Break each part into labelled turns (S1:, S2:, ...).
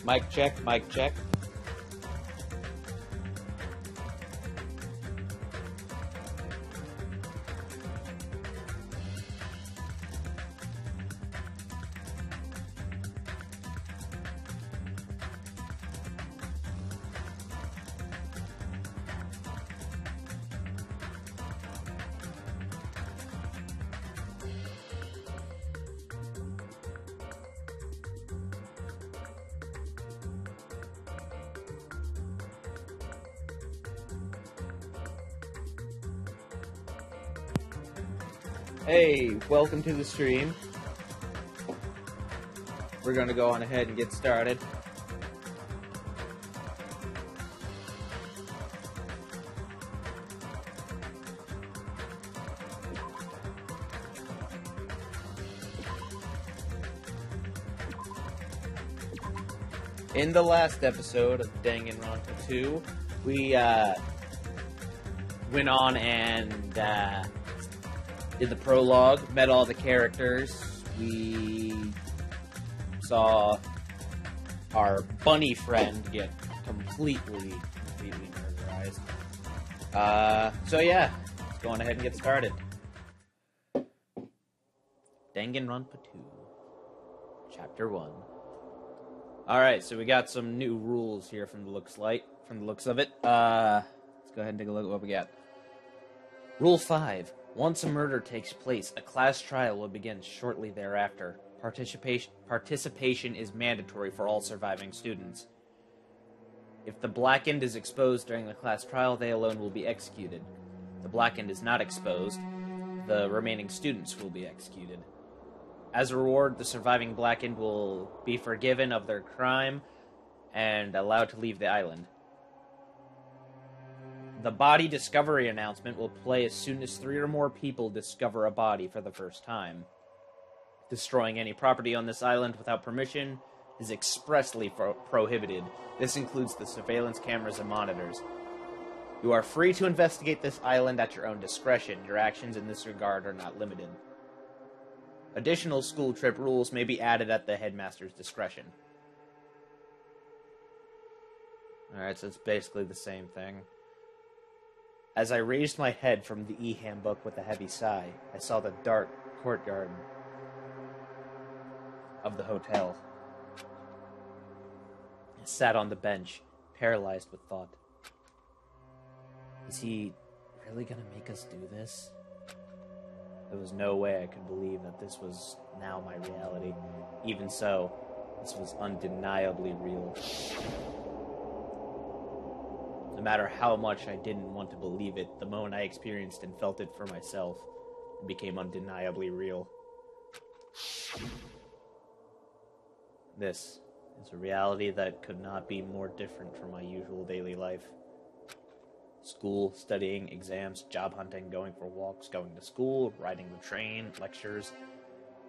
S1: Mic check, mic check. Hey, welcome to the stream. We're going to go on ahead and get started. In the last episode of Danganronpa 2, we went on and did the prologue, met all the characters. We saw our bunny friend get completely murderized. So yeah, let's go on ahead and get started. Danganronpa 2, Chapter 1. Alright, so we got some new rules here from the looks of it. Let's go ahead and take a look at what we got. Rule 5. Once a murder takes place, a class trial will begin shortly thereafter. Participation is mandatory for all surviving students. If the blackened is exposed during the class trial, they alone will be executed. If the blackened is not exposed, the remaining students will be executed. As a reward, the surviving blackened will be forgiven of their crime and allowed to leave the island. The body discovery announcement will play as soon as 3 or more people discover a body for the first time. Destroying any property on this island without permission is expressly prohibited. This includes the surveillance cameras and monitors. You are free to investigate this island at your own discretion. Your actions in this regard are not limited. Additional school trip rules may be added at the headmaster's discretion. Alright, so it's basically the same thing. As I raised my head from the e-handbook with a heavy sigh, I saw the dark courtyard of the hotel. I sat on the bench, paralyzed with thought. Is he really gonna make us do this? There was no way I could believe that this was now my reality. Even so, this was undeniably real. No matter how much I didn't want to believe it, the moment I experienced and felt it for myself, it became undeniably real. This is a reality that could not be more different from my usual daily life. School, studying, exams, job hunting, going for walks, going to school, riding the train, lectures.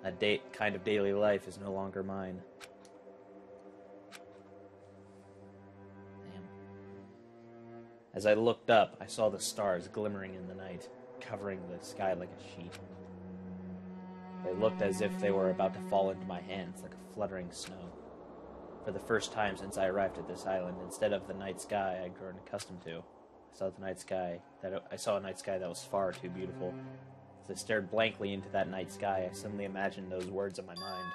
S1: That kind of daily life is no longer mine. Damn. As I looked up, I saw the stars glimmering in the night, covering the sky like a sheet. They looked as if they were about to fall into my hands like a fluttering snow. For the first time since I arrived at this island, instead of the night sky I'd grown accustomed to, I saw a night sky that was far too beautiful. As I stared blankly into that night sky, I suddenly imagined those words in my mind.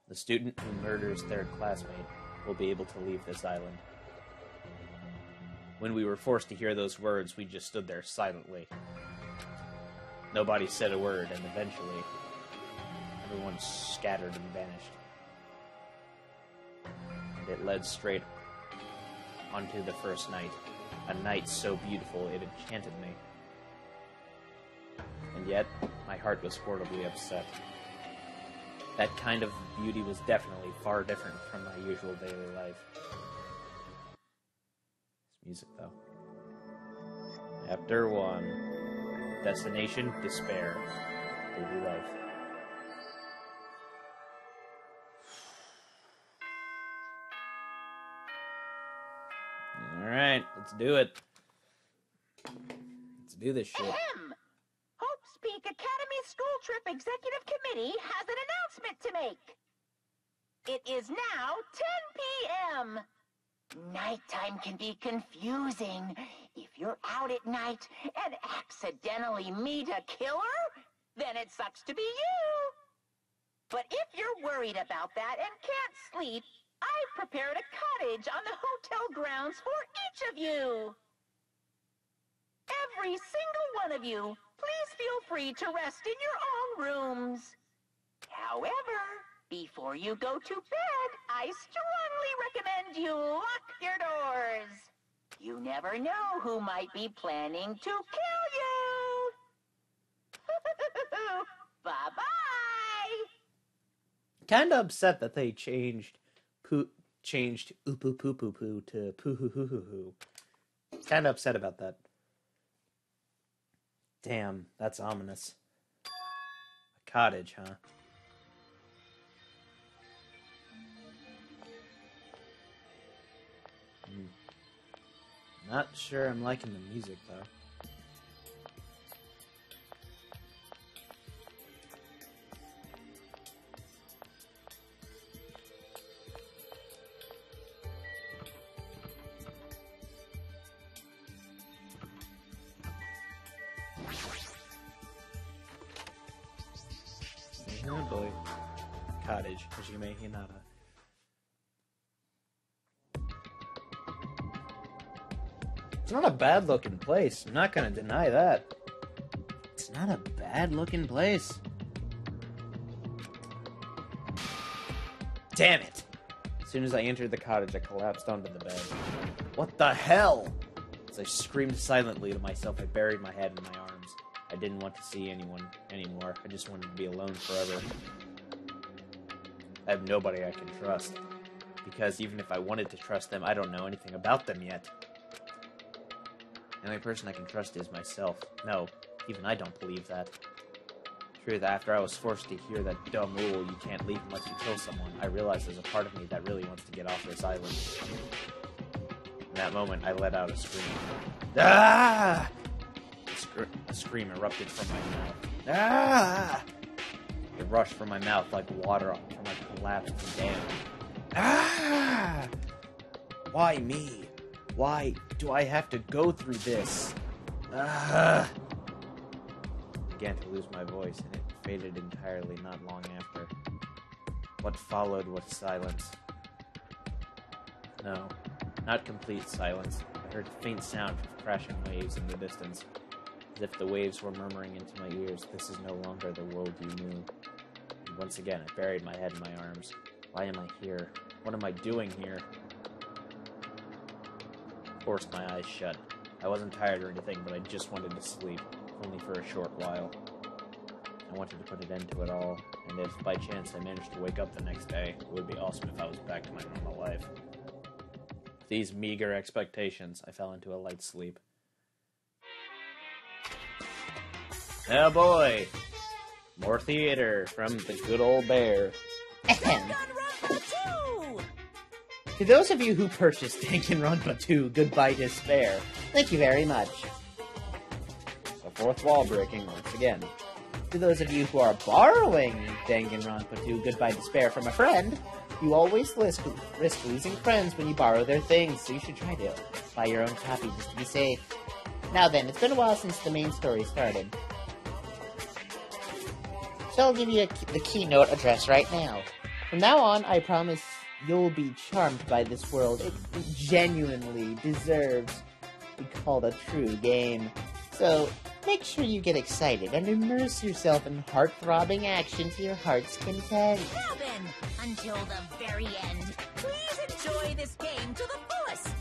S1: The student who murders their classmate will be able to leave this island. When we were forced to hear those words, we just stood there silently. Nobody said a word, and eventually, everyone scattered and vanished. And it led straight onto the first night. A night so beautiful it enchanted me. And yet, my heart was horribly upset. That kind of beauty was definitely far different from my usual daily life. It's music, though. Chapter 1. Destination, despair. Daily life. Alright, let's do it. Let's do this shit.
S2: Ahem. Hope's Peak Academy School Trip Executive Committee has an announcement to make. It is now 10 p.m. Nighttime can be confusing. If you're out at night and accidentally meet a killer, then it sucks to be you. But if you're worried about that and can't sleep, I've prepared a cottage on the hotel grounds for each of you. Every single one of you, please feel free to rest in your own rooms. However, before you go to bed, I strongly recommend you lock your doors. You never know who might be planning to kill you. Bye-bye.
S1: Kind of upset that they changed poo-poo-poo-poo to poo-hoo-hoo-hoo-hoo. Kind of upset about that. Damn, that's ominous. A cottage, huh? Not sure I'm liking the music, though. Oh boy. Cottage, Hajime Hinata. It's not a bad looking place. I'm not gonna deny that. It's not a bad looking place. Damn it! As soon as I entered the cottage, I collapsed onto the bed. What the hell? As I screamed silently to myself, I buried my head in my arms. I didn't want to see anyone anymore. I just wanted to be alone forever. I have nobody I can trust. Because even if I wanted to trust them, I don't know anything about them yet. The only person I can trust is myself. No, even I don't believe that. True that after I was forced to hear that dumb rule, you can't leave unless you kill someone, I realized there's a part of me that really wants to get off this island. In that moment, I let out a scream. Ah! A scream erupted from my mouth. Ah! It rushed from my mouth like water from a collapsed dam. Ah! Why me? Why do I have to go through this? Ah! I began to lose my voice, and it faded entirely not long after. What followed was silence. No, not complete silence. I heard a faint sound of crashing waves in the distance. As if the waves were murmuring into my ears, "This is no longer the world you knew." And once again, I buried my head in my arms. Why am I here? What am I doing here? I forced my eyes shut. I wasn't tired or anything, but I just wanted to sleep, only for a short while. I wanted to put an end to it all, and if by chance I managed to wake up the next day, it would be awesome if I was back to my normal life. With these meager expectations, I fell into a light sleep. Oh boy! More theater from the good old bear.
S2: Danganronpa 2!
S1: To those of you who purchased Danganronpa 2, Goodbye Despair, thank you very much. The fourth wall breaking once again. To those of you who are borrowing Danganronpa 2, Goodbye Despair from a friend, you always risk losing friends when you borrow their things, so you should try to buy your own copy just to be safe. Now then, it's been a while since the main story started. So I'll give you the keynote address right now. From now on, I promise you'll be charmed by this world. It genuinely deserves to be called a true game. So make sure you get excited and immerse yourself in heart-throbbing action to your heart's content.
S2: Robin, until the very end, please enjoy this game to the fullest.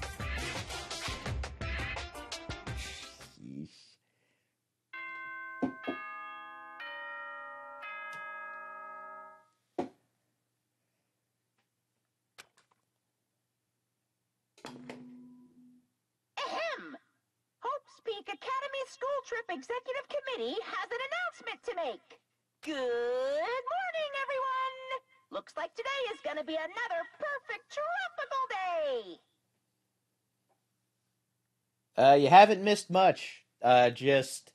S2: Ahem! Hope's Peak Academy School Trip Executive Committee has an announcement to make. Good morning, everyone! Looks like today is going to be another perfect tropical day.
S1: You haven't missed much. Just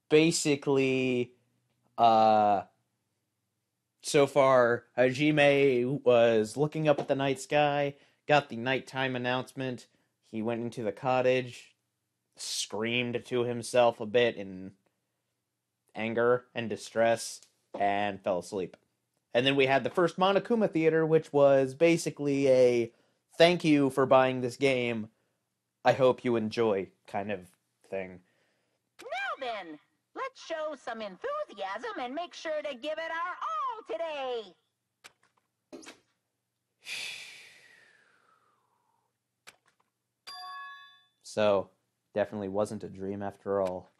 S1: basically, So far, Hajime was looking up at the night sky, got the nighttime announcement. He went into the cottage, screamed to himself a bit in anger and distress, and fell asleep. And then we had the first Monokuma Theater, which was basically a thank you for buying this game. I hope you enjoy kind of thing.
S2: Now then, let's show some enthusiasm and make sure to give it our all today.
S1: So, definitely wasn't a dream after all.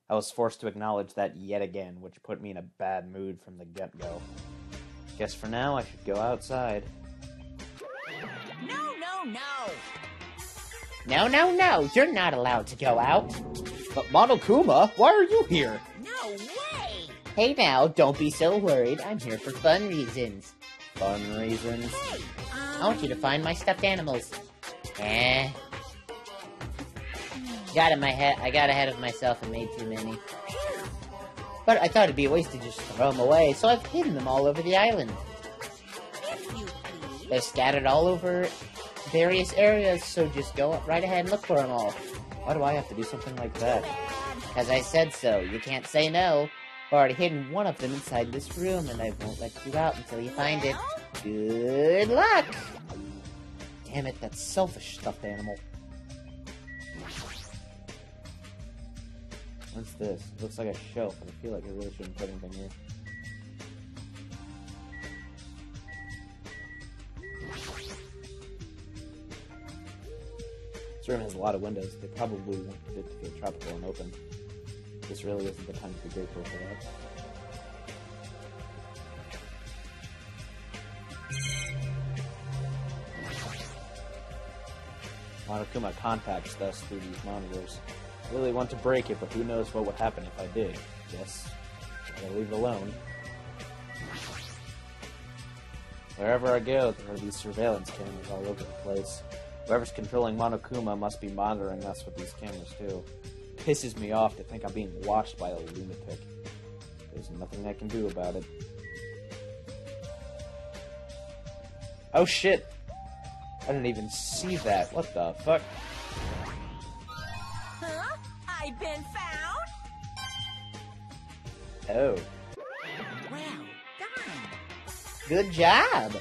S1: I was forced to acknowledge that yet again, which put me in a bad mood from the get-go. Guess for now I should go outside.
S2: No, no, no.
S3: No, you're not allowed to go out.
S1: But Monokuma, why are you here?
S2: No way.
S3: Hey now, don't be so worried. I'm here for fun reasons.
S1: Fun reasons?
S2: Hey,
S3: I want you to find my stuffed animals. I got ahead of myself and made too many. But I thought it'd be a waste to just throw them away, so I've hidden them all over the island.
S2: if you please.
S3: They're scattered all over various areas, so just go right ahead and look for them all.
S1: Why do I have to do something like that?
S3: Because I said so. You can't say no. I've already hidden one of them inside this room, and I won't let you out until you find it. Good luck!
S1: Damn it, that selfish stuffed animal. What's this? It looks like a shelf, but I feel like I really shouldn't put anything here. This room has a lot of windows. They probably want it to feel tropical and open. This really isn't the time to be grateful for that. Monokuma contacts us through these monitors. I really want to break it, but who knows what would happen if I did. Guess I'll leave it alone. Wherever I go, there are these surveillance cameras all over the place. Whoever's controlling Monokuma must be monitoring us with these cameras too. Pisses me off to think I'm being watched by a lunatic. There's nothing I can do about it. Oh shit! I didn't even see that. What the fuck?
S2: Huh? I've been found?
S1: Oh.
S2: Well done.
S3: Good job!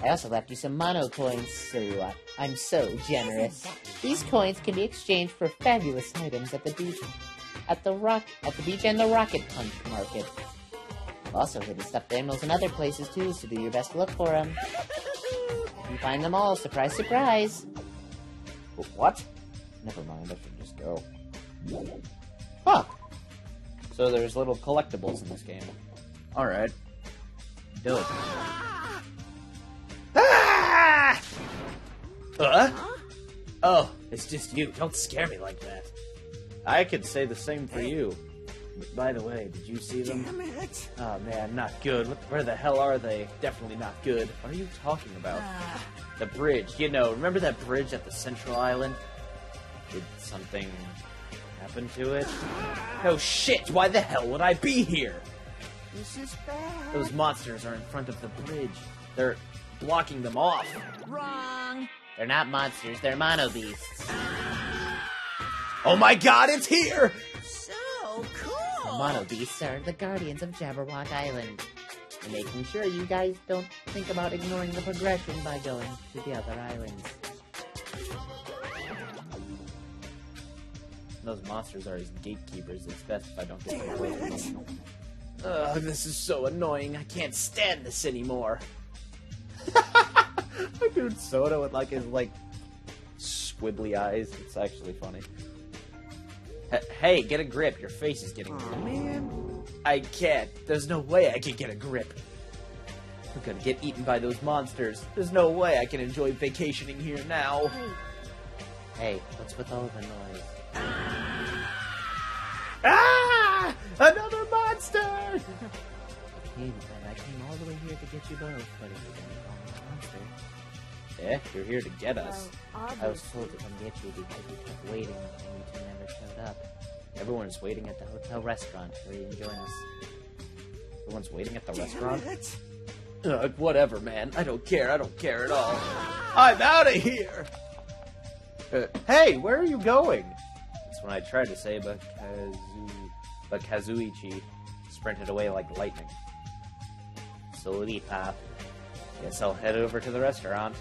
S3: I also left you some mono coins, silly lot. I'm so generous. These coins can be exchanged for fabulous items at the beach, at the beach and the Rocket Punch Market. I've also hidden stuffed animals in other places too, so do your best to look for them. If you find them all, surprise, surprise.
S1: What? Never mind, I should just go. Huh. So there's little collectibles in this game. Alright. Do it. Ah! Oh, it's just you. Don't scare me like that. I could say the same for you. But by the way, did you see them?
S2: Damn it.
S1: Oh man, not good. Where the hell are they? Definitely not good. What are you talking about? The bridge. You know, remember that bridge at the Central Island? Did something happen to it? Oh shit! Why the hell would I be here?
S2: This is bad.
S1: Those monsters are in front of the bridge. They're blocking them off.
S2: Wrong.
S3: They're not monsters, they're mono beasts.
S1: Oh my god, it's here!
S2: So
S3: The
S2: cool.
S3: mono beasts are the guardians of Jabberwock Island. And making sure you guys don't think about ignoring the progression by going to the other islands.
S1: Those monsters are his gatekeepers. It's best if I don't get away from them. Ugh, this is so annoying. I can't stand this anymore. My dude Soda with like his squibbly eyes. It's actually funny. Hey, get a grip. Your face is getting
S2: Aw, man.
S1: I can't. There's no way I can get a grip. I'm gonna get eaten by those monsters. There's no way I can enjoy vacationing here now.
S3: Hey, what's with all the noise?
S1: Ah! Another monster!
S3: I came all the way here to get you both, but if you're gonna call me a monster...
S1: Yeah, you're here to get us.
S3: I was told to come get you because you kept waiting and you two never showed up.
S1: Everyone's waiting at the
S3: Hotel restaurant, where you can join us.
S1: Everyone's waiting at the restaurant? Whatever, man. I don't care. I don't care at all. I'm out of here! Hey, where are you going? That's what I tried to say, but Kazuichi sprinted away like lightning. Sorry, Pop. Guess I'll head over to the restaurant.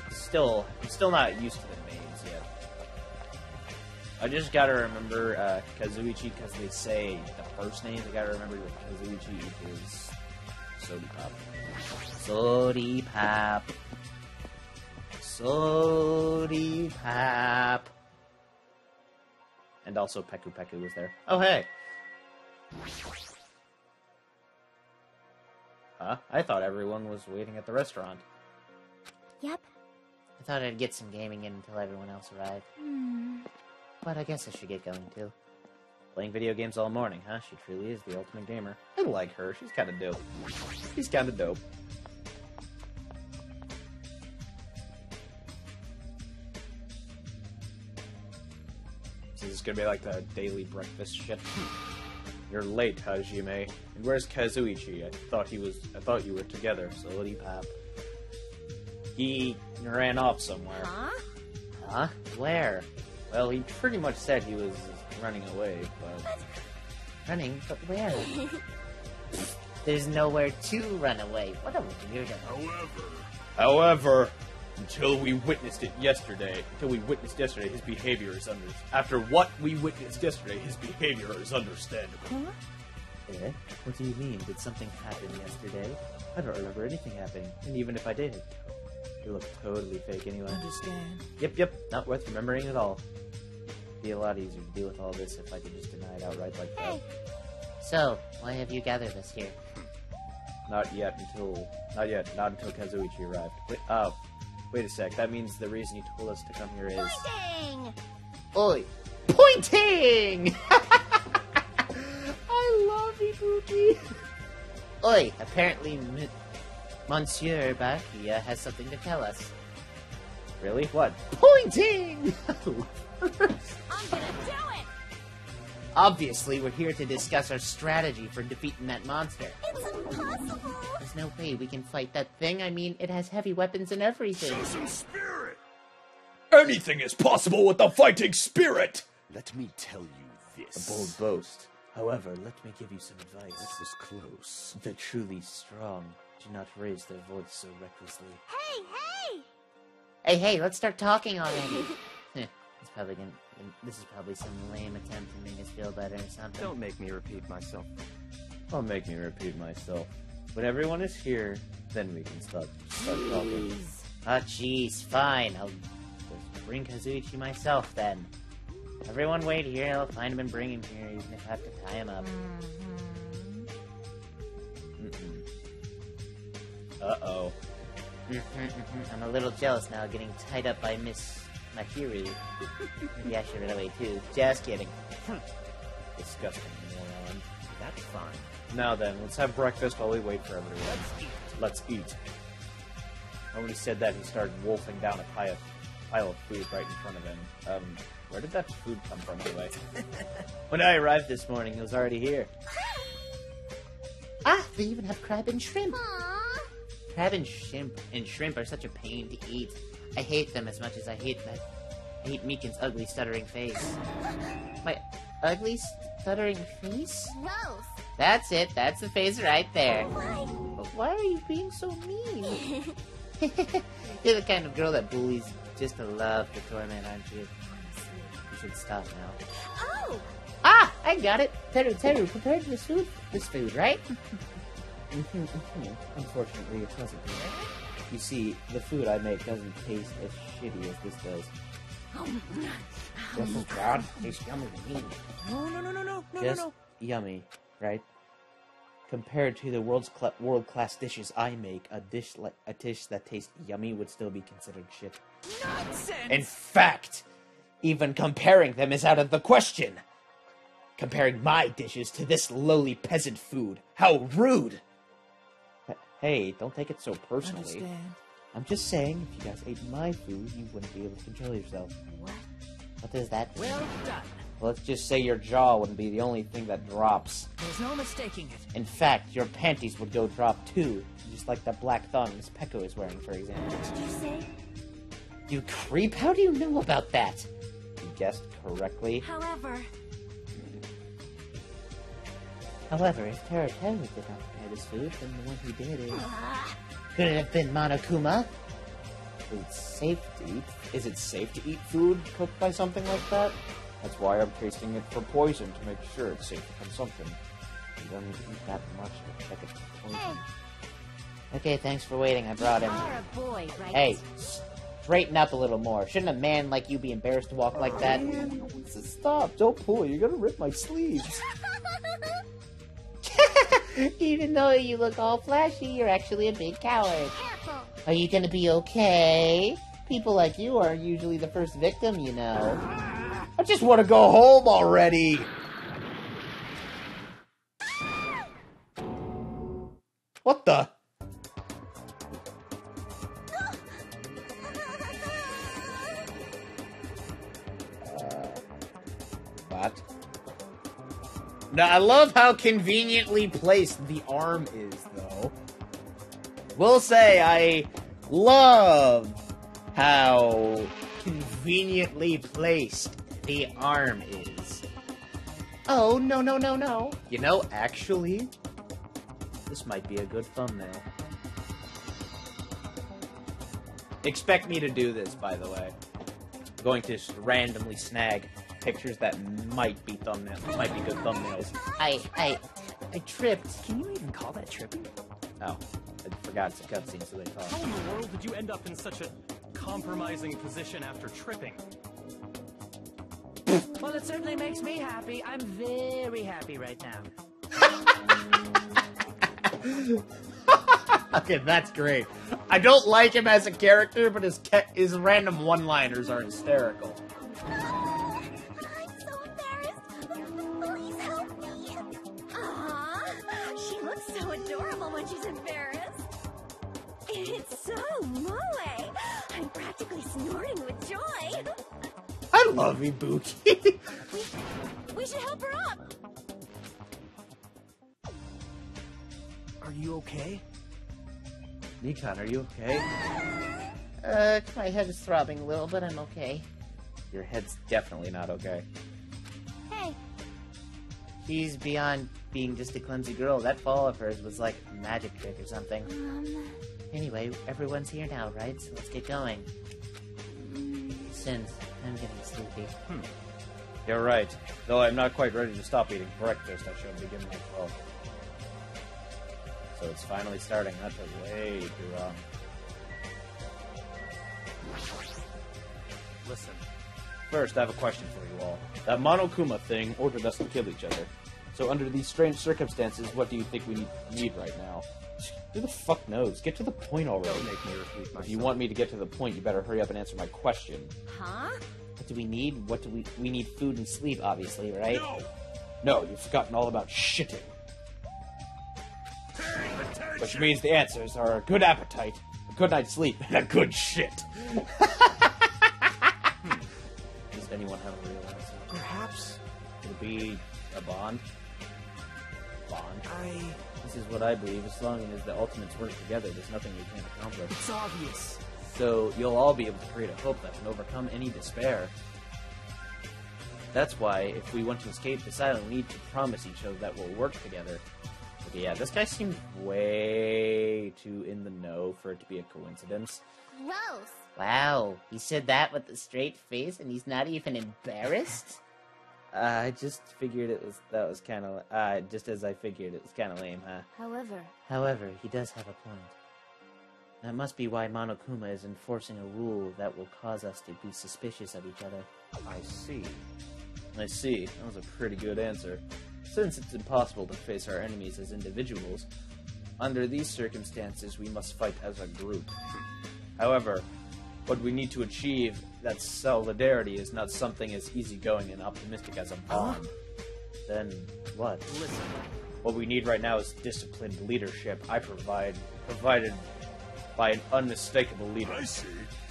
S1: I'm still not used to the names yet. I just gotta remember Kazuichi because they say the first name. I gotta remember that Kazuichi is Sody Pop. Sody Pop. Sody Pop. And also Peku Peku was there. Oh, hey. Huh? I thought everyone was waiting at the restaurant.
S3: Yep. I thought I'd get some gaming in until everyone else arrived. But I guess I should get going, too.
S1: Playing video games all morning, huh? She truly is the ultimate gamer. I like her. She's kind of dope. She's kind of dope. So this is gonna be like the daily breakfast shit. You're late, Hajime. And where's Kazuichi? I thought you were together, so what do you pop? He ran off somewhere.
S3: Huh? Where?
S1: Well, he pretty much said he was running away, but...
S3: Running? But where? There's nowhere to run away. What a weirdo.
S1: However, until we witnessed yesterday, his behavior is After what we witnessed yesterday, his behavior is understandable.
S3: Huh?
S1: Eh? What do you mean? Did something happen yesterday? I don't remember anything happening, and even if I did, it looked totally fake anyway.
S3: Understand.
S1: Yep, not worth remembering at all. It'd be a lot easier to deal with all this if I could just deny it outright like that.
S3: So, why have you gathered us here?
S1: Not until Kazuichi arrived. Wait a sec, that means the reason you told us to come here is...
S2: Pointing!
S3: Oi! Pointing! I love Ibuki! Oi, apparently Monsieur Bakia has something to tell us.
S1: Really? What?
S3: Pointing!
S2: I'm gonna do it!
S3: Obviously, we're here to discuss our strategy for defeating that monster.
S2: It's impossible!
S3: There's no way we can fight that thing. I mean, it has heavy weapons and everything.
S4: Show some spirit!
S5: Anything is possible with the fighting spirit!
S4: Let me tell you this.
S1: A bold boast. However, let me give you some advice.
S4: That was close.
S1: The truly strong do not raise their voice so recklessly.
S3: Hey, let's start talking already. This is probably some lame attempt to make us feel better or something.
S4: Don't make me repeat myself.
S1: I'll make me repeat myself. When everyone is here, then we can start talking.
S3: Oh, jeez, fine. I'll just bring Kazuichi myself, then. Everyone wait here. I'll find him and bring him here, even if I have to tie him up.
S1: Uh-oh.
S3: I'm a little jealous now, getting tied up by Miss Mahiru. Maybe I should run away, too. Just kidding.
S1: Disgusting moron.
S4: That's fine.
S1: Now then, let's have breakfast while we wait for everyone. Let's eat. When he said that, he started wolfing down a pile of food right in front of him. Where did that food come from, anyway? When I arrived this morning, he was already here.
S3: Ah, they even have crab and shrimp. Crab and shrimp are such a pain to eat. I hate them as much as I hate Meekin's ugly, stuttering face. My ugly, stuttering face?
S2: Gross!
S3: That's it. That's the face right there.
S2: Why?
S3: But why are you being so mean? You're the kind of girl that bullies just to love to torment, aren't you? You should stop now.
S2: Oh!
S3: Ah! I got it! Teru prepared this food, right?
S1: Unfortunately, it doesn't. You see, the food I make doesn't taste as shitty as this does. This is bad. Tastes yummy to me.
S4: No.
S1: Yummy, right? Compared to the world-class dishes I make, a dish that tastes yummy would still be considered shit.
S4: Nonsense!
S1: In fact, even comparing them is out of the question. Comparing my dishes to this lowly peasant food. How rude! Hey, don't take it so personally. I'm just saying, if you guys ate my food, you wouldn't be able to control yourself.
S3: What does that mean?
S4: Well done.
S1: Let's just say your jaw wouldn't be the only thing that drops.
S4: There's no mistaking it.
S1: In fact, your panties would go drop too, just like the black thongs Pekko is wearing, for example.
S6: What did you say?
S3: You creep? How do you know about that?
S1: You guessed correctly.
S6: However,
S3: If Terra did not prepare this food, then the one who did it... Could it have been Monokuma?
S1: Is it safe to eat food cooked by something like that? That's why I'm tasting it for poison, to make sure it's safe for consumption. You don't need to eat that much to check it for poison.
S3: Okay, thanks for waiting. I brought him.
S6: you're a boy, right?
S3: Hey, straighten up a little more. Shouldn't a man like you be embarrassed to walk like that?
S1: Stop! Don't pull! You're gonna rip my sleeves!
S3: Even though you look all flashy, you're actually a big coward.
S6: Careful.
S3: Are you gonna be okay? People like you are usually the first victim, you know.
S1: I just want to go home already! What the? What? Now, I love how conveniently placed the arm is, though. Will say I love how conveniently placed the arm is. Oh, no, no, no, no. You know, actually, this might be a good thumbnail. Expect me to do this, by the way. I'm going to just randomly snag pictures that might be thumbnails, might be good thumbnails.
S3: I tripped.
S4: Can you even call that tripping?
S1: Oh, I forgot it's a cutscene, so they talk.
S4: How in the world did you end up in such a compromising position after tripping?
S7: Well, it certainly makes me happy. I'm very happy right now.
S1: Okay, that's great. I don't like him as a character, but his random one-liners are hysterical.
S6: I'm so embarrassed. Please help me. Aww, she looks so adorable when she's embarrassed. It's so moe. I'm practically snorting with joy.
S1: I love Ibuki.
S6: We should help her up.
S4: Are you okay?
S1: Nikon, are you okay?
S3: My head is throbbing a little, but I'm okay.
S1: Your head's definitely not okay.
S6: Hey,
S3: She's beyond being just a clumsy girl. That fall of hers was like a magic trick or something. Anyway, everyone's here now, right? So let's get going. Since I'm getting sleepy.
S1: You're right. Though I'm not quite ready to stop eating breakfast, I shall begin my call. So it's finally starting. That took way too long.
S4: Listen,
S1: First, I have a question for you all. That Monokuma thing ordered us to kill each other. So under these strange circumstances, what do you think we need right now? Who the fuck knows? Get to the point already.
S4: don't make me repeat myself.
S1: If you want me to get to the point, you better hurry up and answer my question.
S6: huh?
S3: What do we need? We need food and sleep, obviously, right?
S5: No!
S1: No, you've forgotten all about shitting. Which means the answers are a good appetite, a good night's sleep, and a good shit. Does anyone have a real answer?
S4: perhaps
S1: Could it be a bond? Bond?
S4: I...
S1: This is what I believe. As long as the ultimates work together, there's nothing we can't accomplish.
S4: It's obvious.
S1: So you'll all be able to create a hope that can overcome any despair. That's why, if we want to escape this island, we need to promise each other that we'll work together. Okay, yeah, this guy seemed way too in the know for it to be a coincidence.
S6: Gross.
S3: Wow, he said that with a straight face, and he's not even embarrassed?
S1: I just figured that was kind of, just as I figured it was kind of lame, huh?
S3: However, he does have a point. That must be why Monokuma is enforcing a rule that will cause us to be suspicious of each other.
S4: I see.
S1: I see. That was a pretty good answer. Since it's impossible to face our enemies as individuals, under these circumstances we must fight as a group. However, what we need to achieve, that solidarity, is not something as easygoing and optimistic as a bond. Then what?
S4: Listen,
S1: What we need right now is disciplined leadership. Provided by an unmistakable leader.
S5: I see.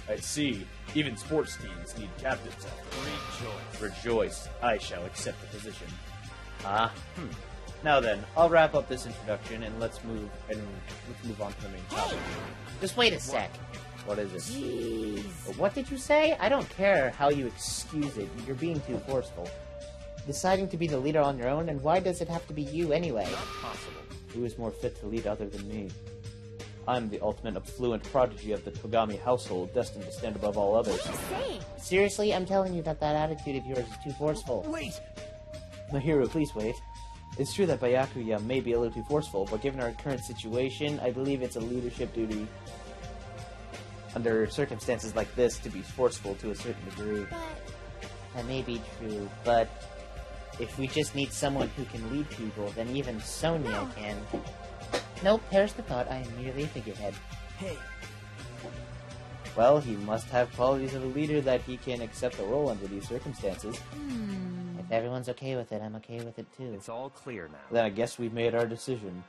S5: I see. Even sports teams need captains after. Rejoice. I shall accept the position.
S1: Now then, I'll wrap up this introduction and let's move on to the main topic.
S3: Just wait a sec.
S1: What is it?
S3: Jeez. What did you say? I don't care how you excuse it. You're being too forceful. Deciding to be the leader on your own, and why does it have to be you anyway?
S4: Not possible.
S1: Who is more fit to lead other than me? I'm the ultimate affluent prodigy of the Togami household, destined to stand above all others.
S6: What are you saying?
S3: Seriously, I'm telling you that attitude of yours is too forceful.
S4: Wait!
S1: Mahiro, please wait. It's true that Byakuya may be a little too forceful, but given our current situation, I believe it's a leadership duty under circumstances like this to be forceful to a certain degree. That may be true, but if we just need someone who can lead people, then even Sonia can. Nope, perish the thought, I am merely a figurehead.
S4: Hey,
S1: Well, he must have qualities of a leader that he can accept the role under these circumstances.
S3: If everyone's okay with it, I'm okay with it too.
S4: it's all clear now.
S1: Then I guess we've made our decision.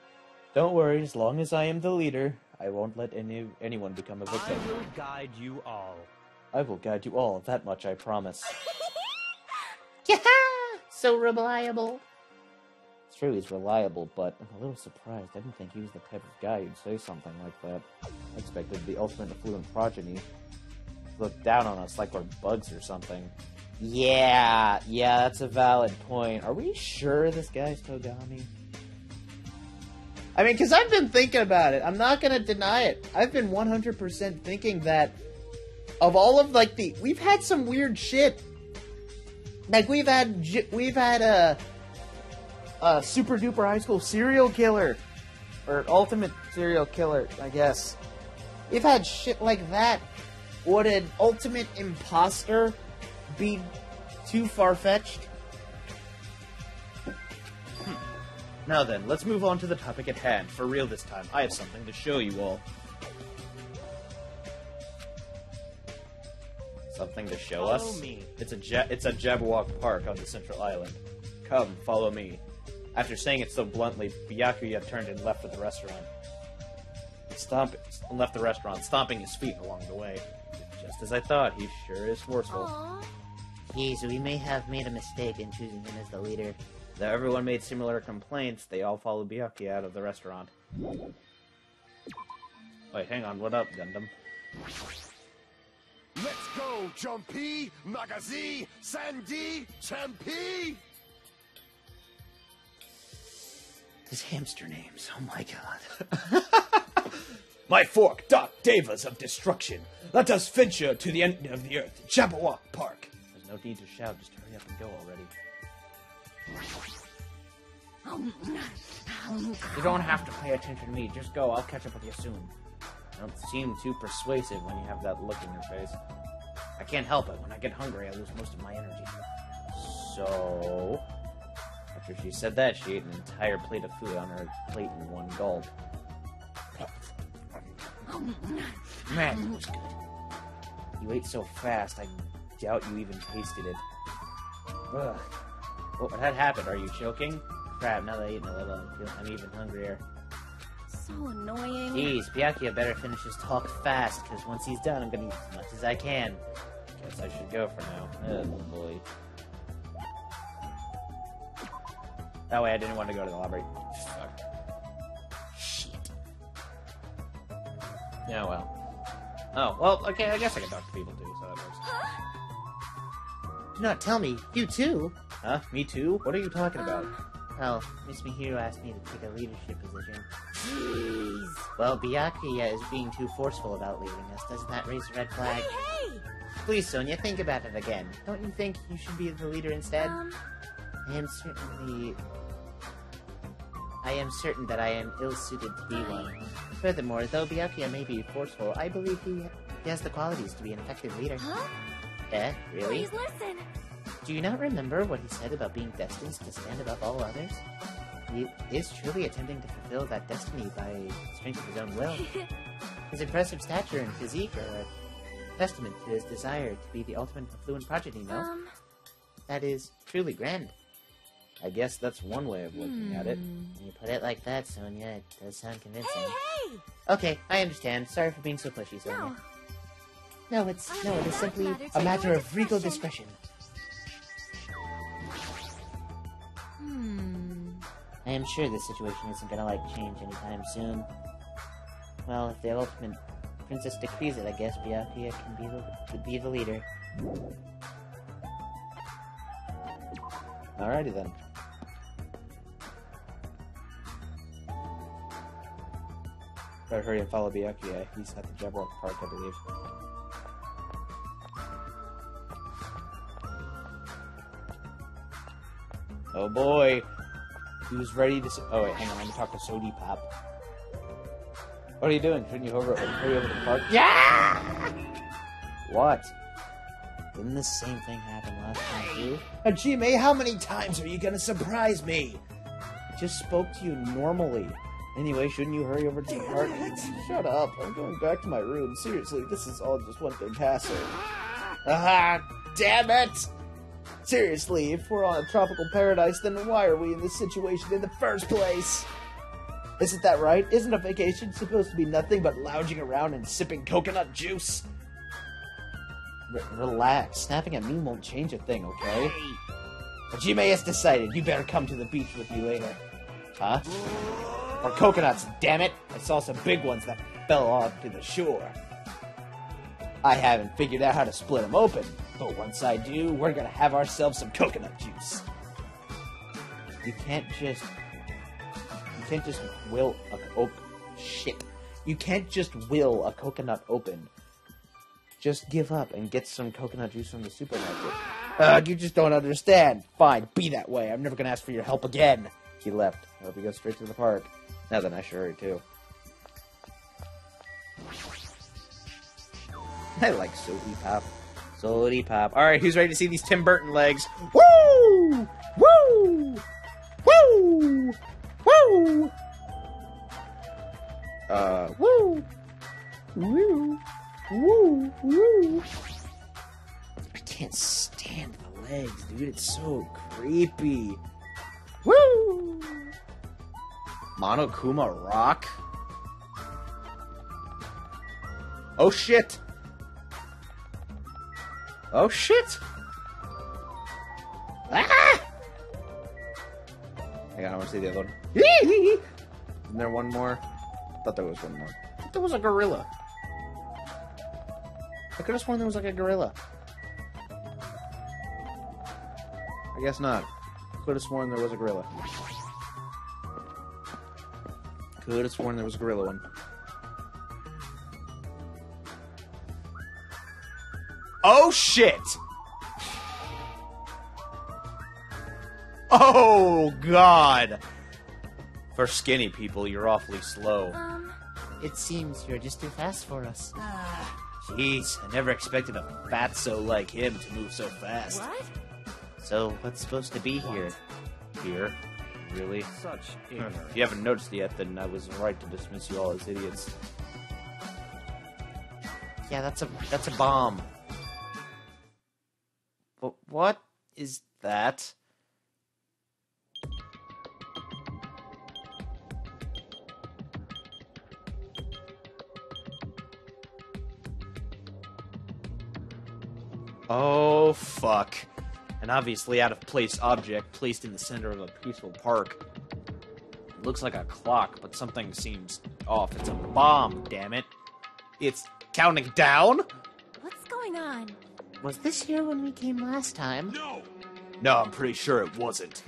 S1: Don't worry, as long as I am the leader, I won't let anyone become a
S4: I
S1: victim.
S4: will guide you all.
S1: I will guide you all, that much I promise.
S3: So reliable.
S1: It's true, he's reliable, but I'm a little surprised. I didn't think he was the type of guy who'd say something like that. I expected the ultimate affluent progeny to look down on us like we're bugs or something. Yeah, that's a valid point. Are we sure this guy's Togami? I mean, because I've been thinking about it. I'm not going to deny it. I've been 100% thinking that of all of, like, we've had some weird shit. Like, we've had a super duper high school serial killer. Or ultimate serial killer, I guess. We've had shit like that. Would an ultimate imposter be too far-fetched? Now then, let's move on to the topic at hand. For real this time, I have something to show you all. Something to show us?
S4: Follow me.
S1: It's a Jabberwock Park on the Central Island. Come, follow me. After saying it so bluntly, Byakuya turned and left for the restaurant. Left the restaurant, stomping his feet along the way. Just as I thought, he sure is forceful.
S6: Aww.
S3: Geez, we may have made a mistake in choosing him as the leader.
S1: Though everyone made similar complaints, they all followed Byakuya out of the restaurant. Wait, hang on, what up, Gundam?
S5: Let's go, Jumpy, Magazi, Sandy, Champy!
S1: His hamster names, oh my god.
S5: My fork, Doc Devas of destruction. Let us venture to the end of the earth, Jabberwock Park.
S1: There's no need to shout, just hurry up and go already. You don't have to pay attention to me, just go, I'll catch up with you soon. You don't seem too persuasive when you have that look in your face. I can't help it, when I get hungry I lose most of my energy. So... After she said that, she ate an entire plate of food on her plate in one gulp. Man, it was good. You ate so fast, I doubt you even tasted it. Ugh. What had happened? Are you choking? Crap, now that I eaten a little, I'm even hungrier.
S6: So annoying.
S1: Jeez, Byakuya better finish his talk fast, because once he's done, I'm gonna eat as much as I can. Guess I should go for now. Oh boy. That way I didn't want to go to the library. Fuck. Shit. Yeah, well. Oh, well, okay, I guess I can talk to people too, so that works.
S3: Do not tell me, you too?
S1: Huh? Me too? What are you talking about?
S3: Well, Miss Mihiro asked me to take a leadership position. Jeez. Well, Byakuya is being too forceful about leading us. Doesn't that raise a red flag?
S6: Hey!
S3: Please, Sonia, think about it again. Don't you think you should be the leader instead? I am certain that I am ill-suited to be one. Furthermore, though Byakuya may be forceful, I believe he has the qualities to be an effective leader.
S6: Huh?
S3: Really?
S6: Please listen.
S3: Do you not remember what he said about being destined to stand above all others? He is truly attempting to fulfill that destiny by strength of his own will. His impressive stature and physique are a testament to his desire to be the ultimate affluent progeny, no? That is truly grand.
S1: I guess that's one way of looking at it.
S3: When you put it like that, Sonia, it does sound convincing.
S6: Hey!
S3: Okay, I understand. Sorry for being so pushy, Sonia.
S6: No.
S3: No, it is simply a matter of regal discretion. I am sure this situation isn't gonna, change anytime soon. Well, if the ultimate princess decrees it, I guess Byakuya can be the leader.
S1: Alrighty then. Better hurry and follow Byakuya. He's at the Jabberwock Park, I believe. Oh boy! He was ready to... Oh wait, hang on, let me talk to Sody Pop. What are you doing? Shouldn't you hurry over to the park?
S3: Yeah!
S1: What? Didn't the same thing happen last time too?
S5: Hajime, how many times are you gonna surprise me?
S1: I just spoke to you normally. Anyway, shouldn't you hurry over to the park? Shut up, I'm going back to my room. Seriously, this is all just one big hassle.
S5: Ah, damn it!
S1: Seriously, if we're on a tropical paradise, then why are we in this situation in the first place? Isn't that right? Isn't a vacation supposed to be nothing but lounging around and sipping coconut juice? Relax. Snapping at me won't change a thing, okay? Hajime has decided. You better come to the beach with me later. Huh? Or coconuts, damn it! I saw some big ones that fell off to the shore. I haven't figured out how to split them open, but once I do, we're gonna have ourselves some coconut juice. You can't just will You can't just will a coconut open. Just give up and get some coconut juice from the supermarket. You just don't understand. Fine, be that way. I'm never gonna ask for your help again. He left. I hope he goes straight to the park. Now then, I should hurry too. I like Sody Pop. Sody Pop. Alright, who's ready to see these Tim Burton legs? Woo! Woo! Woo! Woo! Woo! Woo! Woo! Woo! I can't stand the legs, dude. It's so creepy. Woo! Monokuma Rock? Oh shit! Oh shit! Ah! Hang on, I want to see the other one. Isn't there one more? I thought there was one more. I thought there was a gorilla. I could have sworn there was like a gorilla. I guess not. Could have sworn there was a gorilla. Could have sworn there was a gorilla one. Oh shit! Oh god! For skinny people, you're awfully slow.
S3: It seems you're just too fast for us.
S1: Jeez, I never expected a fatso like him to move so fast.
S6: What?
S3: So, what's supposed to be here?
S1: Here? Really?
S4: Such ignorance.
S1: If you haven't noticed yet, then I was right to dismiss you all as idiots. Yeah, that's a bomb. But what is that? Oh, fuck. An obviously out-of-place object placed in the center of a peaceful park. It looks like a clock, but something seems off. It's a bomb, damn it. It's counting down?
S6: What's going on?
S3: Was this here when we came last time?
S1: No, I'm pretty sure it wasn't.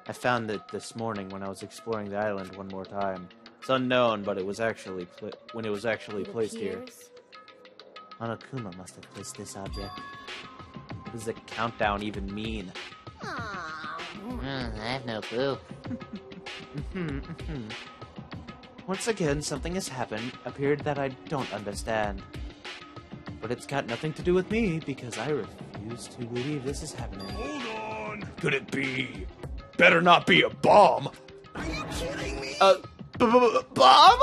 S1: I found it this morning when I was exploring the island one more time. It's unknown, but it was actually when it was actually placed here.
S6: Appears.
S3: Monokuma must have placed this object.
S1: What does the countdown even mean?
S6: Aw.
S3: I have no clue.
S1: Once again, something has appeared that I don't understand. But it's got nothing to do with me, because I refuse to believe this is happening.
S5: Hold on. Could it be? Better not be a bomb. Are you kidding me?
S1: Bomb?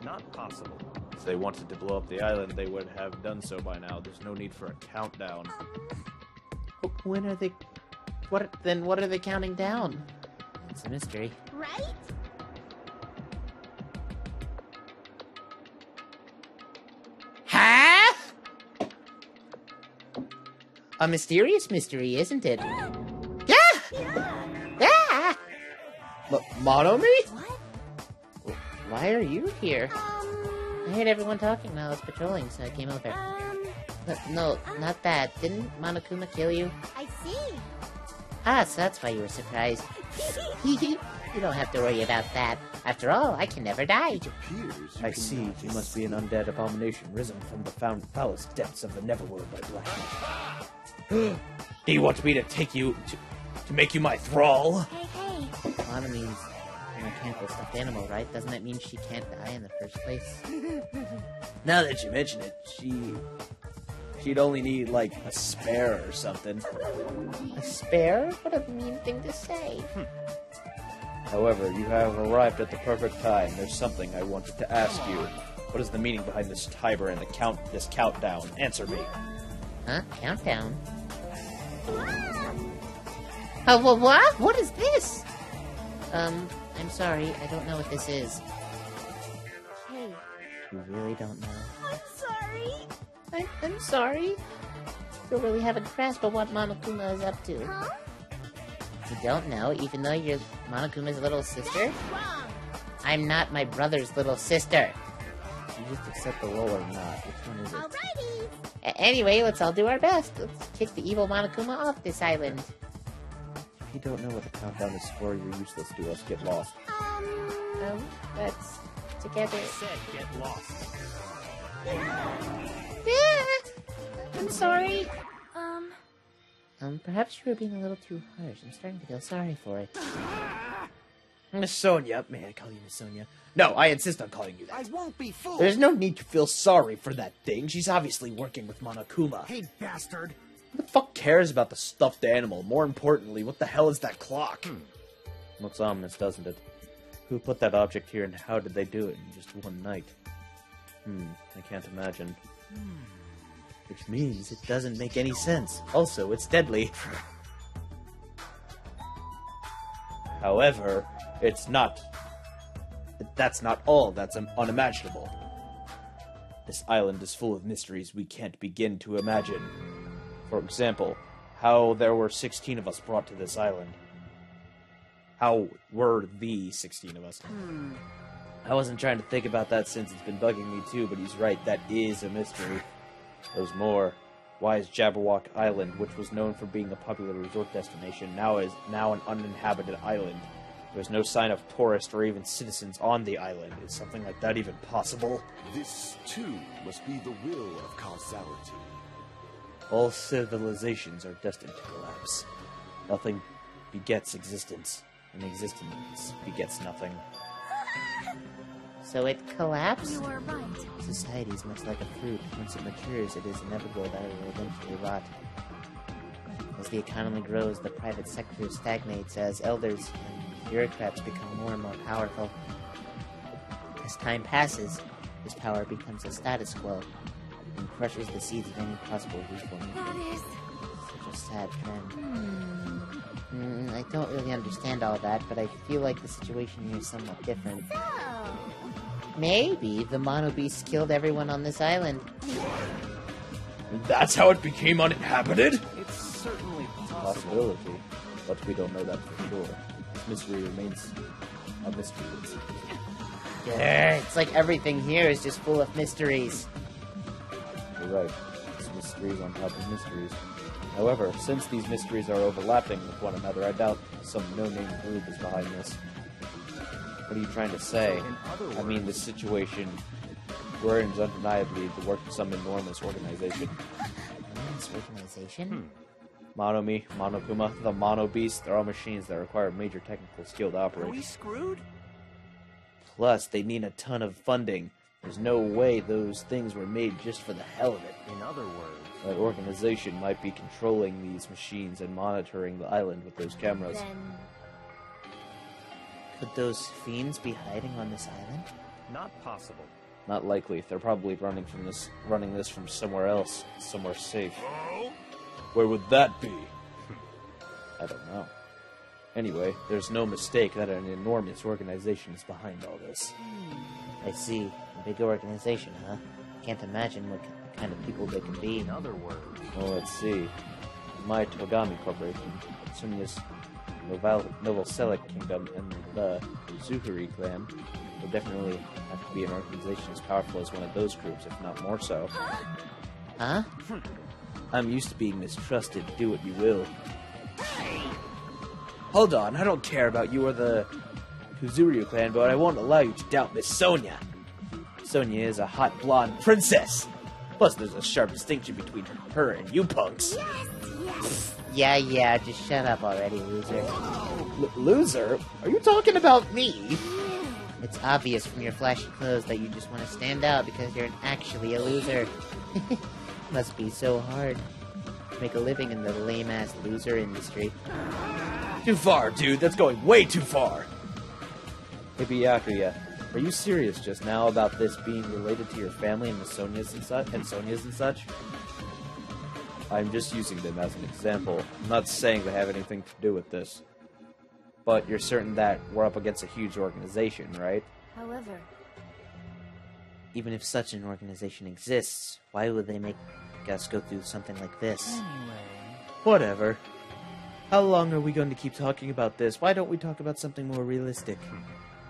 S4: Not possible.
S1: If they wanted to blow up the island, they would have done so by now. There's no need for a countdown.
S3: When are they... What are they counting down? It's a mystery.
S6: Right?
S3: Huh? A mysterious mystery, isn't it? Yeah! Ah!
S5: Mono me?
S6: What?
S3: Why are you here? I heard everyone talking while I was patrolling, so I came over. No, not that. Didn't Monokuma kill you?
S6: I see.
S3: Ah, so that's why you were surprised. You don't have to worry about that. After all, I can never die.
S5: I see. You must be an undead abomination risen from the foulest depths of the Neverworld by black magic. He wants me to take you to make you my thrall?
S6: Hey.
S3: Lana means a mechanical stuffed animal, right? Doesn't that mean she can't die in the first place?
S5: Now that you mention it, she'd only need like a spare or something.
S3: A spare? What a mean thing to say.
S5: However, you have arrived at the perfect time. There's something I wanted to ask you. What is the meaning behind this timer and this countdown? Answer me.
S3: Huh? Countdown? Oh, well, what? What is this? I'm sorry. I don't know what this is.
S6: Hey.
S3: You really don't know?
S6: I'm sorry.
S3: I'm sorry. Still really haven't grasped what Monokuma is up to.
S6: Huh?
S3: You don't know, even though you're Monokuma's little sister?
S6: Wrong.
S3: I'm not my brother's little sister. You just accept the role or not. Which one is it?
S6: Alrighty.
S3: Anyway, let's all do our best. Let's kick the evil Monokuma off this island.
S5: If you don't know what the countdown is for, you're useless to us. Get lost.
S3: Let's together.
S4: I said get lost.
S3: I'm sorry. Perhaps you were being a little too harsh. I'm starting to feel sorry for it.
S5: Miss Sonia. May I call you Miss Sonia? No, I insist on calling you that.
S7: I won't be fooled.
S5: There's no need to feel sorry for that thing. She's obviously working with Monokuma.
S7: Hey, bastard.
S5: Who the fuck cares about the stuffed animal? More importantly, what the hell is that clock?
S1: Looks ominous, doesn't it? Who put that object here and how did they do it in just one night? I can't imagine.
S5: Which means it doesn't make any sense. Also, it's deadly. However, it's not. That's not all that's unimaginable. This island is full of mysteries we can't begin to imagine. For example, how there were 16 of us brought to this island. How were the 16 of us? I wasn't trying to think about that since it's been bugging me too, but he's right, that is a mystery. There's more. Why is Jabberwock Island, which was known for being a popular resort destination, now an uninhabited island? There's no sign of tourists or even citizens on the island. Is something like that even possible?
S8: This, too, must be the will of causality.
S5: All civilizations are destined to collapse. Nothing begets existence, and existence begets nothing.
S3: So it collapsed?
S6: You were right.
S3: Society is much like a fruit. Once it matures, it is inevitable that it will eventually rot. As the economy grows, the private sector stagnates as elders and bureaucrats become more and more powerful. As time passes, this power becomes a status quo and crushes the seeds of any possible reformation.
S6: That is...
S3: Such a sad trend. I don't really understand all that, but I feel like the situation here is somewhat different.
S6: So...
S3: Maybe the Mono Beasts killed everyone on this island.
S5: That's how it became uninhabited?
S4: It's certainly possible.
S5: Possibility, but we don't know that for sure. This mystery remains a mystery.
S3: It's like everything here is just full of mysteries.
S5: You're right. It's mysteries on top of mysteries. However, since these mysteries are overlapping with one another, I doubt some no-name group is behind this. What are you trying to say?
S4: In other words,
S5: I mean, this situation we're in is undeniably the work of some enormous organization.
S3: This organization?
S5: Monomi, Monokuma, the Mono Beast, they're all machines that require major technical skill to
S4: are
S5: operate.
S4: we screwed?
S5: Plus, they need a ton of funding. There's no way those things were made just for the hell of it.
S4: In other words,
S5: That organization might be controlling these machines and monitoring the island with those cameras.
S6: Then...
S3: Could those fiends be hiding on this island?
S4: not possible.
S5: Not likely. They're probably running this from somewhere else, somewhere safe. Where would that be? I don't know. Anyway, there's no mistake that an enormous organization is behind all this.
S3: I see. A big organization, huh? Can't imagine what kind of people they can be.
S4: In other words,
S5: Well, let's see. my Togami Corporation, Sonya's Novoselic Kingdom, and the Zuhuri clan will definitely have to be an organization as powerful as one of those groups, if not more so.
S3: Huh?
S5: I'm used to being mistrusted. Do what you will. Hold on, I don't care about you or the Kuzuryu clan, but I won't allow you to doubt Miss Sonya. Sonya is a hot blonde princess. Plus, there's a sharp distinction between her and you punks.
S3: Yeah, just shut up already, loser.
S5: Loser? Are you talking about me?
S3: It's obvious from your flashy clothes that you just want to stand out because you're actually a loser. Must be so hard to make a living in the lame-ass loser industry.
S5: Too far, dude. That's going way too far. Hey, Byakuya, are you serious just now about this being related to your family and the Sonya's and such? I'm just using them as an example. I'm not saying they have anything to do with this. But you're certain that we're up against a huge organization, right?
S6: However,
S3: Even if such an organization exists, why would they make us go through something like this?
S5: Whatever. How long are we going to keep talking about this? Why don't we talk about something more realistic?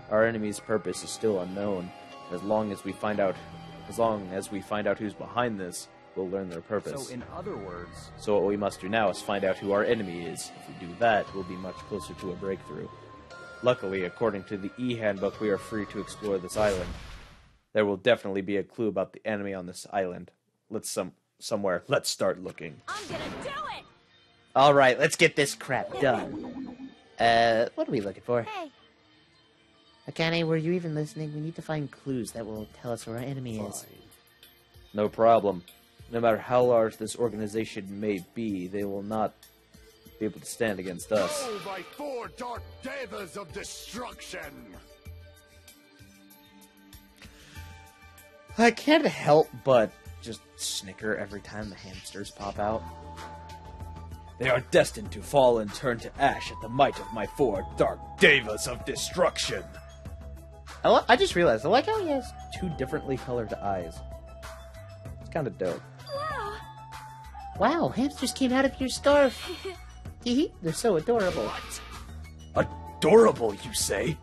S5: Our enemy's purpose is still unknown. As long as we find out who's behind this, we'll learn their purpose.
S4: So, in other words...
S5: So what we must do now is find out who our enemy is. If we do that, we'll be much closer to a breakthrough. Luckily, according to the E-handbook, we are free to explore this island. There will definitely be a clue about the enemy on this island. Let's start looking.
S6: I'm gonna do it!
S3: Alright, let's get this crap done. What are we looking for?
S6: Hey,
S3: Akane, were you even listening? We need to find clues that will tell us where our enemy is.
S5: No problem. No matter how large this organization may be, they will not be able to stand against us.
S8: Oh, by 4 dark devas of destruction!
S5: I can't help but just snicker every time the hamsters pop out. They are destined to fall and turn to ash at the might of my 4 dark devas of destruction. I just realized, I like how he has 2 differently colored eyes. It's kind of dope.
S3: Wow, hamsters came out of your scarf. Hehe, they're so adorable.
S5: Adorable, you say?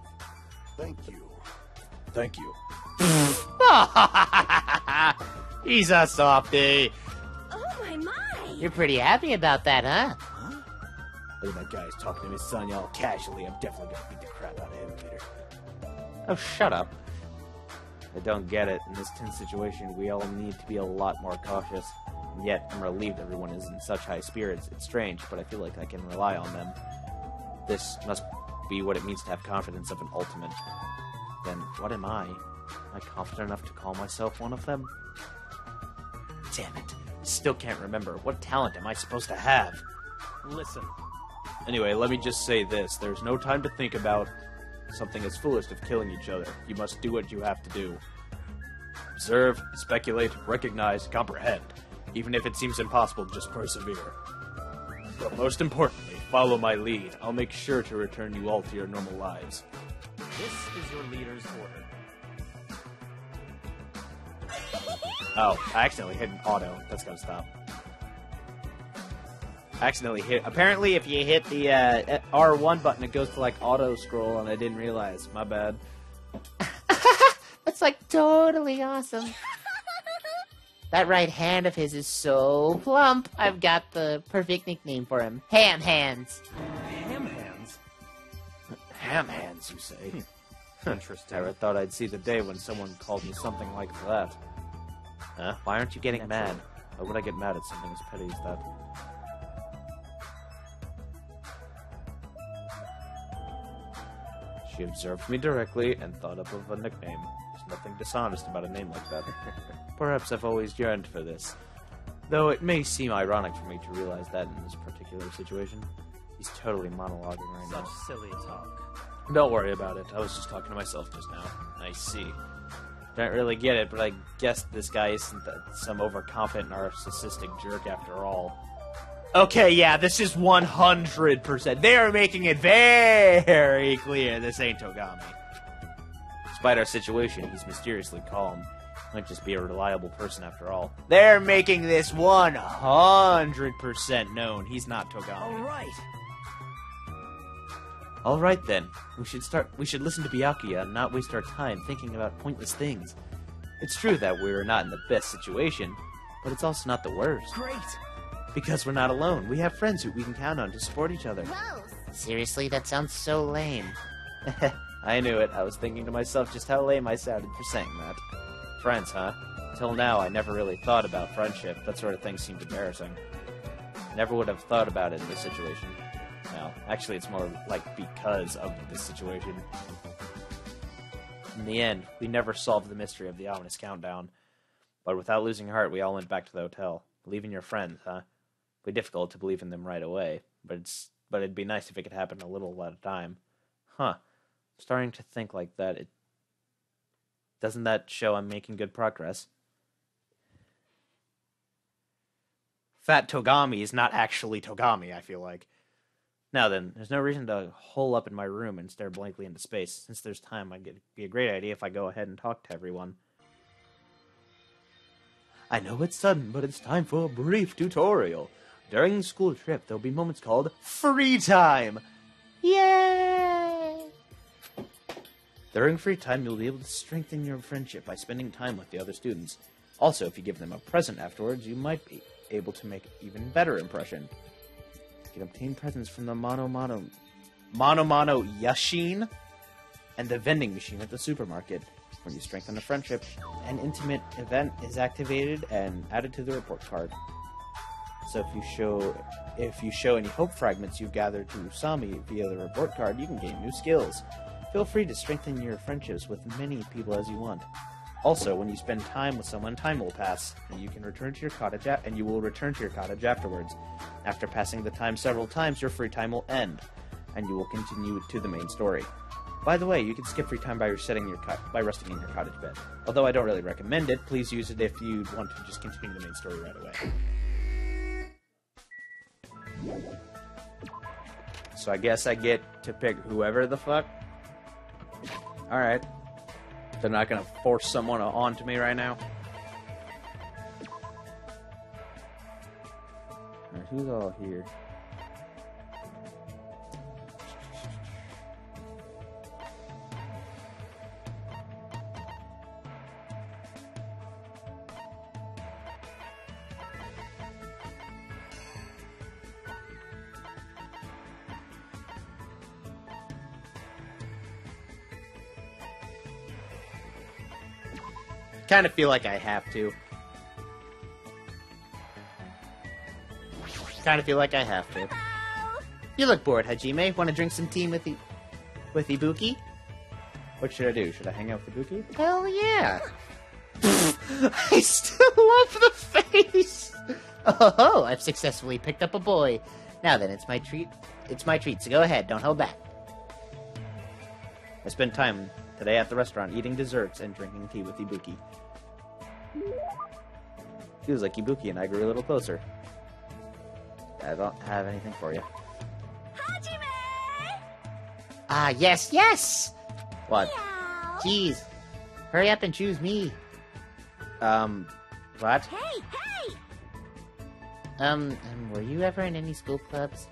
S8: Thank you.
S5: Thank you.
S3: He's a softie.
S6: oh my!
S3: You're pretty happy about that, huh?
S5: Look at that guy, he's talking to Miss Sonya all casually. I'm definitely gonna beat the crap out of him later. Oh, shut up. I don't get it. In this tense situation, we all need to be a lot more cautious. And yet, I'm relieved everyone is in such high spirits. It's strange, but I feel like I can rely on them. This must be what it means to have confidence of an ultimate. Then, what am I? Am I confident enough to call myself one of them? Damn it. I still can't remember. What talent am I supposed to have?
S4: Listen,
S5: Anyway, let me just say this. There's no time to think about something as foolish as killing each other. You must do what you have to do. Observe, speculate, recognize, comprehend. Even if it seems impossible, just persevere. But most importantly, follow my lead. I'll make sure to return you all to your normal lives.
S4: this is your leader's order.
S5: Oh, I accidentally hit an auto. That's gotta stop. I accidentally hit... Apparently, if you hit the R1 button, it goes to, like, auto-scroll, and I didn't realize. My bad.
S3: That's like totally awesome. That right hand of his is so plump. I've got the perfect nickname for him. Ham Hands.
S4: Ham hands?
S5: Ham hands, you say?
S4: Interesting.
S5: Never thought I'd see the day when someone called me something like that. Huh? Why aren't you getting mad? Why would I get mad at something as petty as that? She observed me directly and thought up of a nickname. There's nothing dishonest about a name like that. Perhaps I've always yearned for this. Though it may seem ironic for me to realize that in this particular situation. He's totally monologuing right now.
S4: Such silly talk.
S5: Don't worry about it. I was just talking to myself just now. I see. Don't really get it, but I guess this guy isn't some overconfident narcissistic jerk after all. Okay, yeah, this is 100%. They are making it very clear this ain't Togami. Despite our situation, he's mysteriously calm. Might just be a reliable person after all. They're making this 100% known. He's not Togami.
S7: All right.
S5: All right then. We should listen to Byakuya and not waste our time thinking about pointless things. It's true that we're not in the best situation, but it's also not the worst.
S7: Great.
S5: Because we're not alone. We have friends who we can count on to support each other.
S6: Gross.
S3: Seriously, that sounds so lame.
S5: I knew it. I was thinking to myself just how lame I sounded for saying that. Friends, huh? Till now, I never really thought about friendship. That sort of thing seemed embarrassing. Never would have thought about it in this situation. Well, actually, it's more like because of this situation. In the end, we never solved the mystery of the ominous countdown. But without losing heart, we all went back to the hotel. Believe in your friends, huh? It'd be difficult to believe in them right away, but it'd be nice if it could happen a little at a time. Huh. Starting to think like that, doesn't that show I'm making good progress? Fat Togami is not actually Togami, I feel like. Now then, there's no reason to hole up in my room and stare blankly into space. Since there's time, it'd be a great idea if I go ahead and talk to everyone. I know it's sudden, but it's time for a brief tutorial. During the school trip, there'll be moments called free time. Yay! During free time, you'll be able to strengthen your friendship by spending time with the other students. Also, if you give them a present afterwards, you might be able to make an even better impression. You can obtain presents from the Mono Yashin and the vending machine at the supermarket. When you strengthen a friendship, an intimate event is activated and added to the report card. So if you show any hope fragments you've gathered to Usami via the report card, you can gain new skills. Feel free to strengthen your friendships with many people as you want. Also, when you spend time with someone, time will pass, and you will return to your cottage afterwards. After passing the time several times, your free time will end, and you will continue to the main story. By the way, you can skip free time by resting in your cottage bed. Although I don't really recommend it, please use it if you want to just continue the main story right away. So I guess I get to pick whoever the fuck? Alright. They're not gonna force someone onto me right now? Alright, who's all here? Kind of feel like I have to. You look bored, Hajime. Want to drink some tea with Ibuki? What should I do? Should I hang out with Ibuki? Hell yeah! I still love the face!
S3: Oh, I've successfully picked up a boy. Now then, it's my treat, so go ahead, don't hold back.
S5: I spent time today at the restaurant eating desserts and drinking tea with Ibuki. Feels like Ibuki and I grew a little closer. I don't have anything for you.
S6: Hajime!
S3: Ah, yes!
S5: What?
S6: Meow.
S3: Jeez. Hurry up and choose me.
S5: What?
S6: Hey!
S3: And were you ever in any school clubs?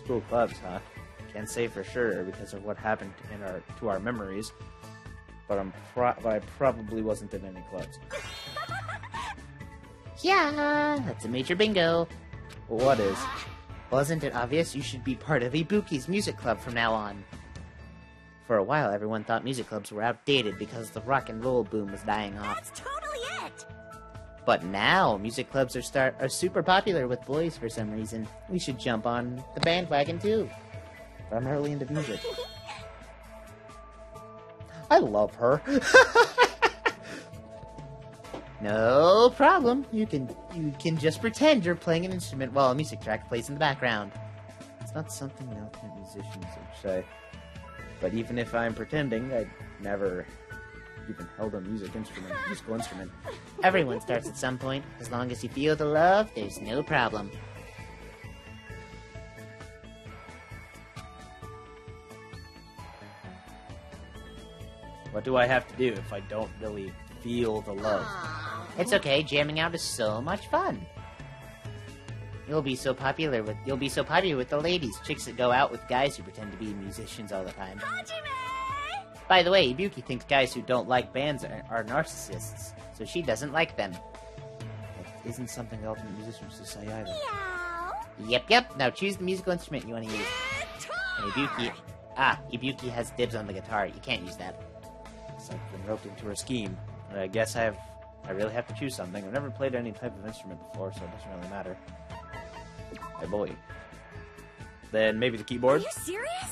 S5: School clubs, huh? Can't say for sure because of what happened to our memories, but I probably wasn't in any clubs.
S3: Yeah, that's a major bingo.
S5: What is?
S3: Wasn't it obvious you should be part of Ibuki's music club from now on? For a while, everyone thought music clubs were outdated because the rock and roll boom was dying off.
S6: That's totally it!
S3: But now, music clubs are super popular with boys for some reason. We should jump on the bandwagon too.
S5: Primarily into music. I love her.
S3: No problem. You can just pretend you're playing an instrument while a music track plays in the background.
S5: It's not something militant musicians would say. But even if I'm pretending, I'd never even held a musical instrument.
S3: Everyone starts at some point. As long as you feel the love, there's no problem.
S5: What do I have to do if I don't really feel the love.
S3: It's okay, jamming out is so much fun. You'll be so popular with the ladies, chicks that go out with guys who pretend to be musicians all the time.
S6: Hajime!
S3: By the way, Ibuki thinks guys who don't like bands are narcissists, so she doesn't like them.
S5: That isn't something the ultimate musicians to say either.
S6: Meow.
S3: Yep. Now choose the musical instrument you want to use.
S6: Guitar!
S3: Ibuki has dibs on the guitar. You can't use that.
S5: So I've been roped into her scheme. I guess I really have to choose something. I've never played any type of instrument before, so it doesn't really matter. Hey boy. Then maybe the
S6: Are
S5: keyboard?
S6: you serious?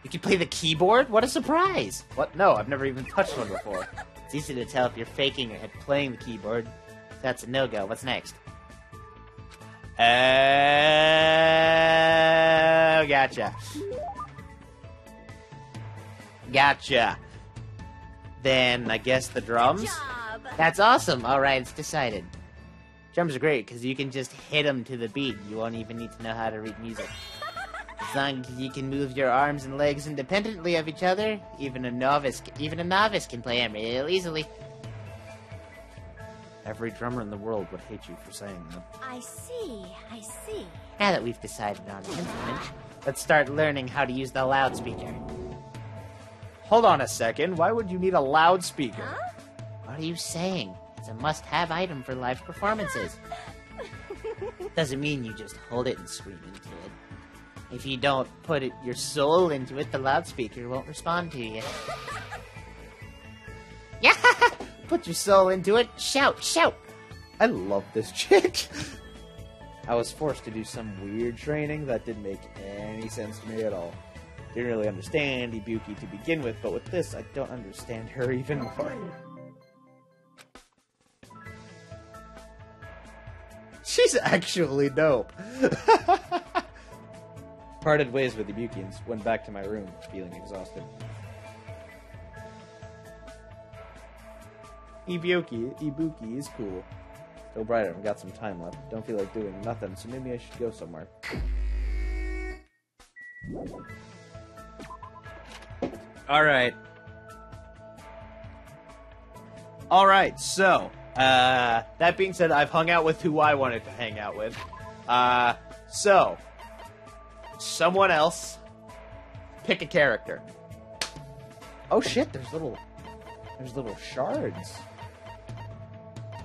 S3: You can play the keyboard? What a surprise!
S5: What? No, I've never even touched one before.
S3: It's easy to tell if you're faking or playing the keyboard. That's a no-go. What's next? Gotcha. Gotcha. Then I guess the drums?
S6: Good job.
S3: That's awesome. Alright, it's decided. Drums are great because you can just hit them to the beat. You won't even need to know how to read music. As long as you can move your arms and legs independently of each other, even a novice can play them real easily.
S5: Every drummer in the world would hate you for saying that.
S6: I see.
S3: Now that we've decided on an instrument, let's start learning how to use the loudspeaker.
S5: Hold on a second. Why would you need a loudspeaker?
S6: Huh?
S3: What are you saying? It's a must-have item for live performances. Doesn't mean you just hold it and scream into it. If you don't put your soul into it, the loudspeaker won't respond to you. Yeah! Put your soul into it. Shout, shout!
S5: I love this chick. I was forced to do some weird training that didn't make any sense to me at all. Didn't really understand Ibuki to begin with, but with this, I don't understand her even more. She's actually dope. Parted ways with Ibuki and went back to my room, feeling exhausted. Ibuki is cool. Still brighter, I've got some time left. Don't feel like doing nothing, so maybe I should go somewhere. Alright, so, that being said, I've hung out with who I wanted to hang out with. So, someone else, pick a character. Oh shit, there's little shards.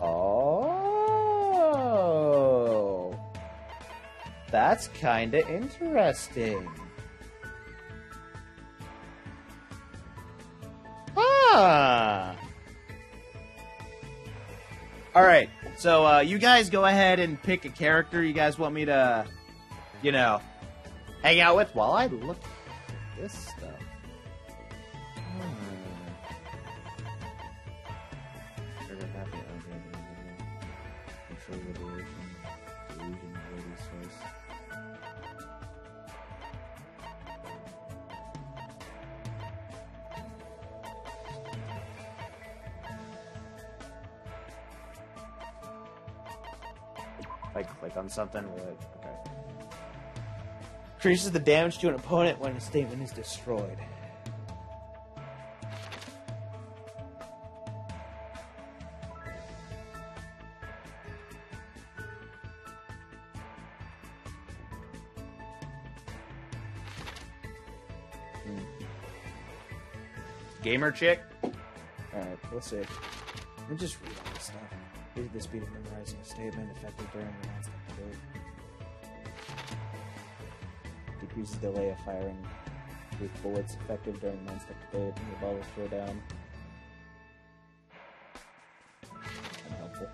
S5: Oh, that's kinda interesting. Ah. Alright, so you guys go ahead and pick a character you guys want me to, hang out with while I look at this stuff. Control liberation, illusion of Lady's face. If I click on something, okay. Increases the damage to an opponent when a statement is destroyed. Gamer chick? Alright, let's see. Let me just read all this stuff. Here's the speed of memorizing a statement effective during the non-stop debate. Decreases delay of firing with bullets effective during non-stop debate and the ball will throw down. Unhelpful.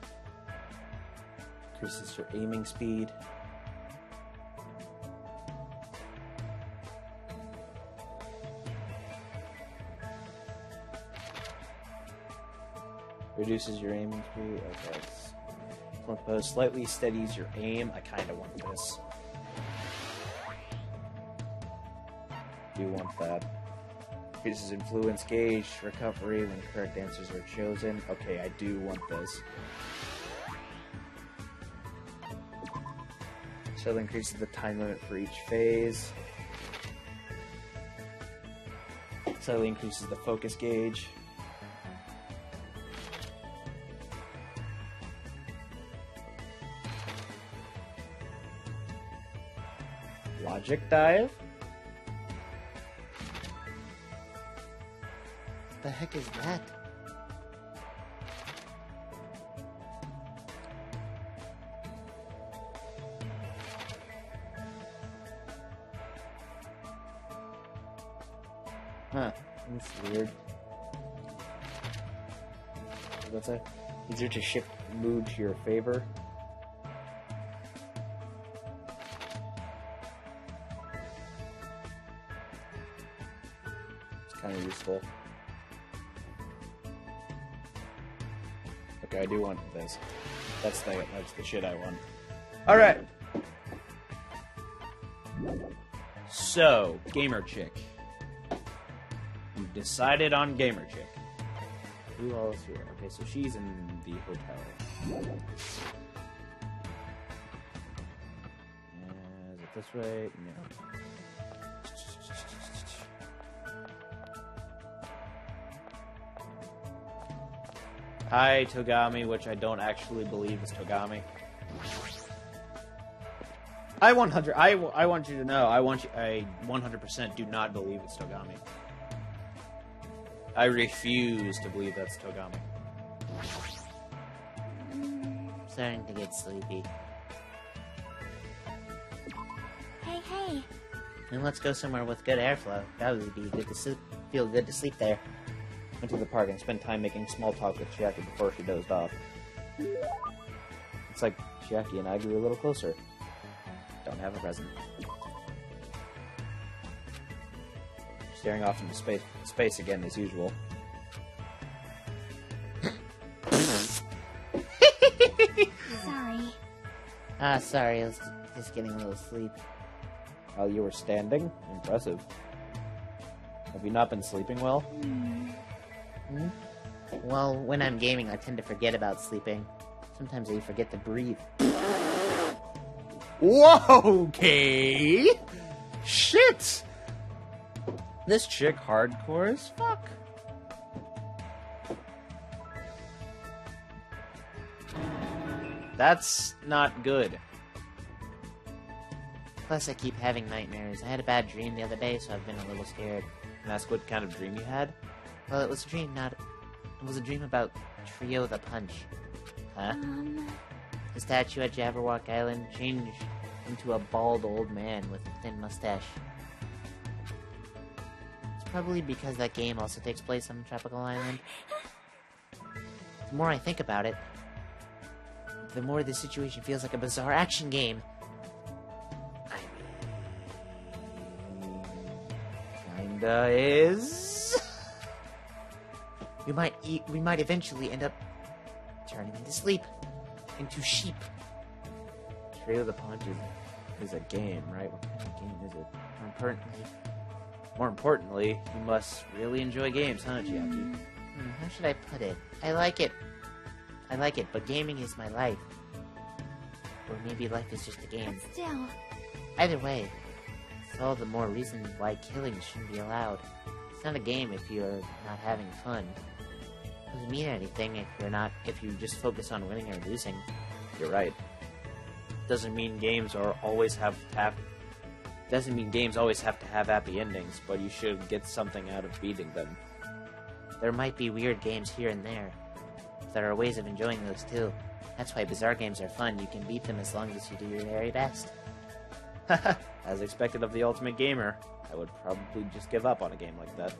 S5: Increases your aiming speed. Reduces your aiming speed. Okay. Compose slightly steadies your aim. I kind of want this. Do want that. Increases influence gauge recovery when correct answers are chosen. Okay, I do want this. So it increases the time limit for each phase. Slightly increases the focus gauge. Magic dive?
S3: The heck is that?
S5: Huh. That's weird. What's that? Easier to shift mood to your favor. It's kind of useful. Okay, I do want this. That's the shit I want. Alright!
S1: So, Gamer Chick. You've decided on Gamer Chick. Who else here? Okay, so she's in the hotel. Is it this way? No. Hi, Togami, which I don't actually believe is Togami. I want you to know, I 100% do not believe it's Togami. I refuse to believe that's Togami.
S3: Starting to get sleepy.
S6: Hey.
S3: And let's go somewhere with good airflow. That would be good to sleep. Feel good to sleep there.
S5: Went to the park and spent time making small talk with Chiaki before she dozed off. It's like Chiaki and I grew a little closer. Don't have a present. Staring off into space again as usual.
S6: Sorry.
S3: Sorry, I was just getting a little sleep.
S5: While you were standing? Impressive. Have you not been sleeping well?
S3: Hmm? Well, when I'm gaming, I tend to forget about sleeping. Sometimes I forget to breathe.
S5: Whoa, okay! Shit! This chick hardcore as fuck.
S1: That's not good.
S3: Plus, I keep having nightmares. I had a bad dream the other day, so I've been a little scared.
S1: Can I ask what kind of dream you had?
S3: Well, it was a dream about Trio the Punch.
S1: Huh?
S3: The statue at Jabberwock Island changed into a bald old man with a thin mustache. It's probably because that game also takes place on a tropical island. The more I think about it, the more the situation feels like a bizarre action game.
S1: Kinda is.
S3: We might eventually end up turning into sheep.
S1: Trio the Punch is a game, right? What kind of game is it? More importantly, you must really enjoy games, huh, Chiaki?
S3: How should I put it? I like it, but gaming is my life. Or maybe life is just a game.
S6: But still.
S3: Either way, it's all the more reason why killing shouldn't be allowed. It's not a game if you're not having fun. It doesn't mean anything if you just focus on winning or losing.
S1: You're right. Doesn't mean games always have to have happy endings, but you should get something out of beating them.
S3: There might be weird games here and there. There are ways of enjoying those too. That's why bizarre games are fun. You can beat them as long as you do your very best.
S1: As expected of the ultimate gamer, I would probably just give up on a game like that.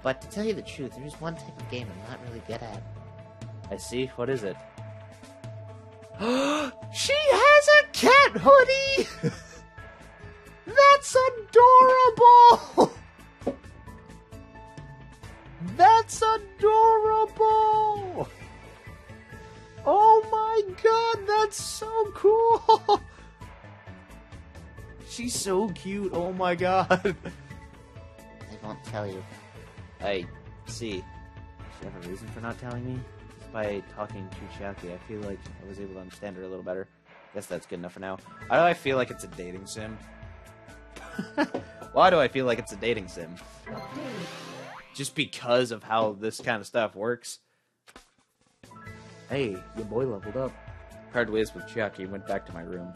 S3: But to tell you the truth, there's one type of game I'm not really good at.
S1: I see. What is it?
S5: She has a cat hoodie! That's adorable! That's adorable! Oh my god, that's so cool! She's so cute, oh my god.
S3: I won't tell you.
S1: I see. Does she have a reason for not telling me? Just by talking to Chiaki, I feel like I was able to understand her a little better. Guess that's good enough for now. Why do I feel like it's a dating sim? Why do I feel like it's a dating sim? Just because of how this kind of stuff works.
S5: Hey, your boy leveled up.
S1: Parted ways with Chiaki and went back to my room.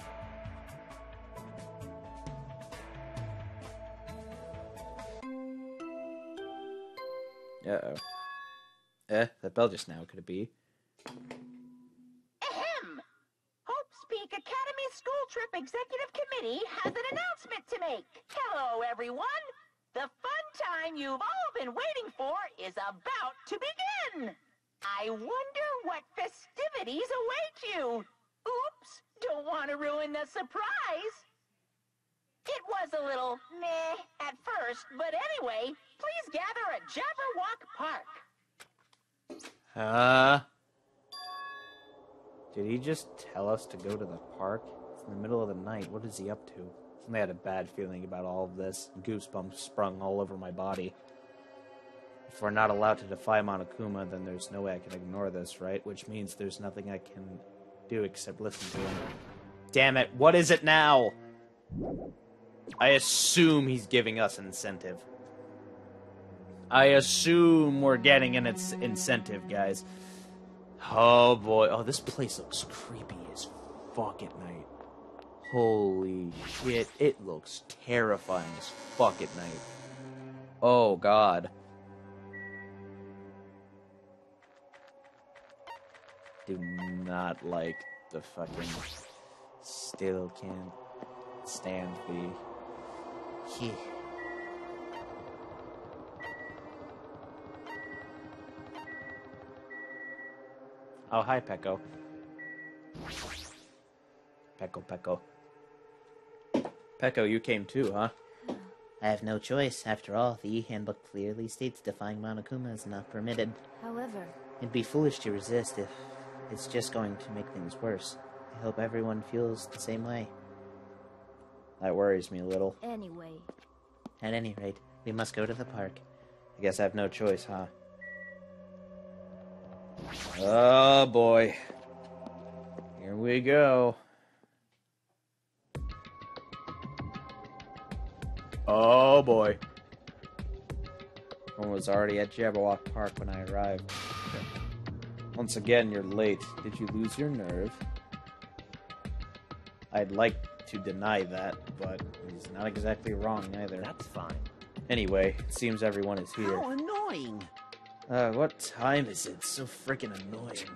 S1: Uh-oh. That bell just now, could it be?
S2: Ahem! Hope's Peak Academy School Trip Executive Committee has an announcement to make. Hello, everyone! The fun time you've all been waiting for is about to begin! I wonder what festivities await you. Oops, don't want to ruin the surprise. It was a little meh at first, but anyway, please gather at Jabberwock Park.
S1: Did he just tell us to go to the park? It's in the middle of the night. What is he up to? I had a bad feeling about all of this. Goosebumps sprung all over my body. If we're not allowed to defy Monokuma, then there's no way I can ignore this, right? Which means there's nothing I can do except listen to him. Damn it, what is it now? I assume he's giving us an incentive. I assume we're getting an incentive, guys. Oh boy. Oh, this place looks creepy as fuck at night. Holy shit. It looks terrifying as fuck at night. Oh god. Do not like the fucking... Still can't stand the... Oh, hi, Pecco. Pecco. Pecco, you came too, huh?
S3: I have no choice. After all, the E-handbook clearly states defying Monokuma is not permitted.
S6: However,
S3: It'd be foolish to resist if it's just going to make things worse. I hope everyone feels the same way.
S1: That worries me a little.
S6: anyway,
S3: At any rate, we must go to the park.
S1: I guess I have no choice, huh? Oh, boy. Here we go. Oh, boy. One was already at Jabberwock Park when I arrived. Once again, you're late. Did you lose your nerve? I'd like to deny that, but he's not exactly wrong either.
S7: That's fine.
S1: Anyway, it seems everyone is here.
S7: How annoying!
S1: What time is it? So freaking annoying.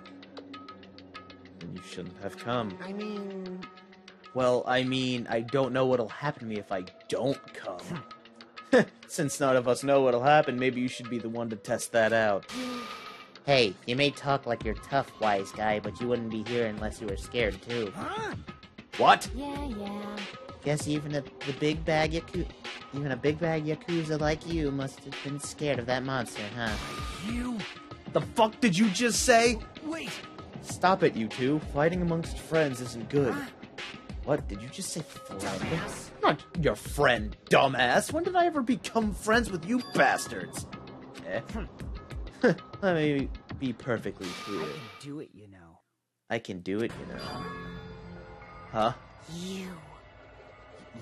S1: You shouldn't have come.
S7: I mean...
S1: Well, I mean, I don't know what'll happen to me if I don't come. Since none of us know what'll happen, maybe you should be the one to test that out.
S3: Hey, you may talk like you're tough, wise guy, but you wouldn't be here unless you were scared, too.
S7: Huh?
S1: What?
S6: yeah.
S3: Guess even a big bag Yakuza like you must have been scared of that monster, huh?
S7: You...
S1: The fuck did you just say?
S7: Wait!
S1: Stop it, you two. Fighting amongst friends isn't good. What? Did you just say friend?
S7: Dumbass.
S1: Not your friend, dumbass. When did I ever become friends with you bastards? Let me be perfectly clear.
S7: I can do it, you know.
S1: I can do it, you know. Huh?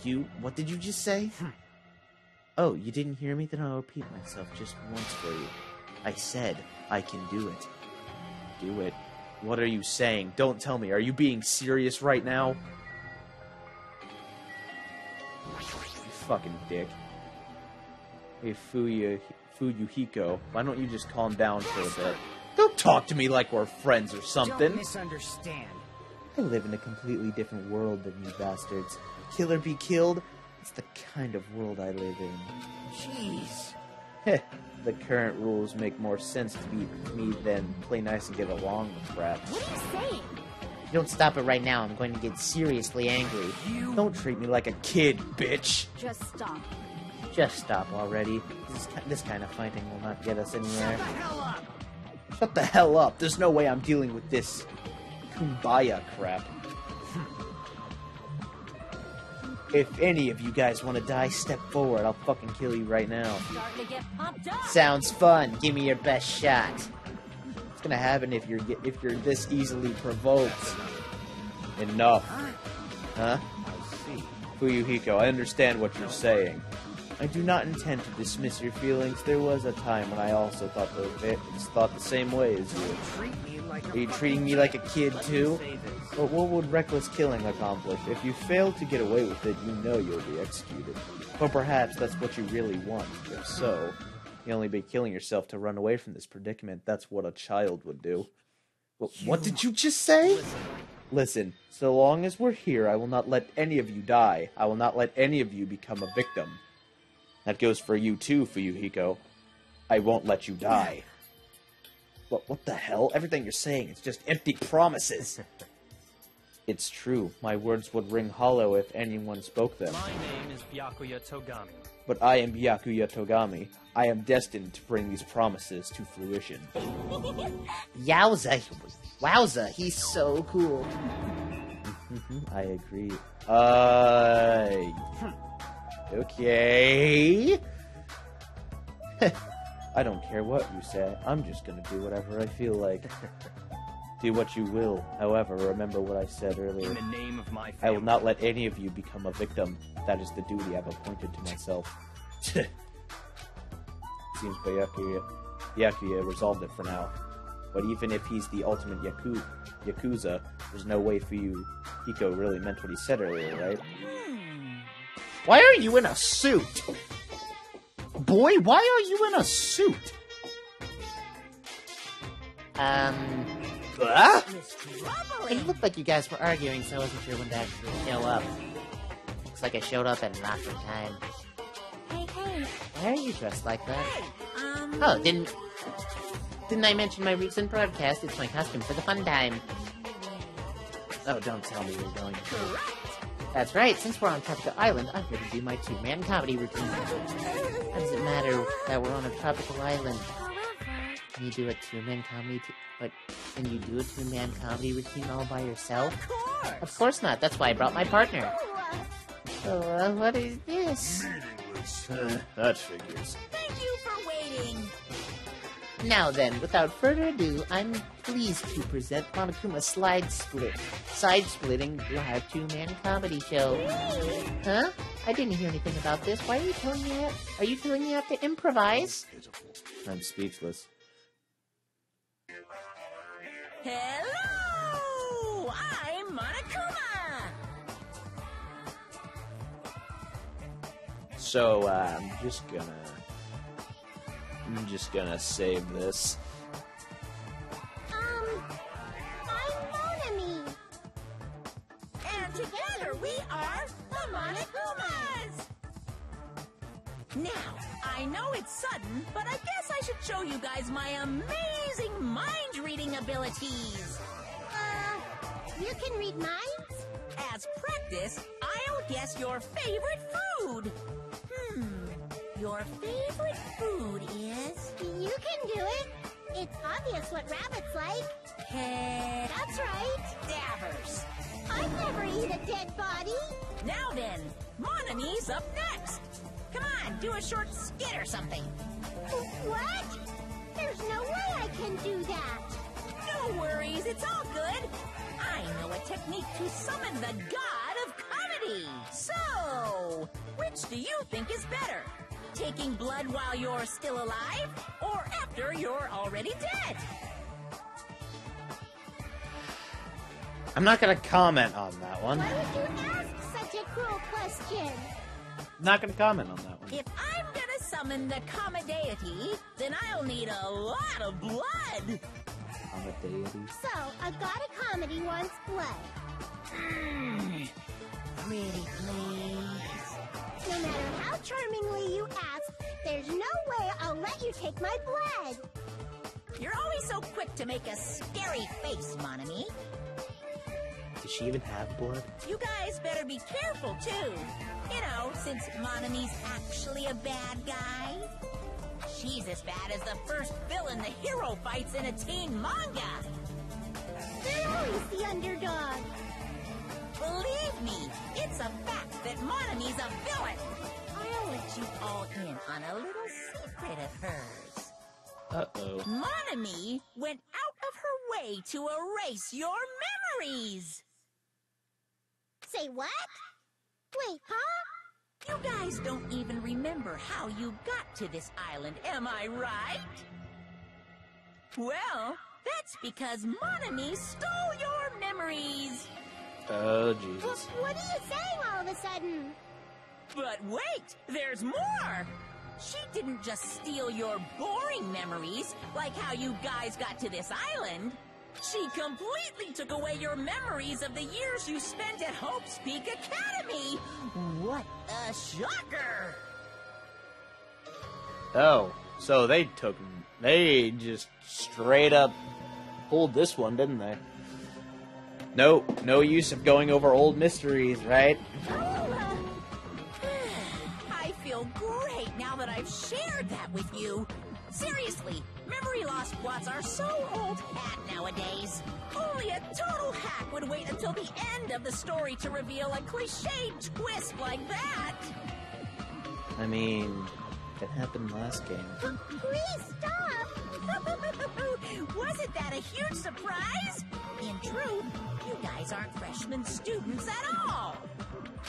S1: You? What did you just say? Oh, you didn't hear me? Then I'll repeat myself just once for you. I said, I can do it. Do it? What are you saying? Don't tell me. Are you being serious right now? You fucking dick. Hey, Fuyuhiko, why don't you just calm down for a bit? Don't talk to me like we're friends or something.
S7: Don't misunderstand.
S1: I live in a completely different world than you bastards. Kill or be killed? It's the kind of world I live in.
S7: Jeez.
S1: Heh, the current rules make more sense to me than play nice and get along with crap.
S6: What are you saying?
S3: If you don't stop it right now, I'm going to get seriously angry.
S1: Don't treat me like a kid, bitch!
S6: Just stop.
S3: Just stop already. This kind of fighting will not get us anywhere.
S1: Shut the hell up! There's no way I'm dealing with this kumbaya crap. If any of you guys want to die, step forward. I'll fucking kill you right now.
S6: Starting to get pumped up.
S3: Sounds fun. Give me your best shot.
S1: What's gonna happen if you're this easily provoked? Enough. Huh?
S7: I see.
S1: Fuyuhiko, I understand what you're saying. I do not intend to dismiss your feelings. There was a time when I also thought the same way as you.
S7: Treat me like
S1: Are you treating me like a kid too?
S7: Say this.
S1: But what would reckless killing accomplish? If you fail to get away with it, you know you'll be executed. Or perhaps that's what you really want. If so,
S5: You'll only be killing yourself to run away from this predicament. That's what a child would do. What did you just say? Listen, so long as we're here, I will not let any of you die. I will not let any of you become a victim. That goes for you too, Fuyuhiko. I won't let you die. What the hell? Everything you're saying is just empty promises. It's true. My words would ring hollow if anyone spoke them.
S4: My name is Byakuya Togami.
S5: But I am Byakuya Togami. I am destined to bring these promises to fruition.
S3: Yowza. Wowza, he's so cool.
S5: I agree. Okay. I don't care what you say. I'm just gonna do whatever I feel like. Do what you will. However, remember what I said earlier.
S4: In the name of my family.
S5: I will not let any of you become a victim. That is the duty I've appointed to myself. Seems Byakuya resolved it for now. But even if he's the ultimate Yakuza, there's no way for you. Hiko really meant what he said earlier, right?
S3: Why are you in a suit? Boy, why are you in a suit? It looked like you guys were arguing, so I wasn't sure when to actually show up. Looks like I showed up at an awkward time.
S6: Hey.
S3: Why are you dressed like that? Oh, didn't I mention my recent broadcast? It's my costume for the fun time. Oh, don't tell me you're going to. That's right, since we're on Tropical Island, I'm going to do my two-man comedy routine. How does it matter that we're on a tropical island? Can you do a two-man comedy can you do a two-man comedy routine all by yourself? Of course not, that's why I brought my partner. Oh, what is this?
S5: That figures.
S6: Thank you for waiting.
S3: Now then, without further ado, I'm pleased to present Monokuma's Side Splitting Live Two-Man Comedy Show. Huh? I didn't hear anything about this. Why are you telling me that? Are you telling me I have to improvise?
S5: I'm speechless.
S6: Hello! I'm Monokuma!
S5: So, I'm just gonna save this.
S6: I'm Monami. And together we are the Monokumas! Now, I know it's sudden, but I guess I should show you guys my amazing mind-reading abilities. You can read minds? As practice, I'll guess your favorite food. Your favorite food is... You can do it. It's obvious what rabbits like. Hey, that's right. Dabbers. I'd never eat a dead body. Now then, Monami's up next. Come on, do a short skit or something. What? There's no way I can do that. No worries, it's all good. I know a technique to summon the god of comedy. So, which do you think is better? Taking blood while you're still alive, or after you're already dead?
S5: I'm not gonna comment on that one.
S6: Why would you ask such a cruel question?
S5: Not gonna comment on that one.
S6: If I'm gonna summon the Kama deity, then I'll need a lot of blood.
S5: I'm a deity.
S6: So, a god of comedy wants blood. Pretty please. No matter how charmingly you ask, there's no way I'll let you take my blood. You're always so quick to make a scary face, Monami.
S5: Does she even have blood?
S6: You guys better be careful, too. You know, since Monami's actually a bad guy. She's as bad as the first villain the hero fights in a teen manga. They're always the underdog. Believe me, it's a fact that Monami's a villain. I'll let you all in on a little secret of hers.
S5: Uh-oh.
S6: Monami went out of her way to erase your memories. Say what? Wait, huh? You guys don't even remember how you got to this island, am I right? Well, that's because Monami stole your memories.
S5: Oh, Jesus.
S6: What are you saying all of a sudden? But wait, there's more! She
S2: didn't just steal your boring memories, like how you guys got to this island. She completely took away your memories of the years you spent at Hope's Peak Academy. What a shocker!
S5: Oh, so they just straight up pulled this one, didn't they? No use of going over old mysteries, right?
S2: I feel great now that I've shared that with you. Seriously, memory loss plots are so old hat nowadays. Only a total hack would wait until the end of the story to reveal a cliched twist like that.
S5: I mean, it happened last game.
S6: Please stop!
S2: Wasn't that a huge surprise? In truth, you guys aren't freshman students at all.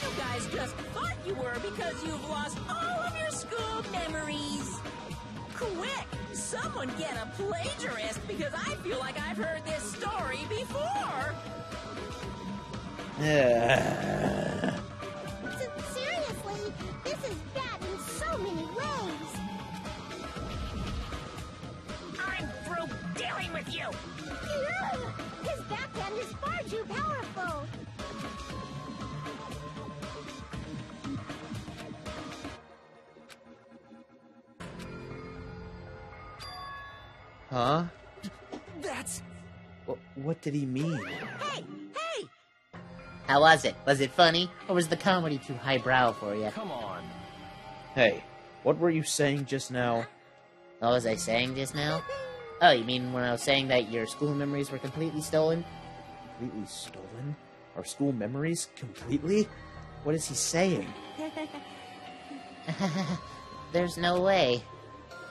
S2: You guys just thought you were because you've lost all of your school memories. Quick, someone get a plagiarist because I feel like I've heard this story before.
S6: Seriously, this is bad in so many ways.
S2: I'm through dealing with you.
S6: His backhand is far too powerful.
S5: Huh?
S2: That's...
S5: What did he mean?
S2: Hey!
S3: How was it? Was it funny? Or was the comedy too highbrow for you?
S4: Come on.
S5: Hey, what were you saying just now?
S3: What was I saying just now? Oh, you mean when I was saying that your school memories were completely stolen?
S5: Completely stolen? Our school memories? Completely? What is he saying?
S3: There's no way.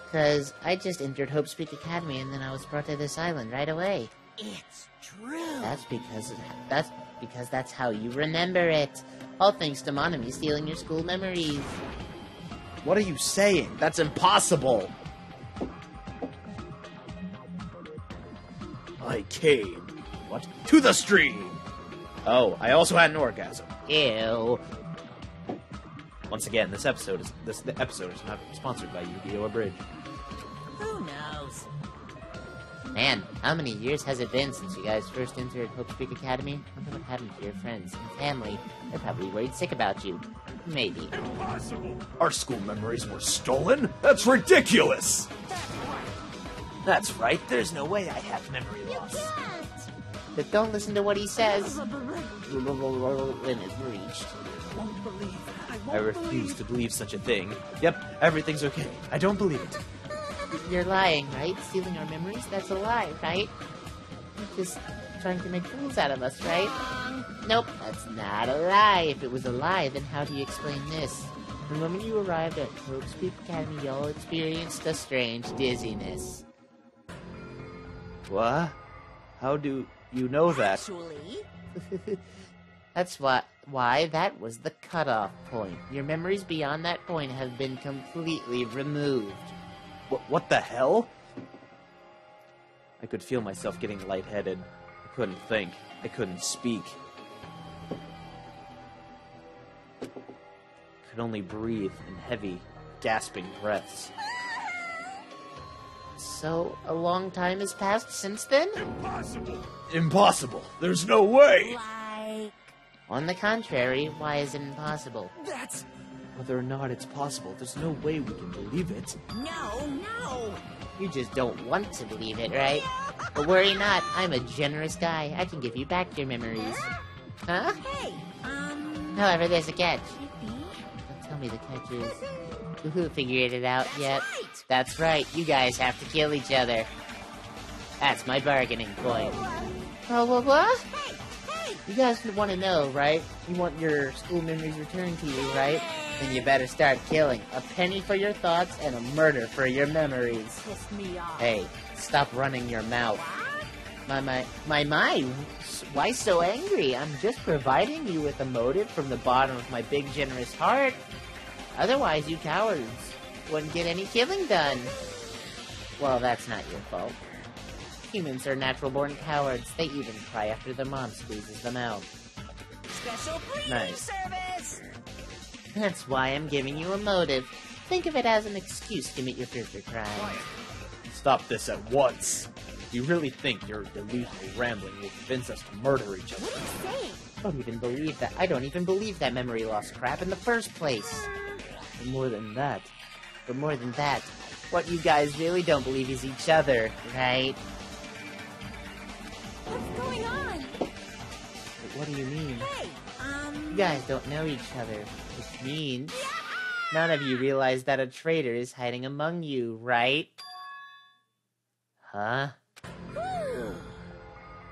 S3: Because I just entered Hope's Peak Academy and then I was brought to this island right away.
S2: It's true.
S3: That's because that's how you remember it. All thanks to Monami stealing your school memories.
S5: What are you saying? That's impossible! I came. What? To the stream! Oh, I also had an orgasm.
S3: Ew.
S5: Once again, the episode is not sponsored by Yu-Gi-Oh! Abridged.
S2: Who knows?
S3: Man, how many years has it been since you guys first entered Hope's Peak Academy? I wonder what happened to your friends and family. They're probably worried sick about you. Maybe.
S8: Impossible! Our school memories were stolen? That's ridiculous!
S5: That's right, there's no way I have memory loss.
S3: But don't listen to what he says. Limit reached.
S5: I refuse to believe such a thing. Yep, everything's okay. I don't believe it.
S3: You're lying, right? Stealing our memories? That's a lie, right? You're just trying to make fools out of us, right? Nope, that's not a lie. If it was a lie, then how do you explain this? The moment you arrived at Hope's Peak Academy, you all experienced a strange dizziness.
S5: What? How do you know that?
S2: Actually,
S3: That's why that was the cutoff point. Your memories beyond that point have been completely removed.
S5: What the hell? I could feel myself getting lightheaded. I couldn't think. I couldn't speak. I could only breathe in heavy, gasping breaths.
S3: So, a long time has passed since then?
S5: Impossible! There's no way!
S2: like...
S3: On the contrary, why is it impossible?
S2: That's...
S5: Whether or not it's possible, there's no way we can believe it.
S2: No!
S3: You just don't want to believe it, right? But worry not, I'm a generous guy. I can give you back your memories. Huh?
S2: Hey,
S3: However, there's a catch.
S2: Chippy?
S3: Don't tell me the catch is... Woohoo, figured it out
S2: That's
S3: yet?
S2: right.
S3: That's right, you guys have to kill each other. That's my bargaining point. Oh, what?
S2: Hey!
S3: You guys want to know, right? You want your school memories returned to you, right? Then you better start killing. A penny for your thoughts and a murder for your memories.
S2: Piss me off.
S3: Hey, stop running your mouth. My, why so angry? I'm just providing you with a motive from the bottom of my big generous heart. Otherwise, you cowards wouldn't get any killing done. Well, that's not your fault. Humans are natural-born cowards. They even cry after their mom squeezes them out.
S2: Special breeding
S5: Nice.
S2: service!
S3: That's why I'm giving you a motive. Think of it as an excuse to commit your future crimes.
S5: Stop this at once. Do you really think your delusional rambling will convince us to murder each other?
S6: What are you saying?
S3: I don't even believe that memory loss crap in the first place.
S5: And more than that,
S3: What you guys really don't believe is each other, right?
S6: What's going on?
S3: But what do you mean?
S6: Hey,
S3: You guys don't know each other, which means none of you realize that a traitor is hiding among you, right? Huh?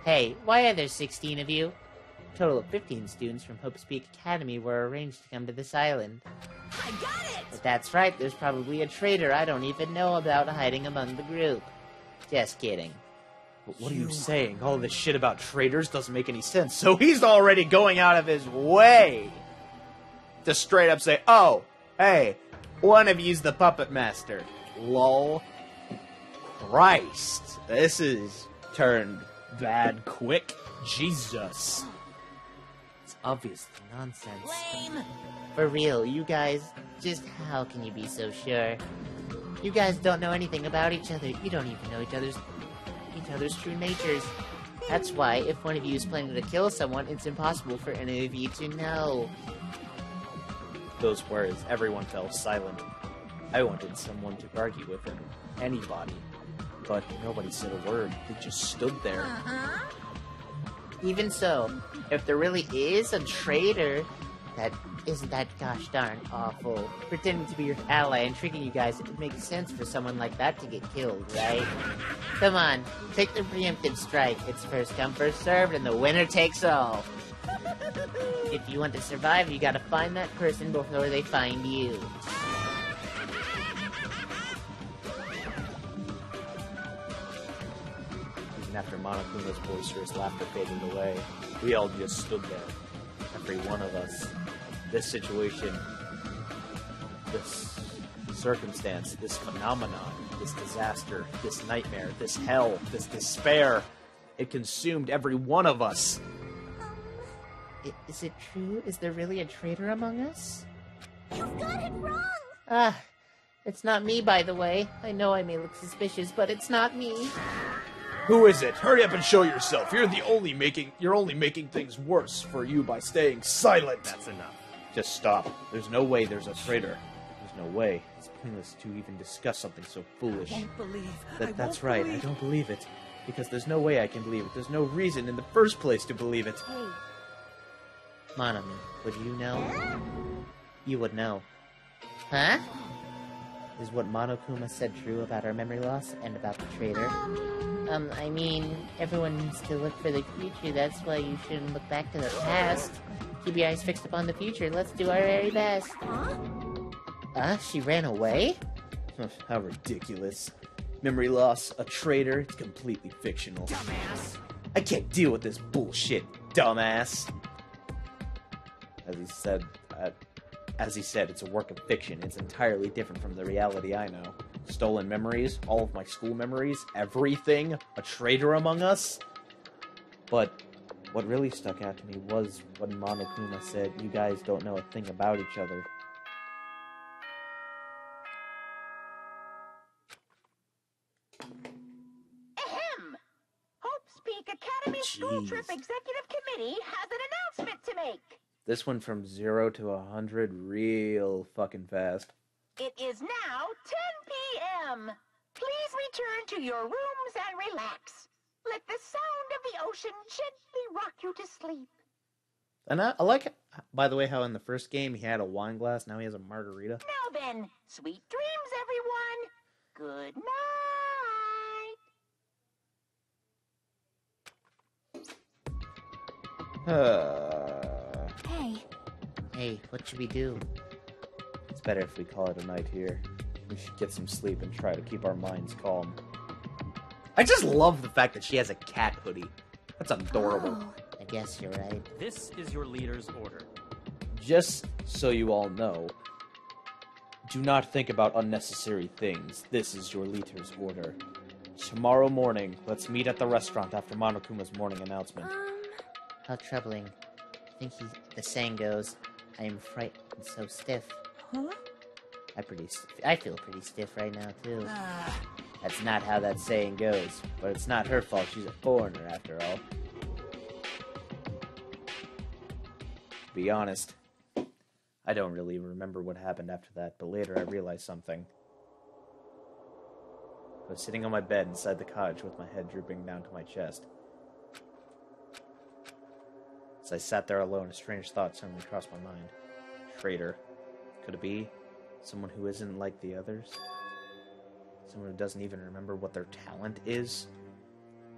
S3: Hey, why are there 16 of you? A total of 15 students from Hope's Peak Academy were arranged to come to this island.
S6: I got it!
S3: But that's right, there's probably a traitor I don't even know about hiding among the group. Just kidding.
S5: But what are you saying? All this shit about traitors doesn't make any sense. So he's already going out of his way to straight up say, oh, hey, one of you's the puppet master. Lol. Christ. This is turned bad quick. Jesus.
S3: It's obviously nonsense.
S6: Lame!
S3: For real, you guys, just how can you be so sure? You guys don't know anything about each other. You don't even know each other's true natures. That's why, if one of you is planning to kill someone, it's impossible for any of you to know.
S5: Those words, everyone fell silent. I wanted someone to argue with him. Anybody. But nobody said a word. They just stood there.
S3: Even so, if there really is a traitor, that isn't that gosh darn awful. Pretending to be your ally and tricking you guys, it makes sense for someone like that to get killed, right? Come on, take the preemptive strike. It's first come, first served, and the winner takes all. If you want to survive, you gotta find that person before they find you.
S5: Even after Monokuma's boisterous laughter faded away, we all just stood there. Every one of us. This situation, this circumstance, this phenomenon, this disaster, this nightmare, this hell, this despair, it consumed every one of us.
S3: Is it true? Is there really a traitor among us?
S6: You've got it wrong!
S3: Ah, it's not me, by the way. I know I may look suspicious, but it's not me.
S8: Who is it? Hurry up and show yourself. You're only making things worse for you by staying silent.
S4: That's enough.
S5: Just stop. There's no way there's a traitor. There's no way. It's pointless to even discuss something so foolish.
S7: I won't believe.
S5: That's right. I don't believe it. Because there's no way I can believe it. There's no reason in the first place to believe it.
S6: Hey,
S3: Monami, would you know? You would know. Huh? Is what Monokuma said true about our memory loss and about the traitor? I mean, everyone needs to look for the future. That's why you shouldn't look back to the past. Keep your eyes fixed upon the future. Let's do our very best. She ran away?
S5: How ridiculous. Memory loss, a traitor, it's completely fictional.
S7: Dumbass.
S5: I can't deal with this bullshit, dumbass. As he said, it's a work of fiction. It's entirely different from the reality I know. Stolen memories, all of my school memories, everything, a traitor among us. But what really stuck out to me was when Monokuma said, you guys don't know a thing about each other.
S2: Ahem! Hope's Peak Academy School Trip Executive Committee has an announcement to make.
S5: This went from 0 to 100 real fucking fast.
S2: It is now 10 p.m. Please return to your rooms and relax. Let the sound of the ocean gently rock you to sleep.
S5: And I like, by the way, how in the first game he had a wine glass, now he has a margarita.
S2: Now then, sweet dreams, everyone. Good night.
S3: Hey, what should we do?
S5: It's better if we call it a night here. We should get some sleep and try to keep our minds calm. I just love the fact that she has a cat hoodie. That's adorable.
S3: I guess you're right.
S4: This is your leader's order.
S5: Just so you all know, do not think about unnecessary things. This is your leader's order. Tomorrow morning, let's meet at the restaurant after Monokuma's morning announcement.
S3: How troubling. I think the saying goes, I am frightened so stiff.
S6: Huh?
S3: I feel pretty stiff right now, too. That's not how that saying goes, but it's not her fault. She's a foreigner, after all.
S5: To be honest, I don't really remember what happened after that, but later I realized something. I was sitting on my bed inside the cottage with my head drooping down to my chest. As I sat there alone, a strange thought suddenly crossed my mind. Traitor. Could it be someone who isn't like the others? Someone who doesn't even remember what their talent is?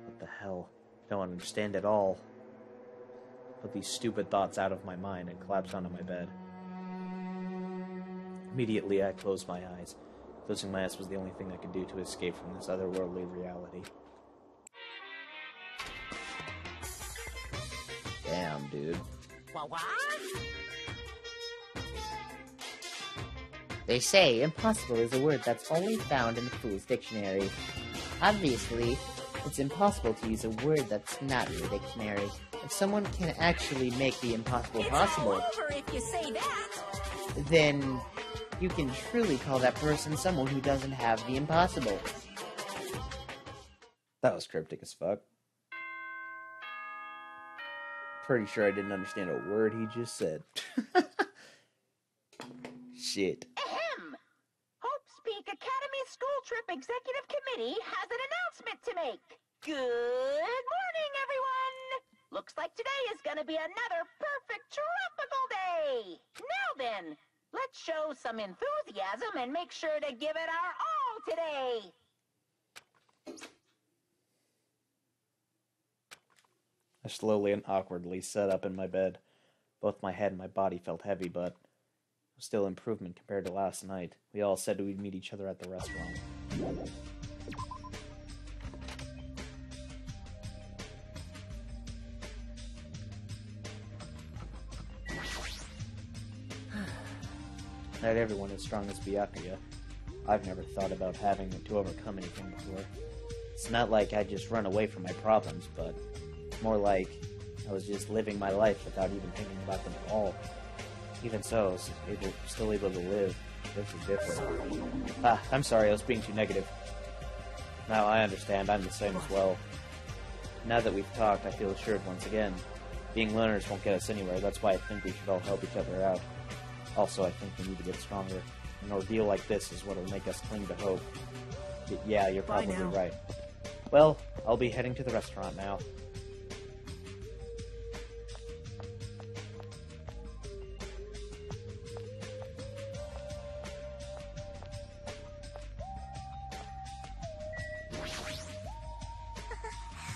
S5: What the hell? I don't understand at all. Put these stupid thoughts out of my mind and collapsed onto my bed. Immediately, I closed my eyes. Closing my eyes was the only thing I could do to escape from this otherworldly reality. Damn, dude.
S6: What?
S3: They say impossible is a word that's only found in the Fool's Dictionary. Obviously, it's impossible to use a word that's not in the dictionary. If someone can actually make the impossible possible,
S6: It's all over if you say that.
S3: then you can truly call that person someone who doesn't have the impossible.
S5: That was cryptic as fuck. Pretty sure I didn't understand a word he just said. Shit.
S2: Ahem! Hope's Peak Academy School Trip Executive Committee has an announcement to make. Good morning, everyone! Looks like today is gonna be another perfect tropical day! Now then, let's show some enthusiasm and make sure to give it our all today!
S5: I slowly and awkwardly sat up in my bed. Both my head and my body felt heavy, but it was still improvement compared to last night. We all said we'd meet each other at the restaurant. Not everyone is strong as Byakuya. I've never thought about having to overcome anything before. It's not like I just run away from my problems, but more like I was just living my life without even thinking about them at all. Even so, I was still able to live. This is different. I'm sorry, I was being too negative. Now I understand, I'm the same as well. Now that we've talked, I feel assured once again. Being loners won't get us anywhere, that's why I think we should all help each other out. Also, I think we need to get stronger. An ordeal like this is what will make us cling to hope. Yeah, you're probably right. Well, I'll be heading to the restaurant now.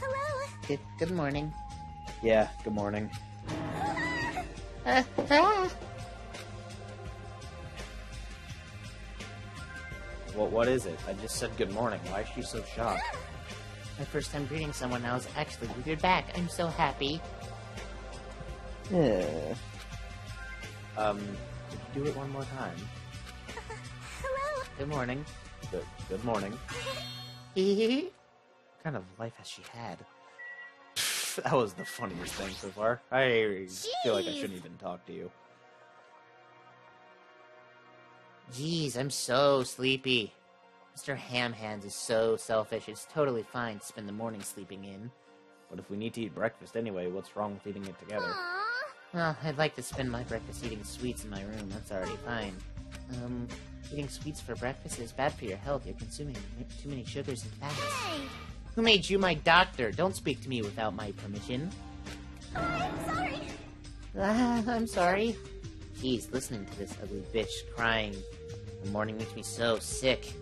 S6: Hello.
S3: Good morning.
S5: Yeah, good morning. What is it? I just said good morning. Why is she so shocked?
S3: My first time greeting someone now is actually greeted back. I'm so happy.
S5: Could you do it one more time?
S6: Hello.
S3: Good morning.
S5: Good morning.
S3: Hee
S5: What kind of life has she had? That was the funniest thing so far. I feel like I shouldn't even talk to you.
S3: Jeez, I'm so sleepy. Mr. Ham Hands is so selfish. It's totally fine to spend the morning sleeping in.
S5: But if we need to eat breakfast anyway, what's wrong with eating it together?
S6: Aww.
S3: Well, I'd like to spend my breakfast eating sweets in my room. That's already fine. Eating sweets for breakfast is bad for your health. You're consuming too many sugars and fats.
S6: Hey.
S3: Who made you my doctor? Don't speak to me without my permission.
S6: I'm sorry.
S3: I'm sorry. Jeez, listening to this ugly bitch crying in the morning makes me so sick.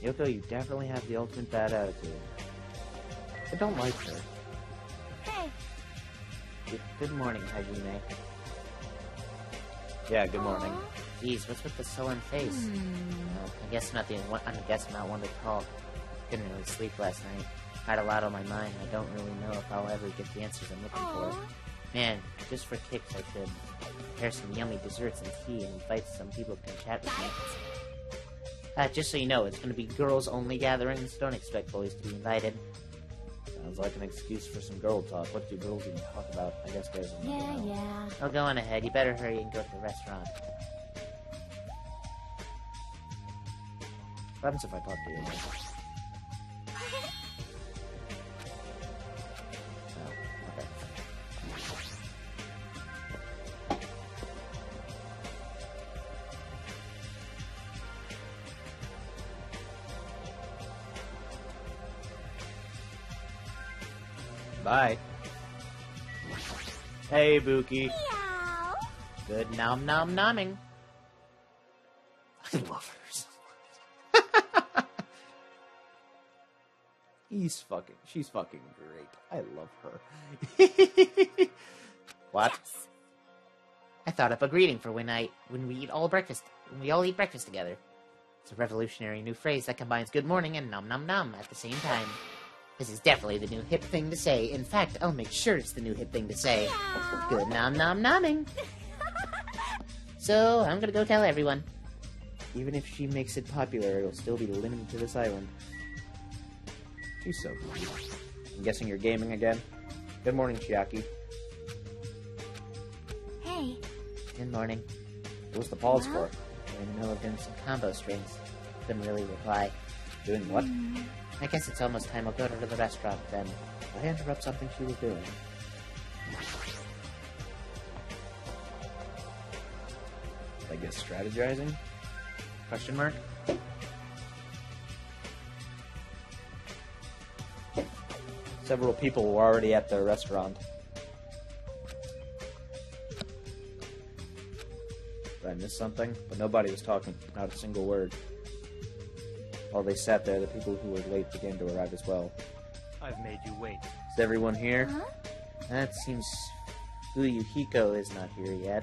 S5: Yoko, you definitely have the ultimate bad attitude. I don't like her.
S6: Hey.
S3: Good morning, Hajime.
S5: Yeah, good morning.
S6: Aw.
S3: Jeez, what's with the sullen face? Well, I guess I'm not one to talk. Couldn't really sleep last night. Had a lot on my mind, and I don't really know if I'll ever get the answers I'm looking
S6: Aw.
S3: for. Man, just for kicks, I should prepare some yummy desserts and tea and invite some people who can chat with me. Just so you know, it's going to be girls-only gatherings. Don't expect boys to be invited.
S5: Sounds like an excuse for some girl talk. What do girls even talk about? I guess guys will never know.
S3: Oh, go on ahead. You better hurry and go to the restaurant.
S5: What happens if I talk to you again? Oh, okay. Bye. Hey, Buki.
S6: Meow.
S3: Good nom nom nomming.
S5: I love her so much. She's fucking great. I love her.
S3: What?
S6: Yes.
S3: I thought up a greeting for when we all eat breakfast together. It's a revolutionary new phrase that combines good morning and nom nom nom at the same time. This is definitely the new hip thing to say. In fact, I'll make sure it's the new hip thing to say.
S6: Meow.
S3: Good nom nom nomming. So, I'm gonna go tell everyone.
S5: Even if she makes it popular, it'll still be limited to this island. She's so cute. I'm guessing you're gaming again? Good morning, Chiaki.
S6: Hey.
S3: Good morning.
S5: What's the pause
S6: Huh?
S5: for?
S3: We're in the middle of doing some combo strings. Couldn't really reply.
S5: Doing what?
S3: I guess it's almost time I'll go to the restaurant then.
S5: Why interrupt something she was doing? I guess strategizing? Question mark? Several people were already at the restaurant. Did I miss something? But nobody was talking, not a single word. While they sat there, the people who were late began to arrive as well.
S4: I've made you wait.
S5: Is everyone here?
S6: Huh?
S3: That seems Fuyuhiko is not here yet.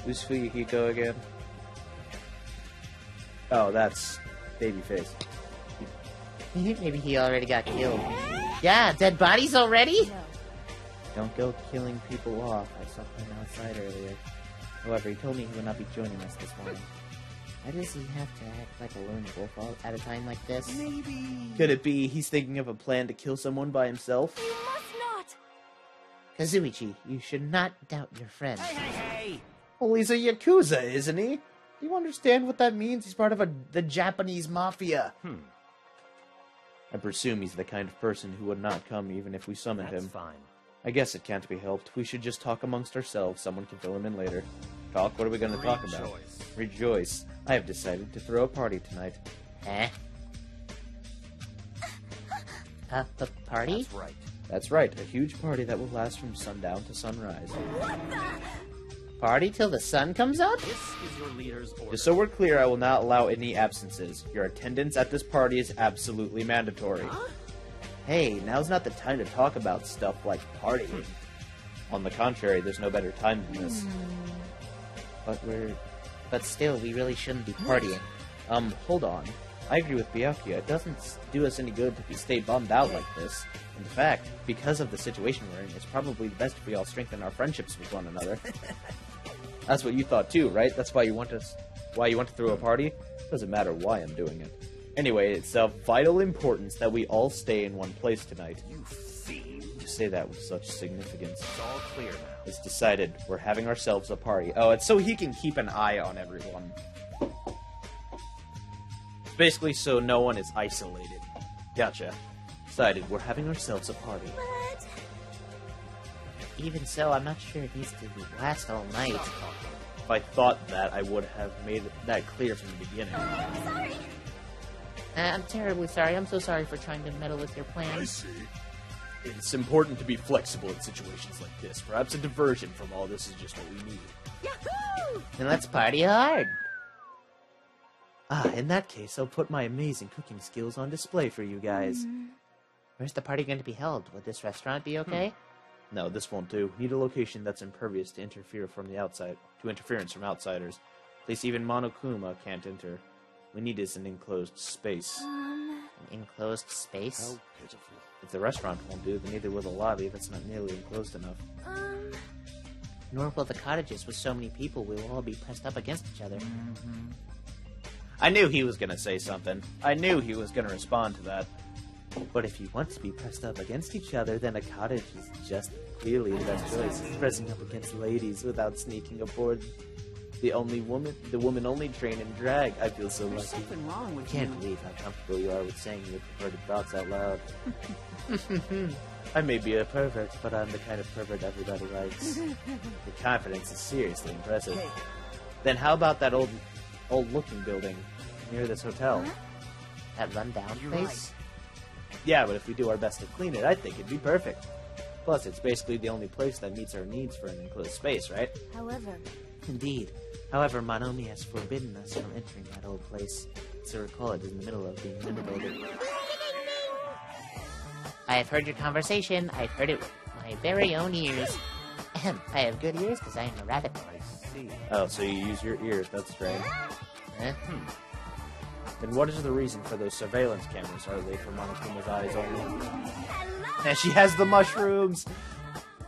S5: Who's Fuyuhiko again? Oh, that's Babyface.
S3: Maybe he already got killed. Yeah, dead bodies already?
S6: No.
S5: Don't go killing people off. I saw him outside earlier. However, he told me he would not be joining us this morning.
S3: Why does he have to act like a lone wolf at a time like this?
S5: Could it be he's thinking of a plan to kill someone by himself?
S6: You must not.
S3: Kazuichi, you should not doubt your friend.
S4: Hey!
S5: Well, he's a Yakuza, isn't he? Do you understand what that means? He's part of the Japanese mafia. I presume he's the kind of person who would not come even if we summoned
S4: That's
S5: him.
S4: fine.
S5: I guess it can't be helped. We should just talk amongst ourselves. Someone can fill him in later. Talk? What are we going to talk about?
S4: Rejoice.
S5: Rejoice. I have decided to throw a party tonight.
S3: Huh? A party?
S4: That's right.
S5: That's right, a huge party that will last from sundown to sunrise.
S6: What the?
S3: Party till the sun comes up?
S4: This is your leader's order.
S5: Just so we're clear, I will not allow any absences. Your attendance at this party is absolutely mandatory.
S6: Huh?
S5: Hey, now's not the time to talk about stuff like partying. On the contrary, there's no better time than this.
S3: But still, we really shouldn't be partying.
S5: Hold on. I agree with Byakuya. It doesn't do us any good to stay bummed out like this. In fact, because of the situation we're in, it's probably best if we all strengthen our friendships with one another. That's what you thought too, right? That's why you want to throw a party? Doesn't matter why I'm doing it. Anyway, it's of vital importance that we all stay in one place tonight.
S4: You fiend.
S5: You say that with such significance.
S4: It's all clear now.
S5: It's decided. We're having ourselves a party. Oh, it's so he can keep an eye on everyone. Basically, so no one is isolated. Gotcha. Decided. We're having ourselves a party.
S6: But
S3: Even so, I'm not sure it needs to last all night.
S5: If I thought that, I would have made that clear from the beginning.
S6: I'm sorry.
S3: I'm terribly sorry. I'm so sorry for trying to meddle with your plans.
S8: see.
S5: It's important to be flexible in situations like this. Perhaps a diversion from all this is just what we need.
S6: Yahoo!
S3: Then let's party hard.
S5: Ah, in that case, I'll put my amazing cooking skills on display for you guys.
S3: Where's the party going to be held? Would this restaurant be okay?
S5: No, this won't do. Need a location that's impervious to interference from outsiders. Place even Monokuma can't enter. We need is an enclosed space.
S3: An enclosed space?
S8: Pitiful.
S5: If the restaurant won't do, then neither will the lobby that's not nearly enclosed enough.
S3: Nor will the cottages with so many people. We will all be pressed up against each other.
S5: I knew he was gonna say something. I knew he was gonna respond to that.
S3: But if you want to be pressed up against each other, then a cottage is just clearly the best choice.
S5: Pressing up against ladies without sneaking aboard The woman only train in drag. I feel so
S7: There's
S5: lucky.
S7: something wrong with
S5: Can't
S7: you.
S5: believe how comfortable you are with saying your perverted thoughts out loud. I may be a pervert, but I'm the kind of pervert everybody likes. Your confidence is seriously impressive.
S7: Hey,
S5: Then how about that old-looking building near this hotel?
S3: Huh? That rundown
S7: You're
S3: place?
S5: Yeah, but if we do our best to clean it, I think it'd be perfect. Plus, it's basically the only place that meets our needs for an enclosed space, right?
S6: However,
S3: Indeed. However, Monomi has forbidden us from entering that old place. So recall it is in the middle of being renovated. I have heard your conversation. I've heard it with my very own ears. Ahem. I have good ears because I am a rabbit.
S5: Oh, so you use your ears, that's strange.
S3: Huh?
S5: Then what is the reason for those surveillance cameras? Are they for Monokuma's eyes only? And she has the mushrooms!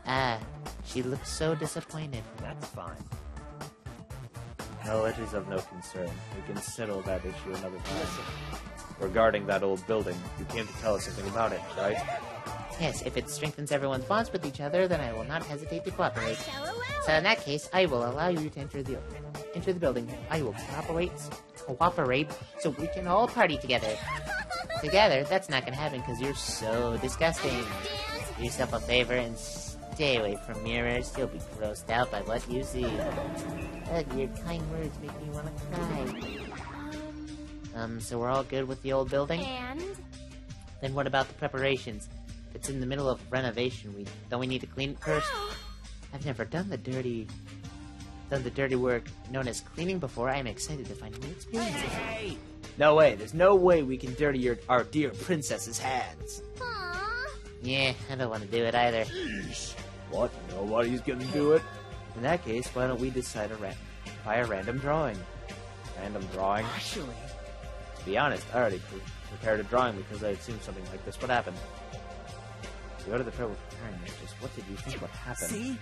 S3: Ah, she looks so disappointed.
S4: That's fine.
S5: No, it is of no concern. We can settle that issue another time. Regarding that old building, you came to tell us something about it, right?
S3: Yes, if it strengthens everyone's bonds with each other, then I will not hesitate to cooperate. So in that case, I will allow you to enter the building. I will cooperate, so we can all party together. Together? That's not gonna happen because you're so disgusting. Do yourself a favor and stay away from mirrors. You'll be grossed out by what you see. Ugh, your kind words make me want to cry. So we're all good with the old building?
S6: and
S3: Then what about the preparations? If it's in the middle of renovation, don't we need to clean it first? I've never done the dirty work known as cleaning before. I'm excited to find new experiences.
S7: hey!
S5: No way, there's no way we can dirty our dear princess's hands.
S6: Aww.
S3: Yeah, I don't want to do it either.
S5: What? Nobody's gonna do it? In that case, why don't we decide by a random drawing? Random drawing?
S7: Actually,
S5: To be honest, I already prepared a drawing because I assumed something like this would happen. To go to the trouble of preparing this, just what did you think would happen?
S7: see?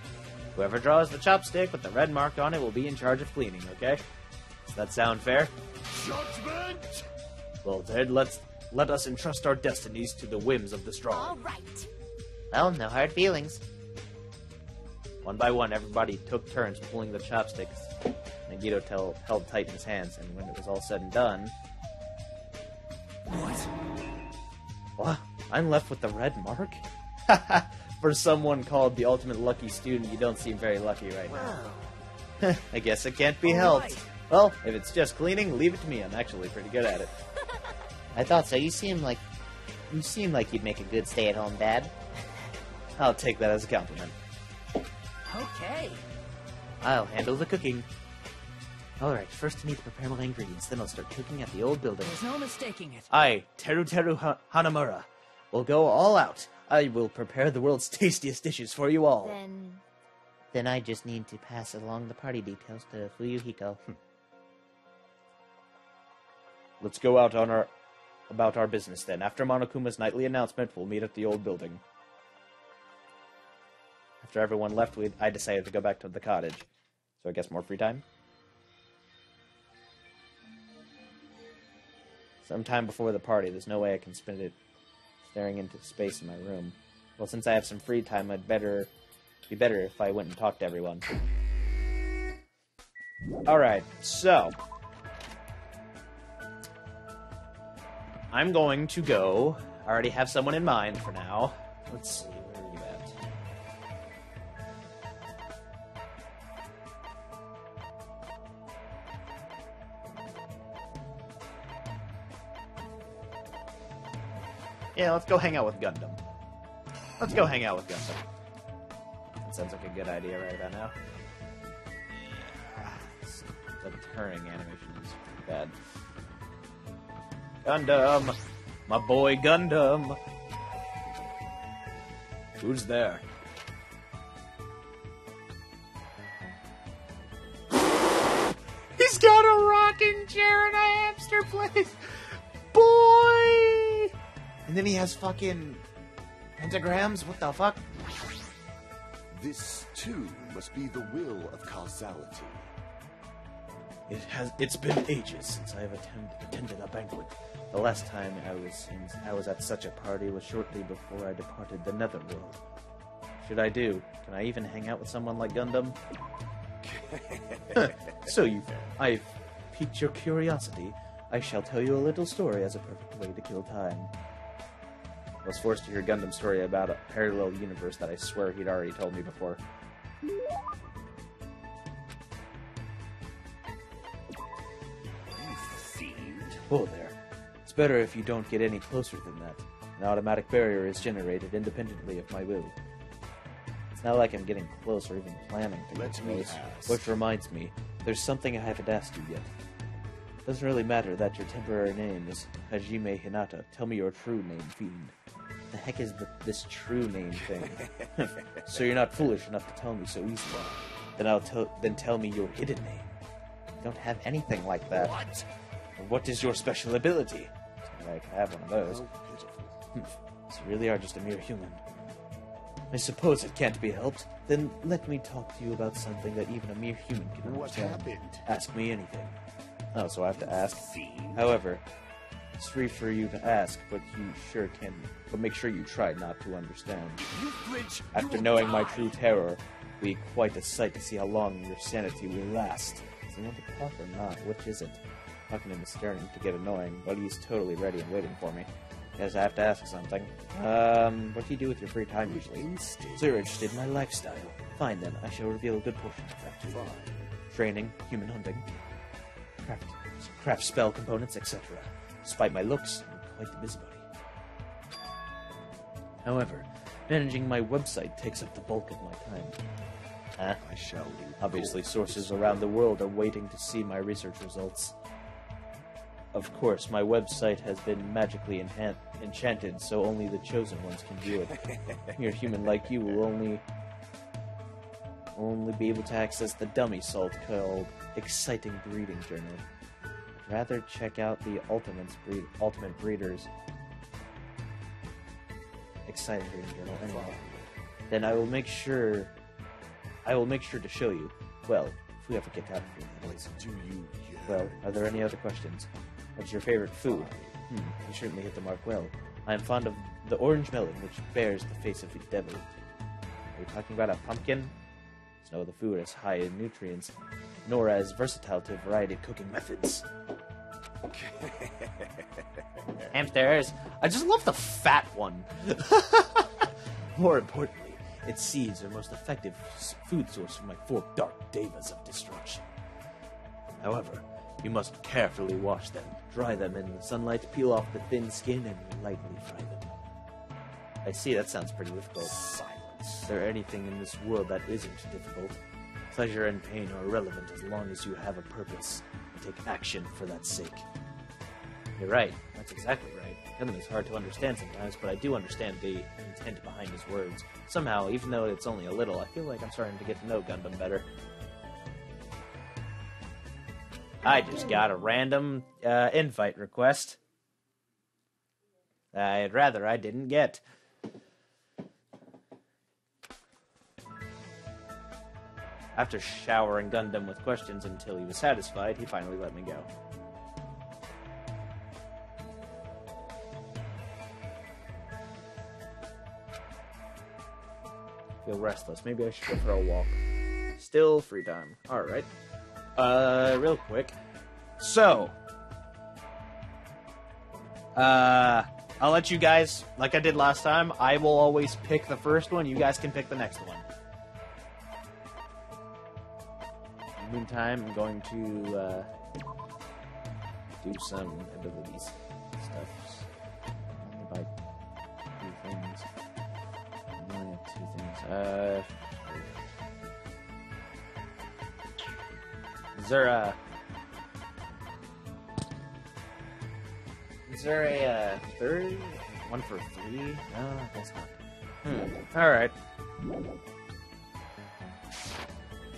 S5: Whoever draws the chopstick with the red mark on it will be in charge of cleaning, okay? Does that sound fair?
S8: Judgment!
S5: Well then, let us entrust our destinies to the whims of the
S6: All
S5: strong.
S6: right.
S3: Well, no hard feelings.
S5: One by one, everybody took turns pulling the chopsticks. Nagito held tight in his hands, and when it was all said and done...
S7: What?
S5: What? I'm left with the red mark? For someone called the ultimate lucky student, you don't seem very lucky right now. I guess it can't be helped.
S7: Alright.
S5: Well, if it's just cleaning, leave it to me. I'm actually pretty good at it.
S3: I thought so. You seem like you'd make a good stay-at-home dad.
S5: I'll take that as a compliment.
S7: Okay.
S5: I'll handle the cooking. Alright, first I need to prepare my ingredients, then I'll start cooking at the old building.
S7: There's no mistaking it.
S5: I, Teru Hanamura, will go all out. I will prepare the world's tastiest dishes for you all.
S3: Then I just need to pass along the party details to Fuyuhiko.
S5: Let's go out about our business then. After Monokuma's nightly announcement, we'll meet at the old building. After everyone left, I decided to go back to the cottage. So I guess more free time? Sometime before the party, there's no way I can spend it staring into space in my room. Well, since I have some free time, it'd be better if I went and talked to everyone. Alright, so... I'm going to go... I already have someone in mind for now. Let's see, where are you at? Yeah, let's go hang out with Gundam. Let's go hang out with Gundam. That sounds like a good idea right about now. The turning animation is bad. Gundam! My boy Gundam! Who's there? He's got a rocking chair and a hamster place! Boy! And then he has fucking pentagrams? What the fuck?
S9: This, too, must be the will of causality.
S5: It's been ages since I have attended a banquet. The last time I was at such a party was shortly before I departed the netherworld. Should I do? Can I even hang out with someone like Gundam? I've piqued your curiosity. I shall tell you a little story as a perfect way to kill time. I was forced to hear Gundam's story about a parallel universe that I swear he'd already told me before. Whoa there. It's better if you don't get any closer than that. An automatic barrier is generated independently of my will. It's not like I'm getting close or even planning to get close. Which reminds me, there's something I haven't asked you yet. Doesn't really matter that your temporary name is Hajime Hinata. Tell me your true name, fiend. What the heck is this true name thing? So you're not foolish enough to tell me so easily. Then tell me your hidden name. I don't have anything like that. What? What is your special ability? So I can have one of those. So you really are just a mere human. I suppose it can't be helped. Then let me talk to you about something that even a mere human can understand. What happened? Ask me anything. Oh, so I have to ask. However, it's free for you to ask, but you sure can. But make sure you try not to understand. After knowing my true terror, it'll be quite a sight to see how long your sanity will last. Does he want to talk or not? Which is it? Talking to him is starting to get annoying, but he's totally ready and waiting for me. Guess I have to ask something. What do you do with your free time usually? So you're interested in my lifestyle. Fine then, I shall reveal a good portion of that to you. Training, human hunting, craft spell components, etc. Despite my looks, I'm quite the busybody. However, managing my website takes up the bulk of my time. I shall. Obviously, sources around the world are waiting to see my research results. Of course, my website has been magically enchanted, so only the chosen ones can view it. Mere human like you will only be able to access the dummy salt called Exciting Breeding Journal. I'd rather check out the Ultimate Breeders Exciting Breeding Journal anyway. Then I will make sure to show you. Well, if we ever get out of here. Well, are there any other questions? What's your favorite food? You certainly hit the mark well. I am fond of the orange melon, which bears the face of a devil. Are you talking about a pumpkin? It's no other food as high in nutrients, nor as versatile to a variety of cooking methods.
S1: Hamsters. I just love the fat one.
S5: More importantly, its seeds are most effective food source for my 4 dark devas of destruction. However, you must carefully wash them, dry them in the sunlight, peel off the thin skin, and lightly fry them. I see, that sounds pretty difficult. Silence. Is there anything in this world that isn't difficult? Pleasure and pain are irrelevant as long as you have a purpose and take action for that sake.
S1: You're right. That's exactly right. Gundam is hard to understand sometimes, but I do understand the intent behind his words. Somehow, even though it's only a little, I feel like I'm starting to get to know Gundam better. I just got a random invite request. I'd rather I didn't get. After showering Gundam with questions until he was satisfied, he finally let me go. Feel restless. Maybe I should go for a walk. Still free time. Alright. Real quick. So, I'll let you guys, like I did last time, I will always pick the first one. You guys can pick the next one. In the meantime, I'm going to, do some abilities stuff. Only by 2 things. I only have 2 things. Is there a third? 1 for 3? No, I guess not. Alright.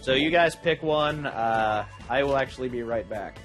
S1: So you guys pick one. I will actually be right back.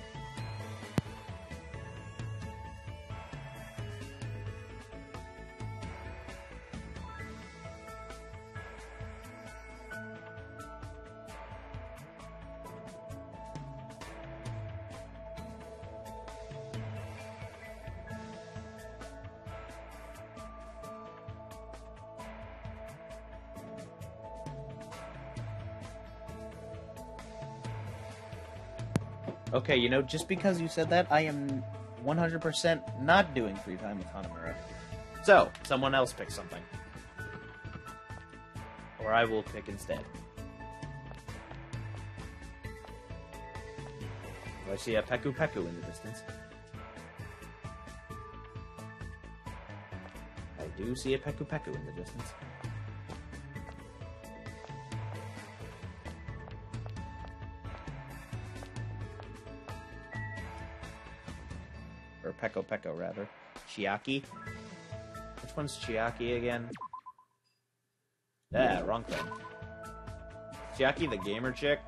S1: Okay, you know, just because you said that, I am 100% not doing free time with Hanamura. So, someone else pick something. Or I will pick instead. I see a Peku Peku in the distance. I do see a Peku Peku in the distance. Or Peko Peko, rather. Chiaki? Which one's Chiaki again? Ah, wrong thing. Chiaki the gamer chick?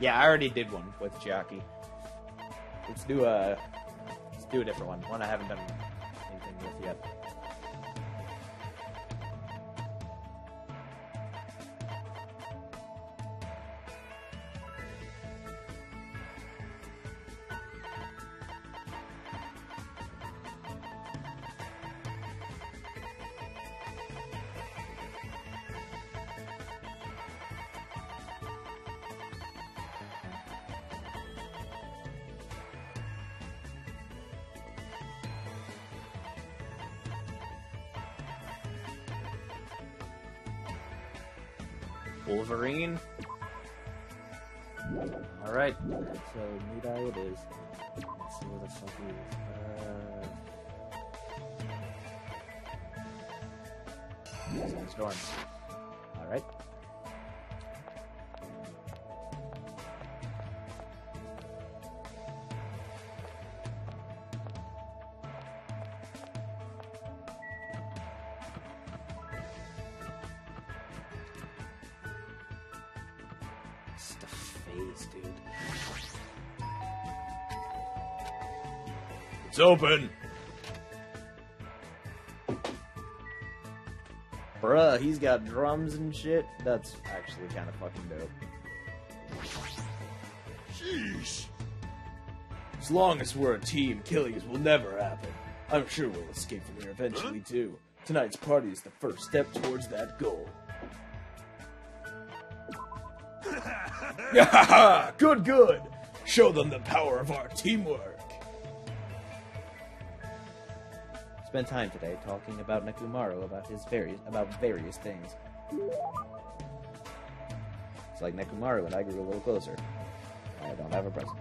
S1: Yeah, I already did one with Chiaki. Let's do a different one. One I haven't done anything with yet. Wolverine. Alright, so Nidai it is. Let's see where the fuck he is. Storm. Alright. Dude.
S8: It's open.
S1: Bruh, he's got drums and shit. That's actually kind of fucking dope.
S8: Sheesh. As long as we're a team, killings will never happen. I'm sure we'll escape from here eventually, too. Tonight's party is the first step towards that goal. Yeah, good, good. Show them the power of our teamwork.
S1: Spent time today talking about Nekomaru about various things. It's like Nekomaru and I grew a little closer. I don't have a present.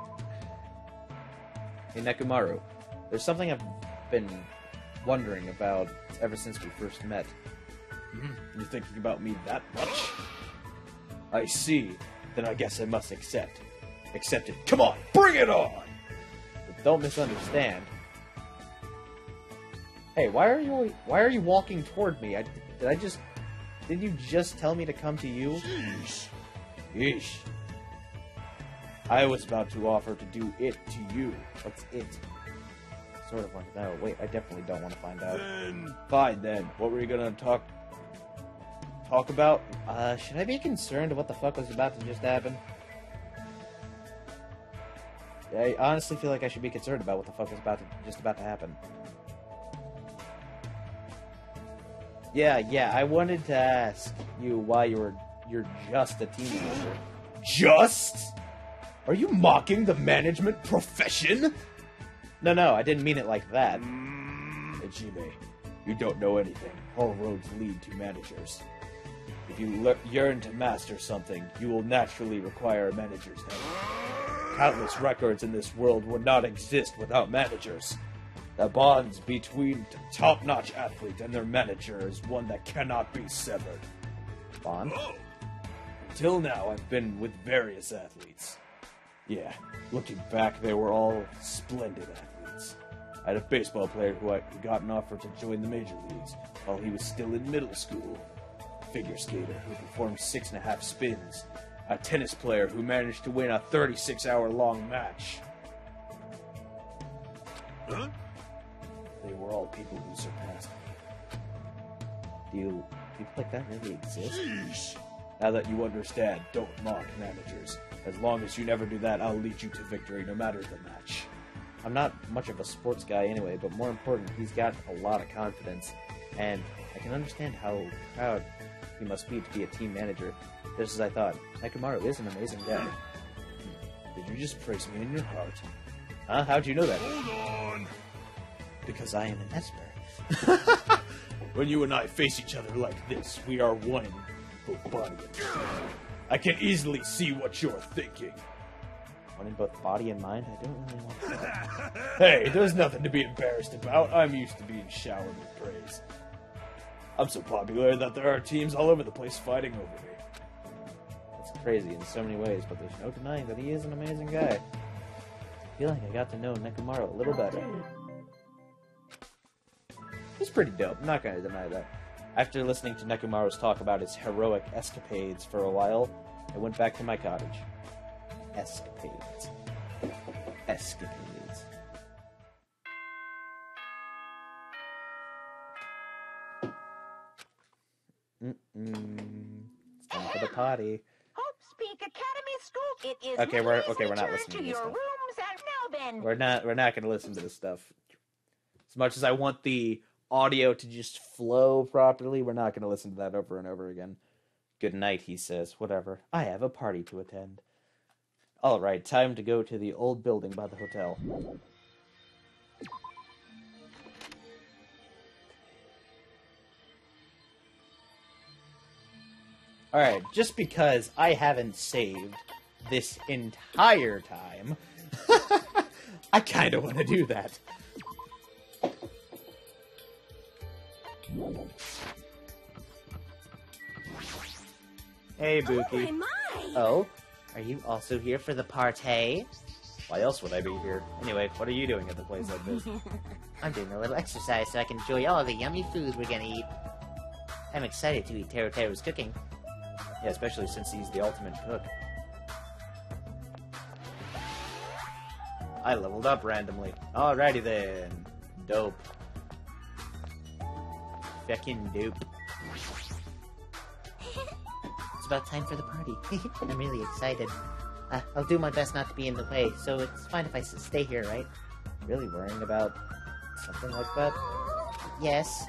S1: Hey Nekomaru, there's something I've been wondering about ever since we first met.
S8: You're thinking about me that much? I see. Then I guess I must accept. Accept it. Come on, bring it on!
S1: But don't misunderstand. Hey, why are you walking toward me? Did you just tell me to come to you?
S8: Sheesh. Yeesh. I was about to offer to do it to you.
S1: What's it? Sort of want to know. Wait, I definitely don't want to find out.
S8: Fine then. What were you gonna talk about?
S1: Should I be concerned of what the fuck was about to just happen? I honestly feel like I should be concerned about what the fuck was just about to happen. Yeah, I wanted to ask you why you're just a teenager.
S8: Just? Are you mocking the management profession?
S1: No, I didn't mean it like that.
S8: Hajime, you don't know anything. All roads lead to managers. If you yearn to master something, you will naturally require a manager's help. Countless records in this world would not exist without managers. The bonds between a top-notch athlete and their manager is one that cannot be severed.
S1: Bond?
S8: Until now, I've been with various athletes. Yeah, looking back, they were all splendid athletes. I had a baseball player who I got an offer to join the major leagues while he was still in middle school. A figure skater who performed 6.5 spins. A tennis player who managed to win a 36-hour-long match. Huh? They were all people who surpassed me.
S1: Do people like that really exist?
S8: Sheesh. Now that you understand, don't mock managers. As long as you never do that, I'll lead you to victory no matter the match.
S1: I'm not much of a sports guy anyway, but more important, he's got a lot of confidence. And
S5: I can understand how proud he must be to be a team manager. Just as I thought, Nekomaru is an amazing guy. Did you just praise me in your heart? Huh? How'd you know that?
S8: Hold on!
S5: Because I am an Esper. When you and I face each other like this, we are one in both body and mind. I can easily see what you're thinking. One in both body and mind? I don't really want that. Hey, there's nothing to be embarrassed about. I'm used to being showered with praise. I'm so popular that there are teams all over the place fighting over me. That's crazy in so many ways, but there's no denying that he is an amazing guy. I feel like I got to know Nekomaru a little better. He's pretty dope, I'm not gonna deny that. After listening to Nekomaru's talk about his heroic escapades for a while, I went back to my cottage. Escapades. Escapades. It's time for the potty.
S2: Hope's Peak Academy School. It is
S5: Okay, we're
S2: return
S5: not listening
S2: to
S5: to this
S2: your
S5: stuff.
S2: rooms and now then.
S5: We're not gonna listen to this stuff. As much as I want the audio to just flow properly, we're not gonna listen to that over and over again. Good night, he says. Whatever. I have a party to attend. Alright, time to go to the old building by the hotel. Alright, just because I haven't saved this entire time, I kinda want to do that. Hey, Buki.
S6: My!
S3: Oh, are you also here for the party?
S5: Why else would I be here? Anyway, what are you doing at the place like this?
S3: I'm doing a little exercise so I can enjoy all the yummy food we're gonna eat. I'm excited to eat Teru's cooking.
S5: Yeah, especially since he's the ultimate cook. I leveled up randomly. Alrighty then. Dope. Feckin' dope.
S3: It's about time for the party. I'm really excited. I'll do my best not to be in the way, so it's fine if I stay here, right?
S5: Really worrying about something like that?
S3: Yes.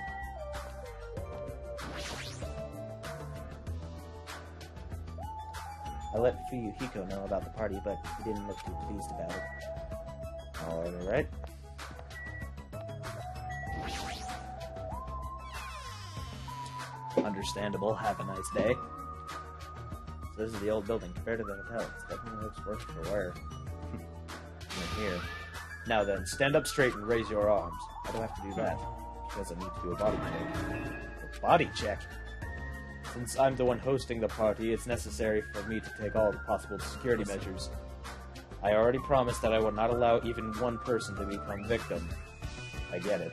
S5: I let Fuyuhiko know about the party, but he didn't look too pleased about it. Alright. Understandable. Have a nice day. So this is the old building. Compared to the hotel, it definitely looks worse for wear. In here. Now then, stand up straight and raise your arms. How do I have to do that? Because I need to do a body check. A body check? Since I'm the one hosting the party, it's necessary for me to take all the possible security measures. I already promised that I will not allow even one person to become victim. I get it.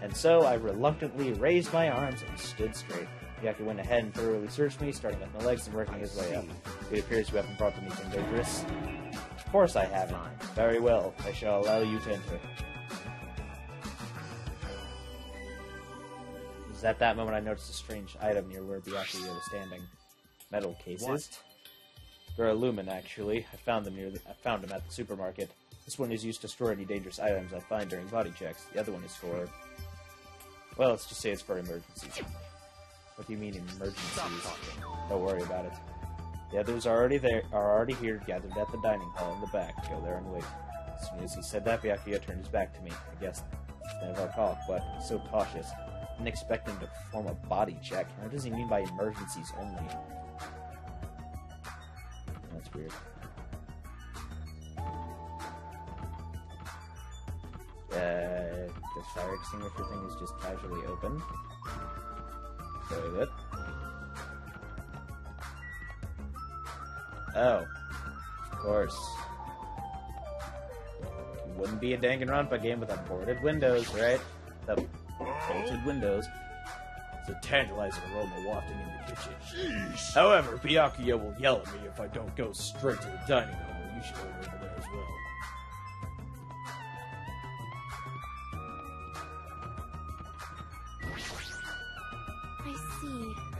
S5: And so I reluctantly raised my arms and stood straight. Yaki went ahead and thoroughly searched me, starting with my legs and working his way up. It appears you haven't brought anything dangerous. Of course I haven't. Very well. I shall allow you to enter. It was at that moment I noticed a strange item near where Byakuya was standing. Metal cases.
S4: What?
S5: They're aluminum, actually. I found them at the supermarket. This one is used to store any dangerous items I find during body checks. The other one is for... well, let's just say it's for emergencies. What do you mean emergencies? Don't worry about it. The others are already here, gathered at the dining hall in the back. Go there and wait. As soon as he said that, Byakuya turned his back to me. I guess it's the end of our talk, but he's so cautious. I didn't expect him to perform a body check. What does he mean by emergencies only? That's weird. The fire extinguisher thing is just casually open. Very good. Oh. Of course. It wouldn't be a Danganronpa game without boarded windows, right? The bolted windows. It's a tantalizing aroma wafting in the kitchen.
S8: Jeez.
S5: However, Byakuya will yell at me if I don't go straight to the dining hall. You should go over there as well.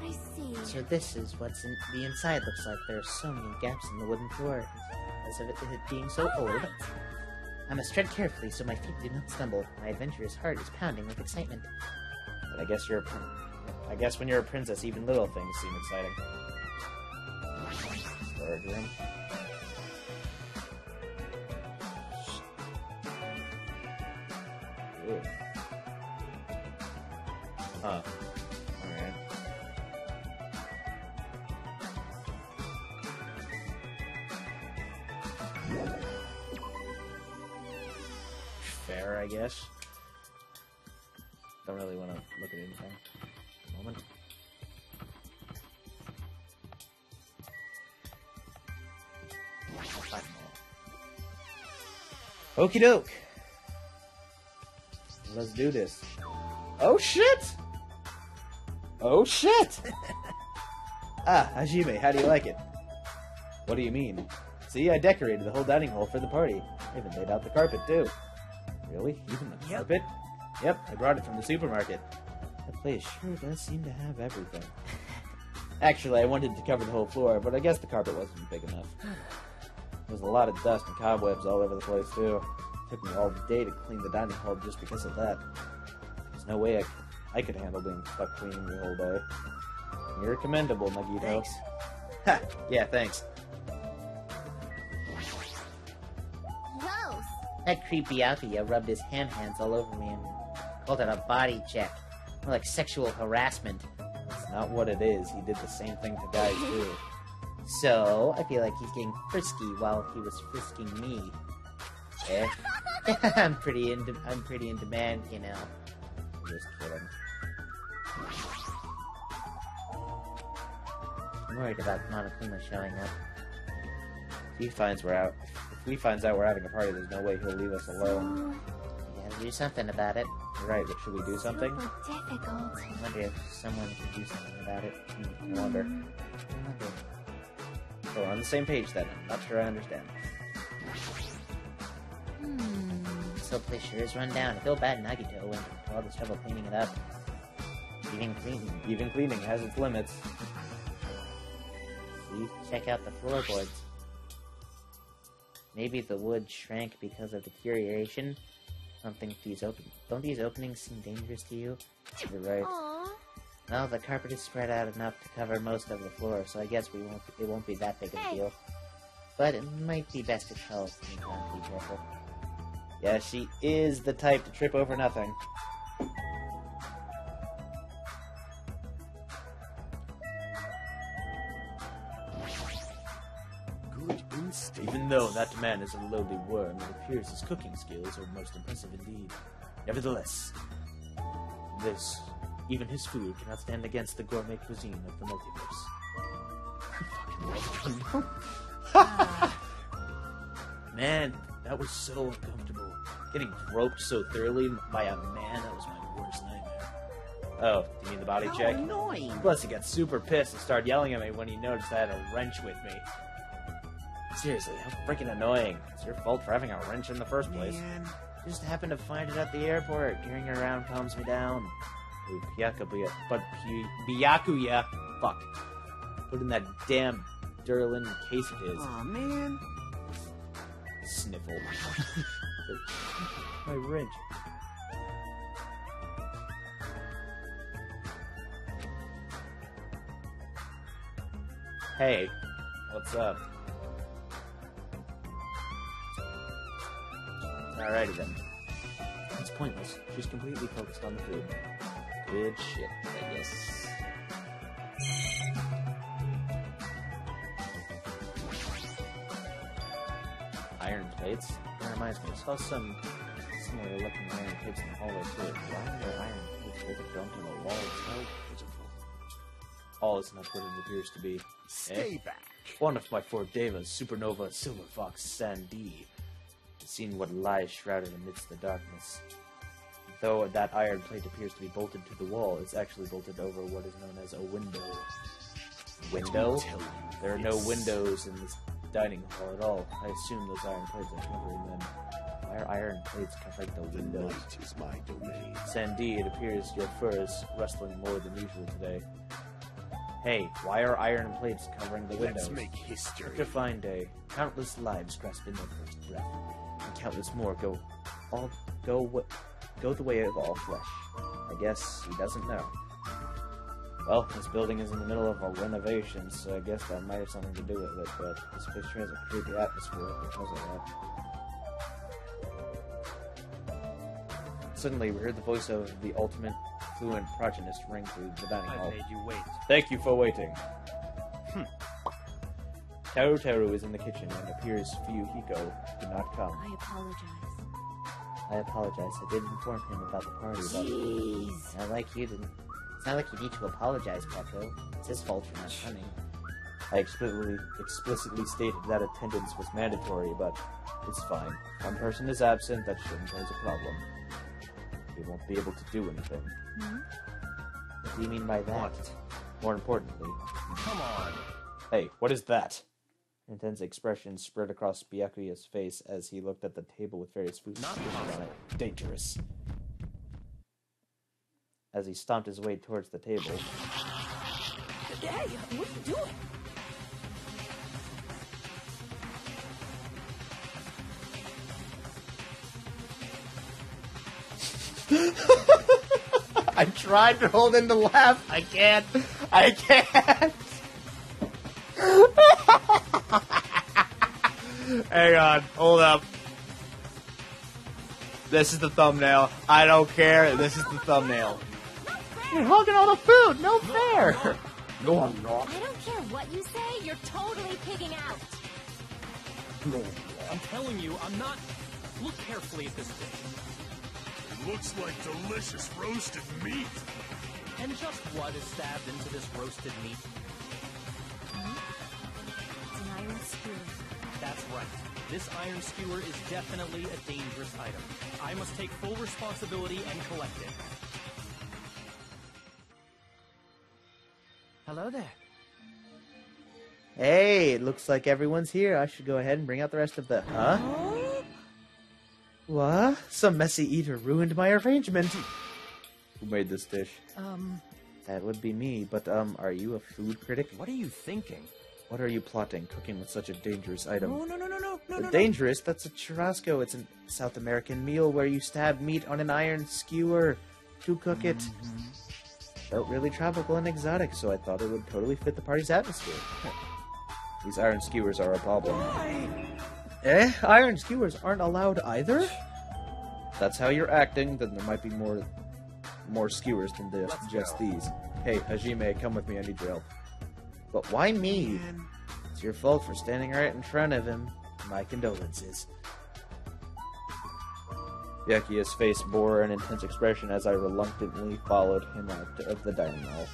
S6: I see.
S3: So this is what's the inside looks like. There are so many gaps in the wooden floor, as of it being so old. I must tread carefully so my feet do not stumble. My adventurous heart is pounding with excitement.
S1: But I guess when you're a princess, even little things seem exciting. Storage room. Ew. Huh. Alright. Fair, I guess. Don't really want to look at anything at the moment. Okie doke. Let's do this. Oh shit! Oh shit! Ah, Hajime, how do you like it? What do you mean? See, I decorated the whole dining hall for the party. I even laid out the carpet, too. Really? Even the carpet? Yep, I brought it from the supermarket. That place sure does seem to have everything. Actually, I wanted to cover the whole floor, but I guess the carpet wasn't big enough. There's a lot of dust and cobwebs all over the place, too. It took me all day to clean the dining hall just because of that. There's no way I could handle being stuck cleaning the whole day. You're commendable, Nagito.
S3: Thanks.
S1: Ha! Yeah, thanks.
S6: Gross.
S3: That creepy Alkia rubbed his hands all over me and called it a body check. More like sexual harassment.
S1: It's not what it is. He did the same thing to guys, too.
S3: So, I feel like he's getting frisky while he was frisking me. Eh? I'm pretty in demand, you know.
S1: Just kidding.
S3: I'm worried about Monokuma showing up.
S1: If he finds out we're having a party, there's no way he'll leave us alone.
S3: We gotta do something about it.
S1: You're right, but should we do something?
S6: Super difficult.
S3: I wonder if someone can do something about it.
S1: I wonder. So we're on the same page then. I'm not sure I understand.
S3: This whole place sure is run down. I feel bad Nagito went to all this trouble cleaning it up.
S1: Even cleaning has its limits.
S3: See? Check out the floorboards. Maybe the wood shrank because of deterioration. Don't these openings seem dangerous to you?
S1: You're right.
S6: Aww.
S3: Well, the carpet is spread out enough to cover most of the floor, so I guess it won't be that big of a deal. But it might be best to tell Sneakon to be careful.
S1: Yeah, she is the type to trip over nothing.
S9: Good instinct.
S5: Even though that man is a lowly worm, it appears his cooking skills are most impressive indeed. Nevertheless, even his food cannot stand against the gourmet cuisine of the multiverse. I fucking love it. Man, that was so uncomfortable. Getting groped so thoroughly by a man, that was my worst nightmare. Oh, do you mean the body check?
S3: Annoying!
S1: Plus, he got super pissed and started yelling at me when he noticed I had a wrench with me. Seriously, how freaking annoying. It's your fault for having a wrench in the first place.
S3: Man, just happened to find it at the airport. Carrying it around calms me down.
S1: Ooh, Byakuya. Fuck. Put in that damn Durlin case of his.
S3: Aw, man.
S1: Sniffle. My wrench. Hey, what's up? Alrighty then.
S5: It's pointless. She's completely focused on the food.
S1: Good shit, I guess. Iron plates? That reminds me, I saw some similar looking iron plates in the hallway too. Why are there iron plates bolted down to the wall? It's so pitiful. All is not what it appears to be.
S9: Stay back.
S5: One of my four devas, Supernova Silver Fox Sandy, has seen what lies shrouded amidst the darkness. Though that iron plate appears to be bolted to the wall, it's actually bolted over what is known as a window. Window? There are no windows in this dining hall at all. I assume those iron plates are covering them. Why are iron plates covering the
S9: The
S5: windows?
S9: night is my domain.
S5: Sandy, it appears your fur is rustling more than usual today. Hey, why are iron plates covering the windows?
S9: Let's make history.
S5: After a fine day, countless lives grasp in their first breath, and countless more go the way of all flesh. I guess he doesn't know. Well, this building is in the middle of a renovation, so I guess that might have something to do with it, but this picture has a creepy atmosphere because of that. Suddenly, we heard the voice of the ultimate fluent protagonist ring through the dining hall.
S4: I made you wait.
S5: Thank you for waiting. Teru Teru is in the kitchen and appears Fuyuhiko did not come.
S6: I apologize.
S3: I apologize. I didn't inform him about the party.
S6: Jeez.
S3: Not like you didn't. It's not like you need to apologize, Peko. It's his fault for not coming.
S5: I explicitly stated that attendance was mandatory, but it's fine. One person is absent, that shouldn't pose a problem. He won't be able to do anything.
S3: What do you mean by that?
S5: More importantly...
S4: Come on.
S5: Hey, what is that? An intense expression spread across Byakuya's face as he looked at the table with various food
S4: Not
S5: dishes on it.
S4: possible.
S5: Dangerous. As he stomped his way towards the table...
S6: Hey, what are you doing?
S3: I tried to hold in the laugh. I can't. I can't. Hang on. Hold up. This is the thumbnail. I don't care. This is the thumbnail. You're hogging all the food. No fair.
S5: No, I'm not.
S6: I don't care what you say, you're totally pigging out.
S5: No.
S4: I'm telling you, I'm not. Look carefully at this dish.
S9: It looks like delicious roasted meat.
S4: And just what is stabbed into this roasted meat?
S6: It's an iron skewer.
S4: That's right. This iron skewer is definitely a dangerous item. I must take full responsibility and collect it.
S7: Hello there.
S3: Hey, it looks like everyone's here. I should go ahead and bring out the rest of the... Huh? What? Some messy eater ruined my arrangement.
S5: Who made this dish?
S3: That would be me, but, are you a food critic?
S4: What are you thinking?
S5: What are you plotting, cooking with such a dangerous item?
S4: No.
S3: Dangerous? That's a churrasco. It's a South American meal where you stab meat on an iron skewer to cook it. Felt really tropical and exotic, so I thought it would totally fit the party's atmosphere.
S5: These iron skewers are a problem.
S3: Eh? Iron skewers aren't allowed either?
S5: That's how you're acting, then there might be more skewers than just these. Hey, Hajime, come with me, I need your help.
S3: But why me? It's your fault for standing right in front of him. My condolences.
S5: Byakuya's face bore an intense expression as I reluctantly followed him out of the dining hall.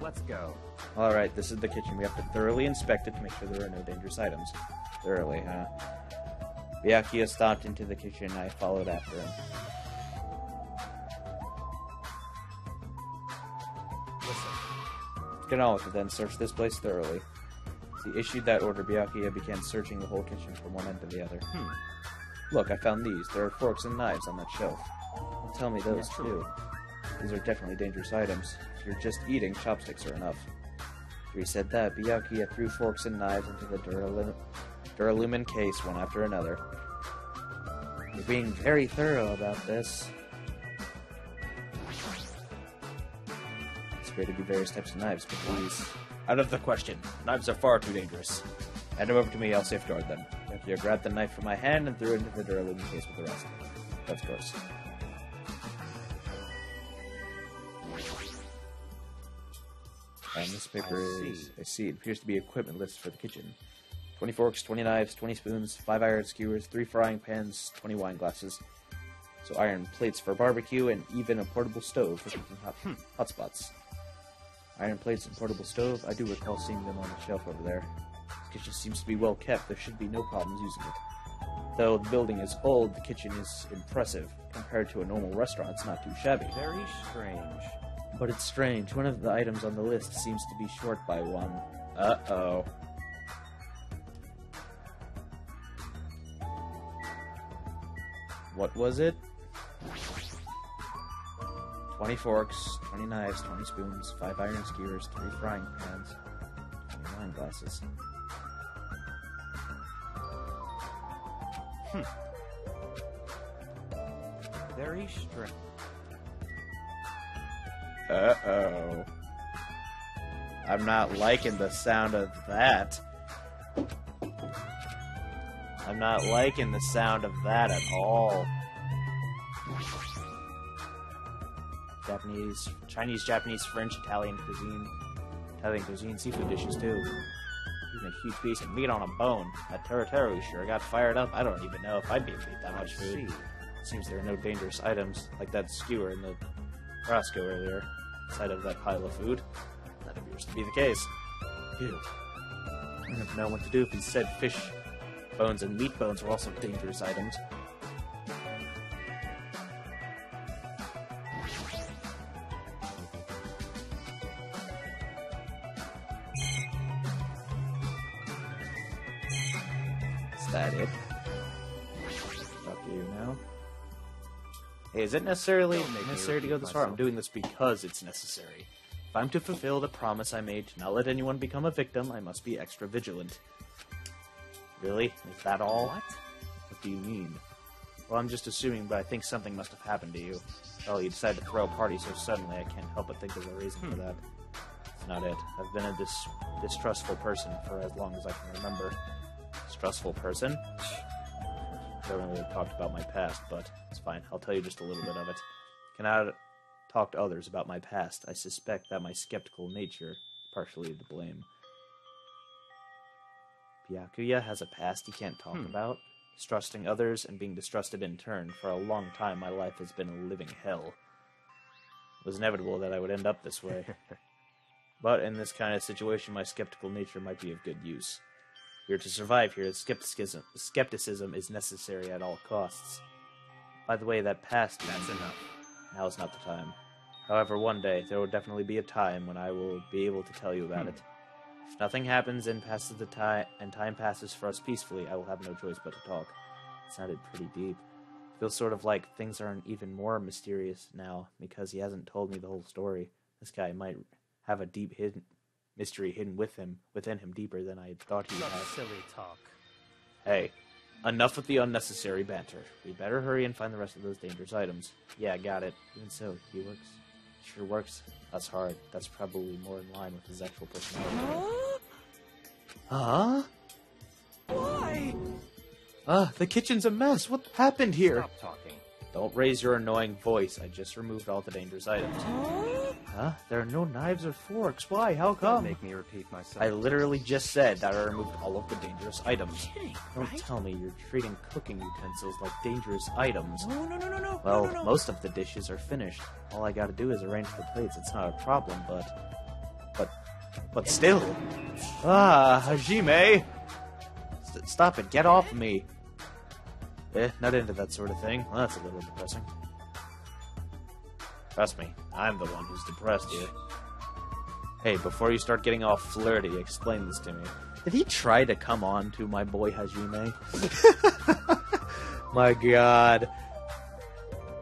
S4: Let's go.
S5: Alright, this is the kitchen. We have to thoroughly inspect it to make sure there are no dangerous items. Thoroughly, huh? Byakuya stomped into the kitchen and I followed after him.
S4: Listen.
S5: Get on with it then, search this place thoroughly. As he issued that order, Byakuya began searching the whole kitchen from one end to the other. Look, I found these. There are forks and knives on that shelf. Don't tell me those, too. These are definitely dangerous items. If you're just eating, chopsticks are enough. After he said that, Byakuya threw forks and knives into the duralumin case one after another. You're being very thorough about this. It's great to be various types of knives, but these... Out of the question. Knives are far too dangerous. Hand them over to me, I'll safeguard them. Byakuya grabbed the knife from my hand and threw it into the duralumin case with the rest. That's gross. And this paper is... I see. It appears to be equipment list for the kitchen. 20 forks, 20 knives, 20 spoons, 5 iron skewers, 3 frying pans, 20 wine glasses. So iron plates for barbecue, and even a portable stove for cooking hot spots. Iron plates and portable stove, I do recall seeing them on the shelf over there. This kitchen seems to be well kept, there should be no problems using it. Though the building is old, the kitchen is impressive. Compared to a normal restaurant, it's not too shabby.
S4: Very strange.
S5: But it's strange, one of the items on the list seems to be short by one. Uh-oh. What was it? 20 forks, 20 knives, 20 spoons, 5 iron skewers, 3 frying pans, 20 wine glasses.
S4: Very strict.
S5: Uh-oh. I'm not liking the sound of that. I'm not liking the sound of that at all. Japanese, Chinese, Japanese, French, Italian cuisine, seafood dishes too. Even a huge piece of meat on a bone. That teru sure got fired up. I don't even know if I'd be able to eat that much food. Seems there are no dangerous items, like that skewer in the Roscoe earlier, inside of that pile of food. That appears to be the case. Ew. I don't know what to do if he said fish bones and meat bones were also dangerous items. Is that it? Talk to you now. Hey, is it necessary to go this far? I'm doing this because it's necessary. If I'm to fulfill the promise I made to not let anyone become a victim, I must be extra vigilant. Really? Is that all? What? What do you mean? Well, I'm just assuming, but I think something must have happened to you. Well, you decided to throw a party so suddenly, I can't help but think there's a reason for that. It's not it. I've been a distrustful person for as long as I can remember. Distrustful person? I haven't really talked about my past, but it's fine. I'll tell you just a little bit of it. I cannot talk to others about my past. I suspect that my skeptical nature is partially to blame. Byakuya has a past he can't talk about. Distrusting others and being distrusted in turn. For a long time, my life has been a living hell. It was inevitable that I would end up this way. But in this kind of situation, my skeptical nature might be of good use. If you're to survive here, skepticism is necessary at all costs. By the way, that past... That's enough. Now is not the time. However, one day, there will definitely be a time when I will be able to tell you about it. If nothing happens and time passes for us peacefully, I will have no choice but to talk. It sounded pretty deep. It feels sort of like things are even more mysterious now, because he hasn't told me the whole story. This guy might have a deep mystery hidden within him deeper than I thought he would have.
S4: Silly talk.
S5: Hey, enough with the unnecessary banter. We better hurry and find the rest of those dangerous items. Yeah, got it. Even so, he sure works. That's hard. That's probably more in line with his actual personality. Huh?
S4: Why?
S5: The kitchen's a mess. What happened here?
S4: Stop talking.
S5: Don't raise your annoying voice. I just removed all the dangerous items. Huh? There are no knives or forks. Why? How come?
S4: Don't make me repeat myself.
S5: I literally just said that I removed all of the dangerous items. Don't
S4: right?
S5: tell me you're treating cooking utensils like dangerous items.
S4: No.
S5: Well,
S4: no.
S5: most of the dishes are finished. All I gotta do is arrange the plates. It's not a problem, but still. Hajime! Stop it. Get off of me. Not into that sort of thing. Well, that's a little depressing. Trust me, I'm the one who's depressed here. Hey, before you start getting all flirty, explain this to me. Did he try to come on to my boy Hajime? My god.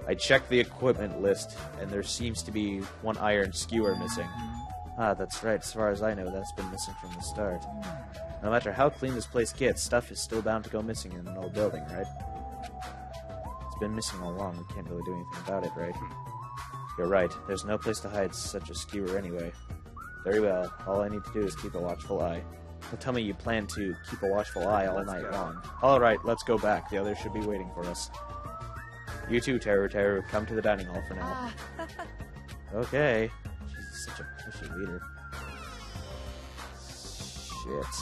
S5: I checked the equipment list, and there seems to be one iron skewer missing. That's right. As far as I know, that's been missing from the start. No matter how clean this place gets, stuff is still bound to go missing in an old building, right? It's been missing all along. We can't really do anything about it, right? You're right. There's no place to hide such a skewer anyway. Very well. All I need to do is keep a watchful eye. Well, tell me you plan to keep a watchful eye all night long. Alright, let's go back. The others should be waiting for us. You too, Teru. Come to the dining hall for now. Okay. She's such a pushy leader. Shit.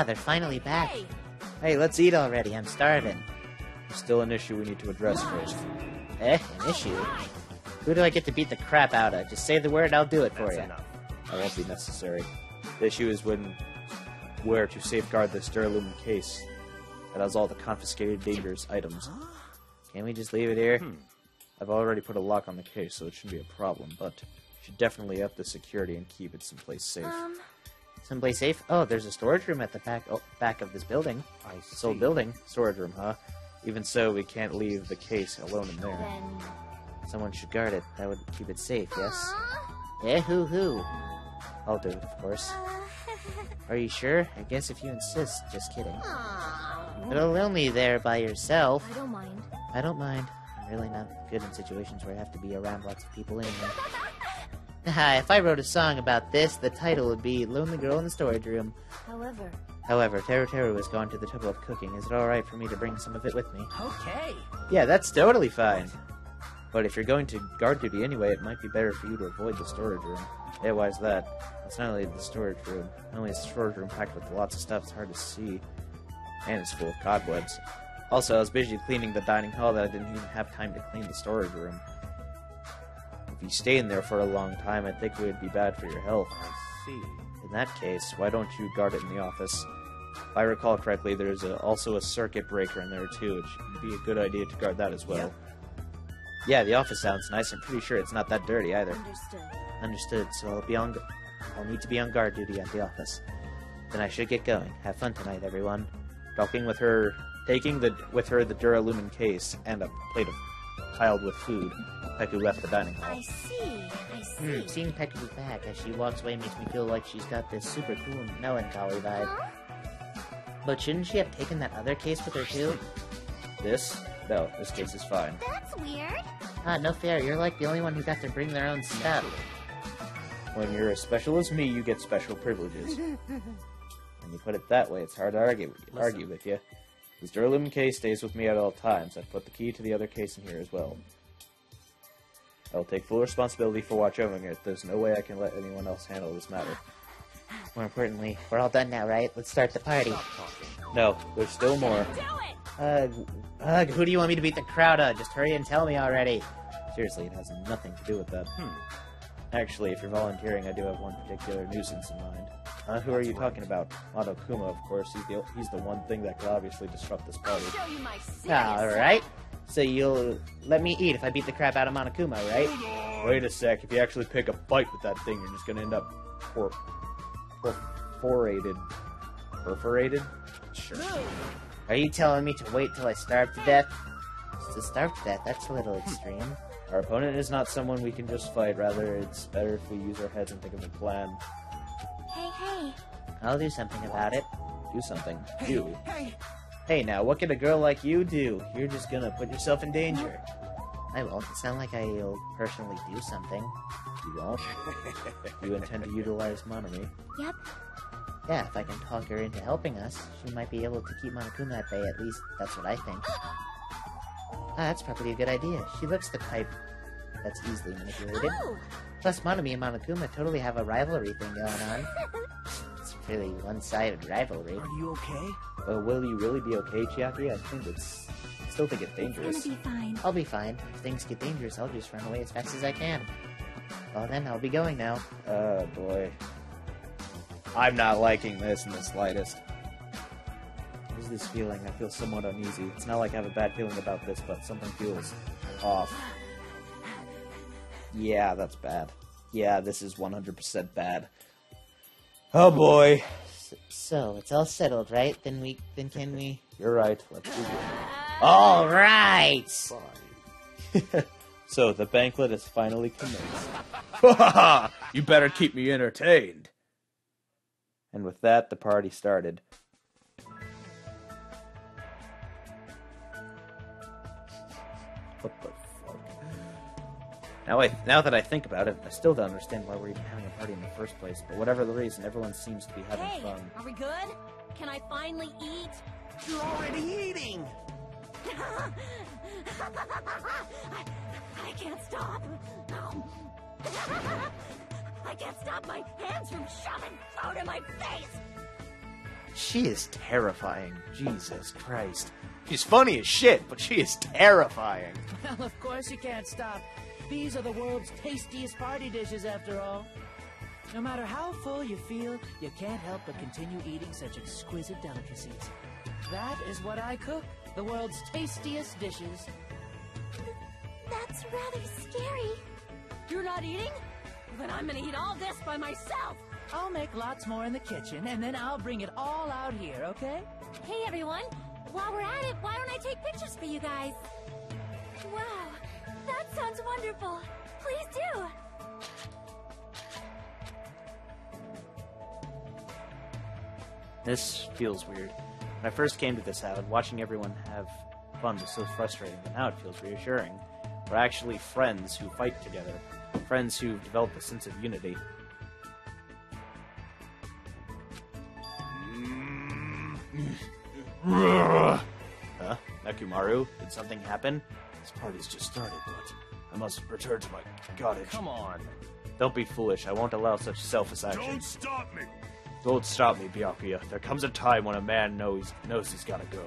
S3: They're finally back. Hey, let's eat already. I'm starving.
S5: Still an issue we need to address first.
S3: An issue? Who do I get to beat the crap out of? Just say the word and I'll do it for you.
S4: Enough.
S5: That won't be necessary. The issue is where to safeguard the Sterling case that has all the confiscated dangerous items. Can't we just leave it here? I've already put a lock on the case, so it shouldn't be a problem, but you should definitely up the security and keep it someplace safe.
S3: Someplace safe? Oh, there's a storage room at the back of this building.
S5: This old building? Storage room, huh? Even so, we can't leave the case alone in there.
S3: Someone should guard it. That would keep it safe, yes? Eh, who?
S5: I'll do it, of course.
S3: Are you sure? I guess if you insist. Just kidding.
S6: Aww.
S3: It'll only there by yourself.
S6: I don't mind.
S3: I don't mind. I'm really not good in situations where I have to be around lots of people anyway. If I wrote a song about this, the title would be Lonely Girl in the Storage Room.
S6: However,
S3: Teru has gone to the trouble of cooking. Is it alright for me to bring some of it with me?
S7: Okay.
S3: Yeah, that's totally fine. But if you're going to guard duty anyway, it might be better for you to avoid the storage room. Yeah, why is that? It's not only the storage room. Not only is the storage room packed with lots of stuff it's hard to see, and it's full of cobwebs. Also, I was busy cleaning the dining hall that I didn't even have time to clean the storage room. If you stay in there for a long time, I think it would be bad for your health.
S7: I see.
S3: In that case, why don't you guard it in the office? If I recall correctly, there's also a circuit breaker in there too. It would be a good idea to guard that as well.
S7: Yep.
S3: Yeah, the office sounds nice. I'm pretty sure it's not that dirty either.
S6: understood.
S3: Understood. So I'll need to be on guard duty at the office. Then I should get going. Have fun tonight, everyone. Taking with her the Duralumin case and a plate piled with food. Peku left the dining hall.
S6: I see.
S3: Seeing Peku back as she walks away makes me feel like she's got this super cool melancholy vibe.
S6: Huh?
S3: But shouldn't she have taken that other case with her too?
S5: This? No, this case is fine.
S6: That's weird.
S3: No fair. You're like the only one who got to bring their own stuff.
S5: When you're as special as me, you get special privileges. When you put it that way, it's hard to argue with you. This Duralumin case stays with me at all times. I've put the key to the other case in here as well. I'll take full responsibility for watch over it. There's no way I can let anyone else handle this matter.
S3: More importantly, we're all done now, right? Let's start the party.
S5: No, there's still more.
S3: Who do you want me to beat the crowd of? Just hurry and tell me already.
S5: Seriously, it has nothing to do with that. Actually, if you're volunteering, I do have one particular nuisance in mind. Who are you talking about? Monokuma, of course. He's the one thing that could obviously disrupt this party.
S6: Show you my serious
S3: Alright. So you'll let me eat if I beat the crap out of Monokuma, right?
S5: Wait a sec. If you actually pick a fight with that thing, you're just gonna end up perforated? Sure.
S3: Are you telling me to wait till I starve to death? To starve to death, that's a little extreme.
S5: Our opponent is not someone we can just fight. Rather, it's better if we use our heads and think of a plan.
S6: Hey.
S3: I'll do something about it.
S5: Do something.
S7: Hey.
S3: Hey now, what can a girl like you do? You're just gonna put yourself in danger. I won't. It sounds like I'll personally do something.
S5: You won't? You intend to utilize Monomi?
S6: Yep.
S3: Yeah, if I can talk her into helping us, she might be able to keep Monokuma at bay. At least, that's what I think. That's probably a good idea. She looks the type that's easily manipulated.
S6: Oh.
S3: Plus, Monomi and Monokuma totally have a rivalry thing going on. It's really one-sided rivalry.
S7: Are you okay?
S5: Well, will you really be okay, Chiaki? I still think it's dangerous.
S6: It's gonna be fine.
S3: I'll be fine. If things get dangerous, I'll just run away as fast as I can. Well then, I'll be going now.
S5: Oh, boy. I'm not liking this in the slightest. There's this feeling. I feel somewhat uneasy. It's not like I have a bad feeling about this, but something feels off. Yeah, that's bad. Yeah, this is 100% bad. Oh, boy.
S3: So, it's all settled, right? Then can we...
S5: You're right. Let's do it.
S3: All right!
S5: Fine. So, the banquet is finally commenced. You better keep me entertained. And with that, the party started. What the fuck? Now that I think about it, I still don't understand why we're even having a party in the first place. But whatever the reason, everyone seems to be having
S6: Hey,
S5: fun.
S6: are we good? Can I finally eat?
S7: You're already eating.
S6: I can't stop. I can't stop my hands from shoving food in my face.
S5: She is terrifying. Jesus Christ. She's funny as shit, but she is terrifying.
S7: Well, of course you can't stop. These are the world's tastiest party dishes, after all. No matter how full you feel, you can't help but continue eating such exquisite delicacies. That is what I cook. The world's tastiest dishes.
S6: That's rather scary. You're not eating? Then I'm gonna eat all this by myself.
S7: I'll make lots more in the kitchen, and then I'll bring it all out here, okay?
S6: Hey everyone, while we're at it, why don't I take pictures for you guys? Wow, that sounds wonderful. Please do.
S1: This feels weird. When I first came to this island, watching everyone have fun was so frustrating, but now it feels reassuring. We're actually friends who fight together. Friends who've developed a sense of unity. Huh? Mekumaru? Did something happen?
S8: This party's just started, but I must return to my cottage.
S4: Come on.
S1: Don't be foolish. I won't allow such selfish action.
S9: Don't stop me!
S1: Don't stop me, Byakuya. There comes a time when a man knows he's gotta go.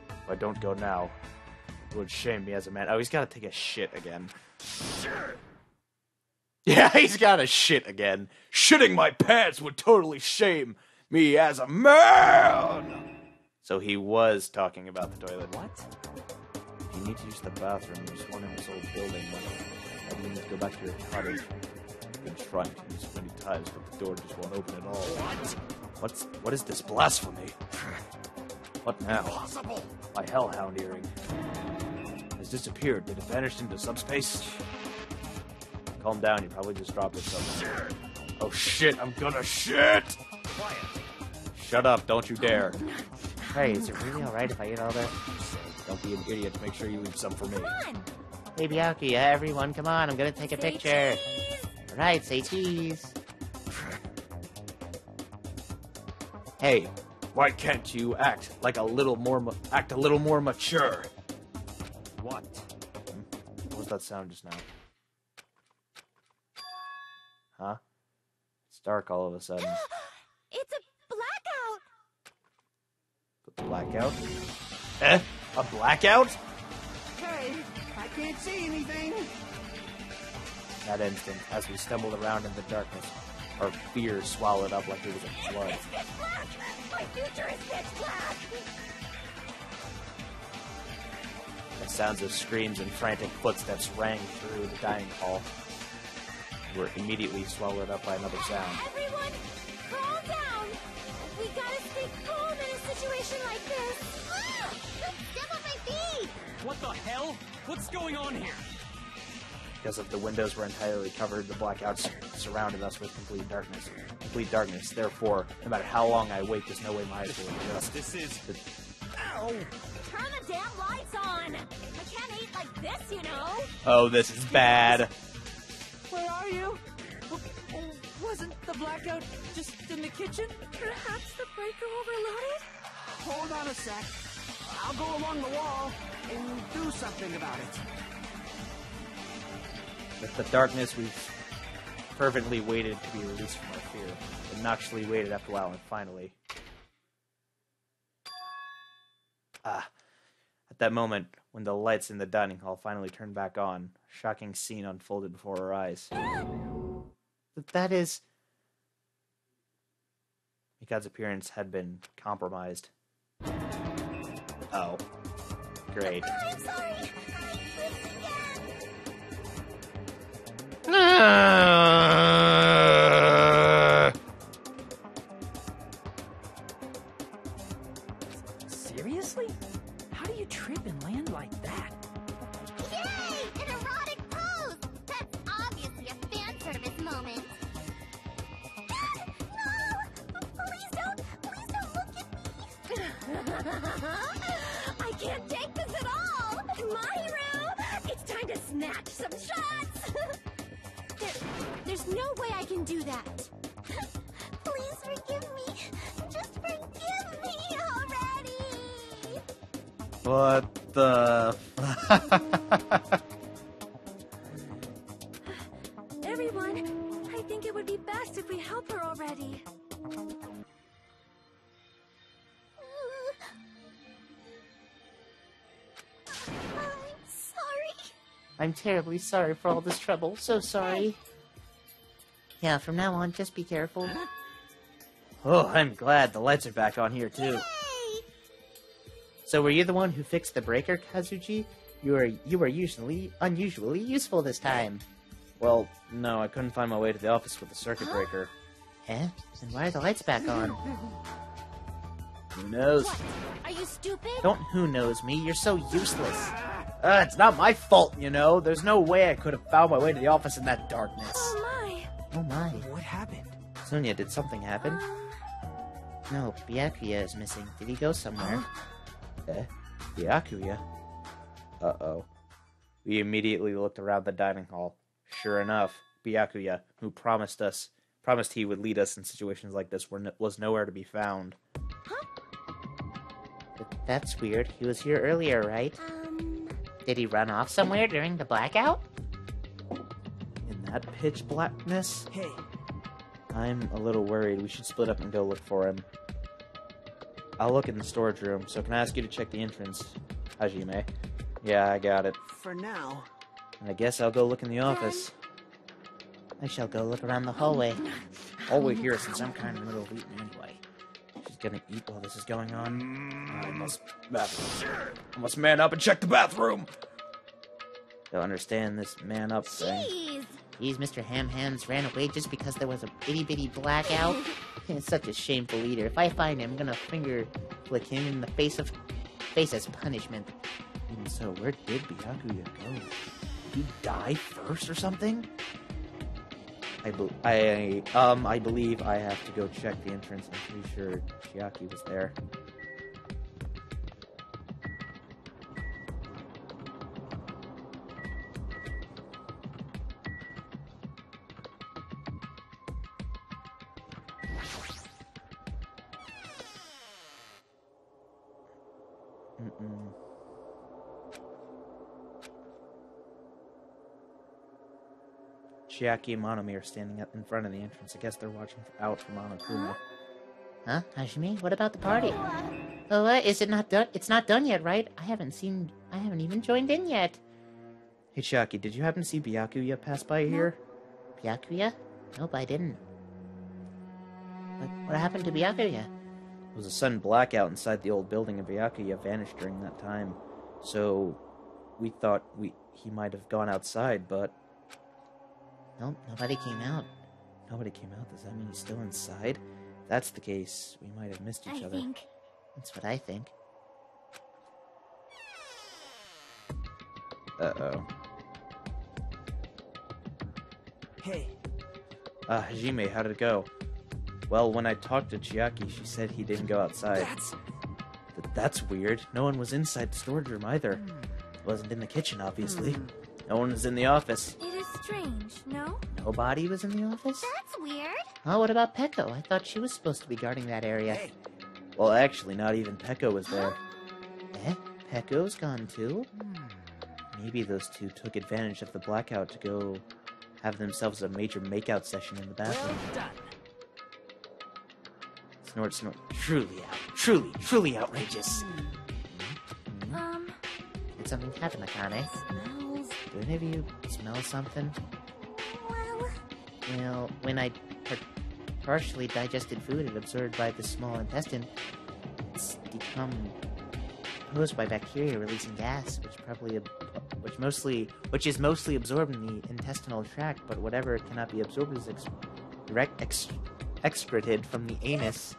S1: If I don't go now, it would shame me as a man. Oh, he's gotta take a shit again. Yeah, he's gotta shit again.
S8: Shitting my pants would totally shame me as a man!
S1: So he was talking about the toilet. What? If you need to use the bathroom, there's one in this old building. Why do you need to go back to your cottage? I've been trying to use it many times, but the door just won't open at all. What is this blasphemy? What now?
S9: Impossible!
S1: My hellhound earring has disappeared. Did it vanish into subspace? Calm down, you probably just dropped it somewhere. Oh shit, I'm gonna shit!
S4: Quiet.
S1: Shut up, don't you dare.
S3: Hey, is it really alright if I eat all this?
S1: Don't be an idiot, make sure you leave some for me.
S6: Come on.
S3: Hey, Byakuya, everyone, come on, I'm gonna take a
S6: Say
S3: picture.
S6: cheese.
S3: Alright, say cheese.
S1: Hey, why can't you act a little more mature?
S4: What?
S1: What was that sound just now? Huh? It's dark all of a sudden.
S6: It's a blackout.
S1: Blackout? Eh? A blackout?
S7: Hey, I can't see anything.
S1: That instant, as we stumbled around in the darkness, our fear swallowed up like it was a flood.
S6: It's pitch black. My future is pitch black.
S1: The sounds of screams and frantic footsteps rang through the dining hall. We were immediately swallowed up by another sound.
S6: Everyone, calm down. We gotta stay calm in a situation like this. Step on my feet.
S4: What the hell? What's going on here?
S1: Because if the windows were entirely covered, the blackouts surrounded us with complete darkness. Complete darkness. Therefore, no matter how long I wait, there's no way my eyes will adjust.
S4: This is...
S6: Ow! Turn the damn lights on. I can't eat like this, you know.
S1: Oh, this is bad.
S7: Where are you? Wasn't the blackout just in the kitchen?
S6: Perhaps the breaker overloaded?
S7: Hold on a sec. I'll go along the wall and do something about it.
S1: With the darkness, we fervently waited to be released from our fear. Obnoxiously waited after a while, and finally... At that moment, when the lights in the dining hall finally turned back on, a shocking scene unfolded before our eyes.
S3: That is...
S1: Mikad's appearance had been compromised. Oh. Great.
S6: I'm sorry.
S7: Seriously? How do you trip and land like that?
S6: Yay! An erotic pose! That's obviously a fan service moment. No! Please don't look at me! I can't take this at all! My hero! It's time to snatch some shots! There's no way I can do that. Please forgive me. Just forgive me already!
S1: What the...
S6: Everyone, I think it would be best if we help her already. I'm sorry.
S3: I'm terribly sorry for all this trouble. So sorry. Yeah, from now on, just be careful.
S1: Oh, I'm glad the lights are back on here, too.
S6: Hey!
S3: So were you the one who fixed the breaker, Kazuchi? You were unusually useful this time.
S1: Well, no, I couldn't find my way to the office with the circuit breaker.
S3: Eh? And why are the lights back on?
S1: Who knows?
S6: What? Are you stupid?
S3: Don't who knows me, you're so useless.
S1: It's not my fault, you know. There's no way I could have found my way to the office in that darkness.
S6: Oh my.
S3: Oh my.
S7: What happened?
S3: Sonia, did something happen? No, Byakuya is missing. Did he go somewhere?
S5: Byakuya? Uh-oh. We immediately looked around the dining hall. Sure enough, Byakuya, who promised he would lead us in situations like this, was nowhere to be found.
S3: That's weird. He was here earlier, right? Did he run off somewhere during the blackout?
S5: In that pitch blackness?
S7: Hey,
S5: I'm a little worried. We should split up and go look for him. I'll look in the storage room, so can I ask you to check the entrance, Hajime? Yeah, I got it.
S7: for now.
S5: And I guess I'll go look in the office.
S3: I shall go look around the hallway.
S5: All we hear since I'm kind of in the middle of eating anyway. She's gonna eat while this is going on. I must man up and check the bathroom. Don't understand this man up thing.
S6: Jeez.
S3: These Mr. Ham Hands ran away just because there was a itty-bitty blackout. He's such a shameful leader. If I find him, I'm gonna finger flick him in the face as punishment.
S5: Even so, where did Byakuya go? Did he die first or something? I believe I have to go check the entrance. I'm pretty sure Chiaki was there. Chiaki and Monami are standing up in front of the entrance. I guess they're watching out for Monokuma.
S3: Huh? Hajime, what about the party? Oh, is it not done? It's not done yet, right? I haven't even joined in yet.
S5: Hey Chiaki, did you happen to see Byakuya pass by here?
S3: Byakuya? Nope, I didn't. What happened to Byakuya?
S5: There was a sudden blackout inside the old building, and Byakuya vanished during that time. So, we thought he might have gone outside, but...
S3: Nope, nobody came out.
S5: Nobody came out? Does that mean he's still inside? If that's the case, we might have missed each other.
S3: That's what I think.
S5: Uh-oh.
S7: Hey,
S5: Hajime, how did it go? Well, when I talked to Chiaki, she said he didn't go outside. That's weird. No one was inside the storage room either. Wasn't in the kitchen, obviously. No one was in the office.
S6: It is strange, no?
S3: Nobody was in the office?
S6: That's weird.
S3: Oh, what about Pekko? I thought she was supposed to be guarding that area.
S7: hey,
S5: Well, actually, not even Pekko was there.
S3: Pekko's gone too?
S5: Maybe those two took advantage of the blackout to go have themselves a major makeout session in the
S7: well
S5: bathroom.
S7: done.
S5: Snort, snort. Truly outrageous.
S3: Did something happen, Akane?
S6: Smells.
S3: Do any of you smell something?
S6: Well,
S3: Well, when I partially digested food and absorbed by the small intestine, it's decomposed by bacteria releasing gas, which is mostly absorbed in the intestinal tract, but whatever cannot be absorbed is excreted from the anus.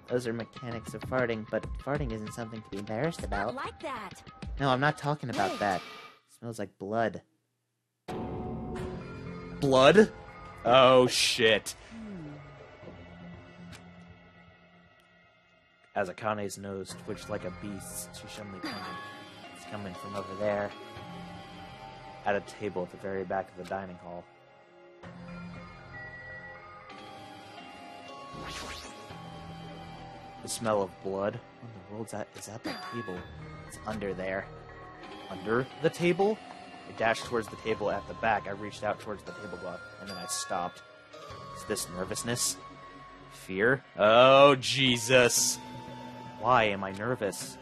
S3: Those are mechanics of farting, but farting isn't something to be embarrassed about.
S6: not like that.
S3: No, I'm not talking about that. It smells like blood.
S5: Blood? Oh, shit. As Akane's nose twitched like a beast's, she suddenly pointed. It's coming from over there. At a table at the very back of the dining hall. The smell of blood? What in the world's that? Is that table? It's under there. Under the table? I dashed towards the table at the back. I reached out towards the tablecloth, and then I stopped. Is this nervousness? Fear? Oh, Jesus! Why am I nervous?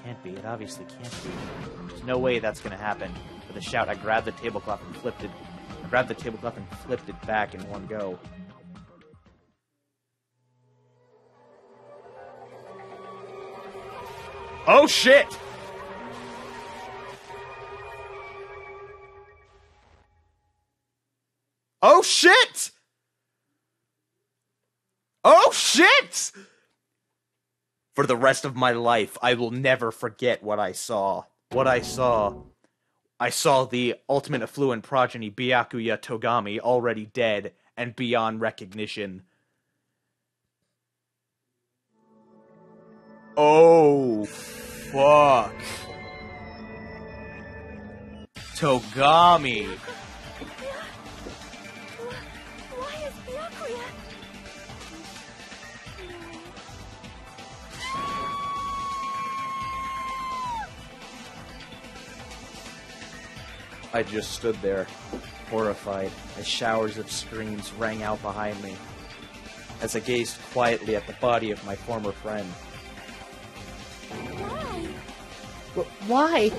S5: Can't be. It obviously can't be. There's no way that's gonna happen. With a shout, I grabbed the tablecloth and flipped it back in one go. Oh shit! Oh shit! Oh shit! For the rest of my life, I will never forget what I saw. I saw the ultimate affluent progeny Byakuya Togami already dead and beyond recognition. Oh, fuck. Togami.
S6: Why is Byakuya?
S5: I just stood there, horrified, as showers of screams rang out behind me, as I gazed quietly at the body of my former friend.
S6: Why?
S3: Why?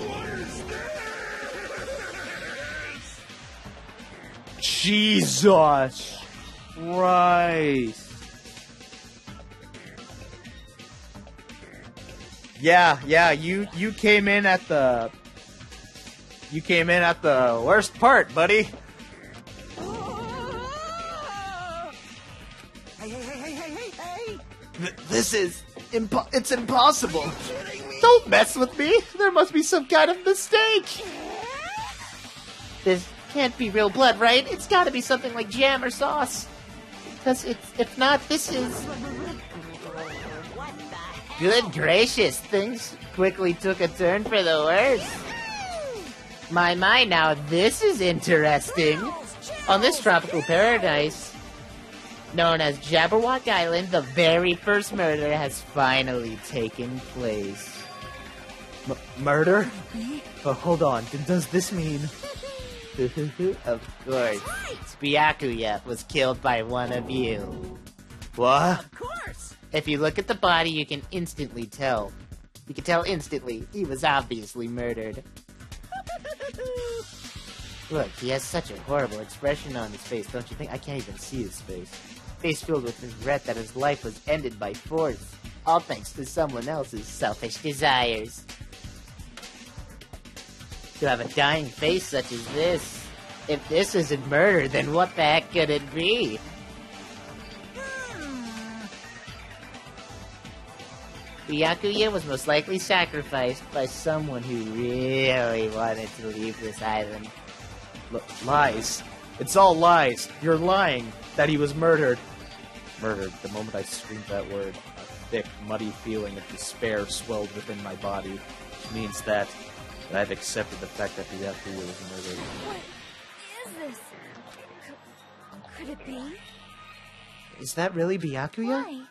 S5: Jesus Christ. Yeah, you came in at the... You came in at the worst part, buddy.
S7: Hey!
S5: This is... it's impossible.
S3: Don't mess with me! There must be some kind of mistake! This can't be real blood, right? It's gotta be something like jam or sauce. Because if not, this is... Good gracious, things quickly took a turn for the worse. My, now this is interesting. On this tropical paradise, known as Jabberwock Island, the very first murder has finally taken place.
S5: Murder? Oh, hold on. Does this mean...
S3: Of course. Byakuya was killed by one of you.
S5: What?
S7: Of course!
S3: If you look at the body, you can instantly tell. You can tell instantly he was obviously murdered. Look, he has such a horrible expression on his face, don't you think? I can't even see his face. Face filled with regret that his life was ended by force. All thanks to someone else's selfish desires. To have a dying face such as this. If this isn't murder, then what the heck could it be? Byakuya was most likely sacrificed by someone who really wanted to leave this island.
S5: Lies. It's all lies. You're lying that he was murdered. Murdered. The moment I screamed that word, a thick, muddy feeling of despair swelled within my body, which means that I've accepted the fact that Byakuya was murdered.
S6: What is this? Could it be?
S3: Is that really Byakuya?
S6: Why?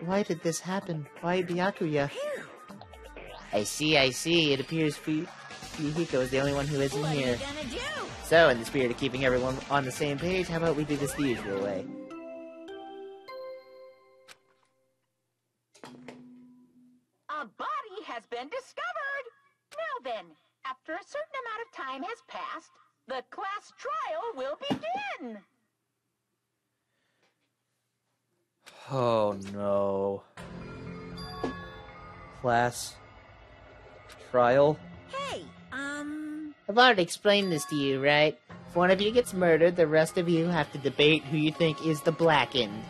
S3: Why did this happen? Why Byakuya? I see. It appears Fuyuhiko is the only one who isn't
S6: What
S3: here.
S6: are you gonna do?
S3: So, in the spirit of keeping everyone on the same page, how about we do this the usual way?
S2: A body has been discovered. Now then, after a certain amount of time has passed, the class trial will begin.
S5: Oh no. Class trial?
S6: Hey,
S3: I've already explained this to you, right? If one of you gets murdered, the rest of you have to debate who you think is the blackened.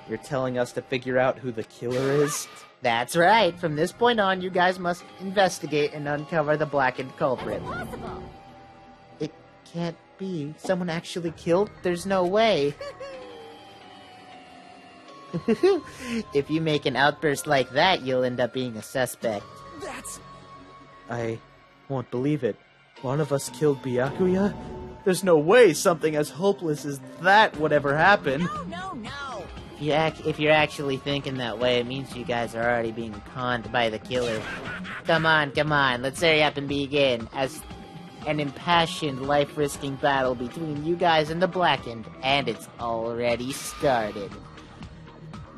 S5: You're telling us to figure out who the killer is?
S3: That's right. From this point on, you guys must investigate and uncover the blackened culprit.
S6: impossible.
S3: It can't be. Someone actually killed? There's no way. If you make an outburst like that, you'll end up being a suspect.
S7: That's...
S5: I won't believe it. One of us killed Byakuya? There's no way something as hopeless as that would ever happen.
S6: No.
S3: If you're actually thinking that way, it means you guys are already being conned by the killer. Come on, let's hurry up and begin. As an impassioned, life-risking battle between you guys and the blackened, and it's already started.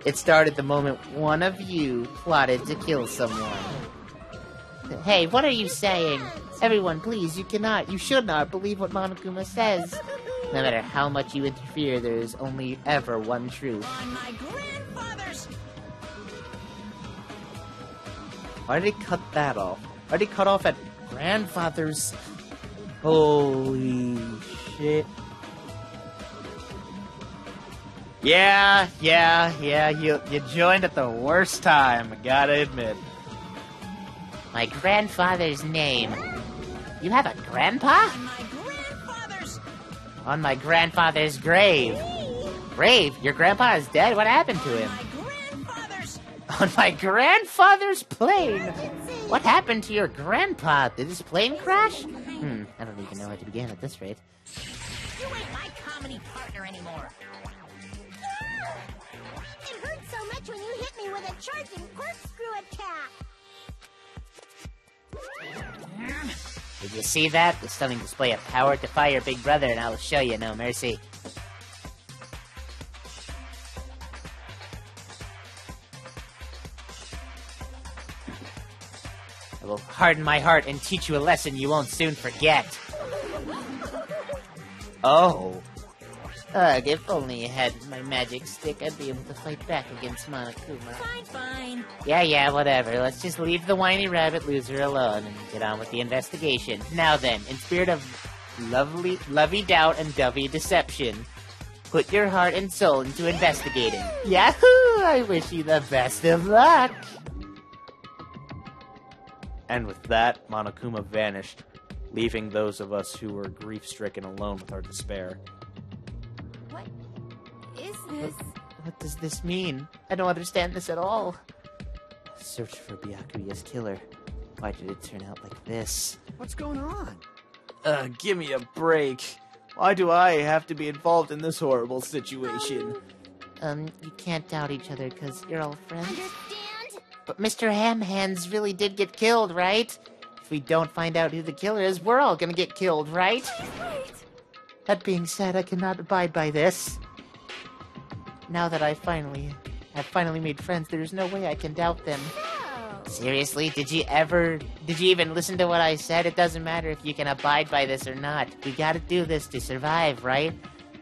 S3: It started the moment one of you plotted to kill someone. Hey, what are you saying? Everyone, please, you should not believe what Monokuma says. No matter how much you interfere, there is only ever one truth.
S6: On my grandfather's...
S5: Why did he cut that off? Why did he cut off at grandfather's? Holy shit. Yeah, you joined at the worst time, gotta admit.
S3: My grandfather's name. You have a grandpa?
S6: On my grandfather's...
S3: On my grandfather's grave. Grave? Your grandpa is dead? What happened to him?
S6: My grandfather's...
S3: On my grandfather's plane! What happened to your grandpa? Did his plane crash? I don't even know how to begin at this rate.
S6: You ain't my comedy partner anymore. It hurt so much when you hit me with a charging corkscrew attack.
S3: Did you see that? The stunning display of power defy your big brother, and I will show you no mercy. I will harden my heart and teach you a lesson you won't soon forget.
S5: Oh.
S3: Ugh, if only I had my magic stick, I'd be able to fight back against Monokuma.
S6: Fine.
S3: Yeah, whatever. Let's just leave the whiny rabbit loser alone and get on with the investigation. Now then, in spirit of lovey doubt and dovey deception, put your heart and soul into investigating. Yahoo! I wish you the best of luck!
S5: And with that, Monokuma vanished, leaving those of us who were grief-stricken alone with our despair.
S6: What is this?
S3: What does this mean? I don't understand this at all. Search for Byakuya's killer. Why did it turn out like this?
S7: What's going on?
S5: Give me a break. Why do I have to be involved in this horrible situation?
S3: You can't doubt each other because you're all friends.
S6: Understand?
S3: But Mr. Hamhands really did get killed, right? If we don't find out who the killer is, we're all gonna get killed, right?
S6: Right.
S3: That being said, I cannot abide by this. Now that I've finally made friends, there's no way I can doubt them.
S6: Oh.
S3: Seriously, did you even listen to what I said? It doesn't matter if you can abide by this or not. We gotta do this to survive, right?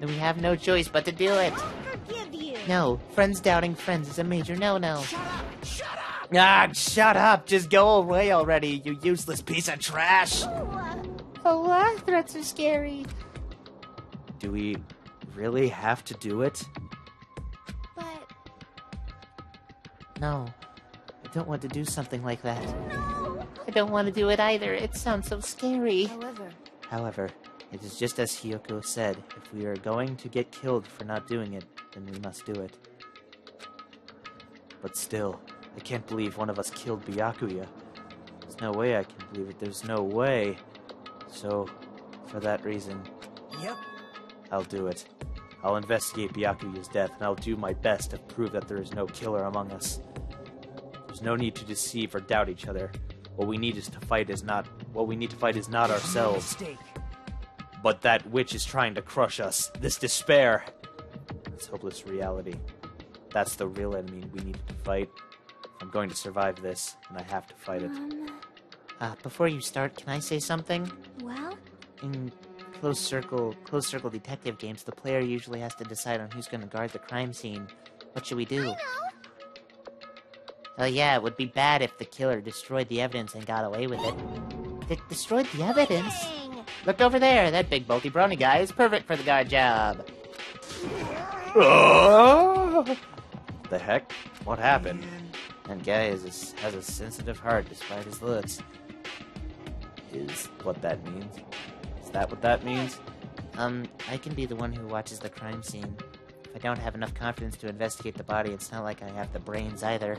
S3: And we have no choice but to do it.
S6: Forgive you.
S3: No, friends doubting friends is a major no-no.
S6: Shut up.
S5: Ah, shut up! Just go away already, you useless piece of trash!
S3: Oh, what? Threats are scary.
S5: Do we really have to do it?
S6: But
S3: No, I don't want to do something like that.
S6: no.
S3: I don't want to do it either. It sounds so scary.
S5: However, it is just as Hiyoko said. If we are going to get killed for not doing it, then we must do it. But still, I can't believe one of us killed Byakuya. There's no way I can believe it. There's no way. So, for that reason,
S7: Yep.
S5: I'll do it. I'll investigate Byakuya's death, and I'll do my best to prove that there is no killer among us. There's no need to deceive or doubt each other. What we need to fight is not ourselves,
S7: Mistake.
S5: but that which is trying to crush us. This despair. This hopeless reality. That's the real enemy we need to fight. I'm going to survive this, and I have to fight it.
S3: Before you start, can I say something?
S6: Well,
S3: In close circle detective games, the player usually has to decide on who's going to guard the crime scene. What should we do? Oh yeah, it would be bad if the killer destroyed the evidence and got away with it. Destroyed the evidence?
S6: dang.
S3: Look over there, that big bulky brony guy is perfect for the guard job.
S5: The heck? What happened? That guy has a sensitive heart despite his looks. Is what that means? Is that what that means?
S3: I can be the one who watches the crime scene. If I don't have enough confidence to investigate the body, it's not like I have the brains either.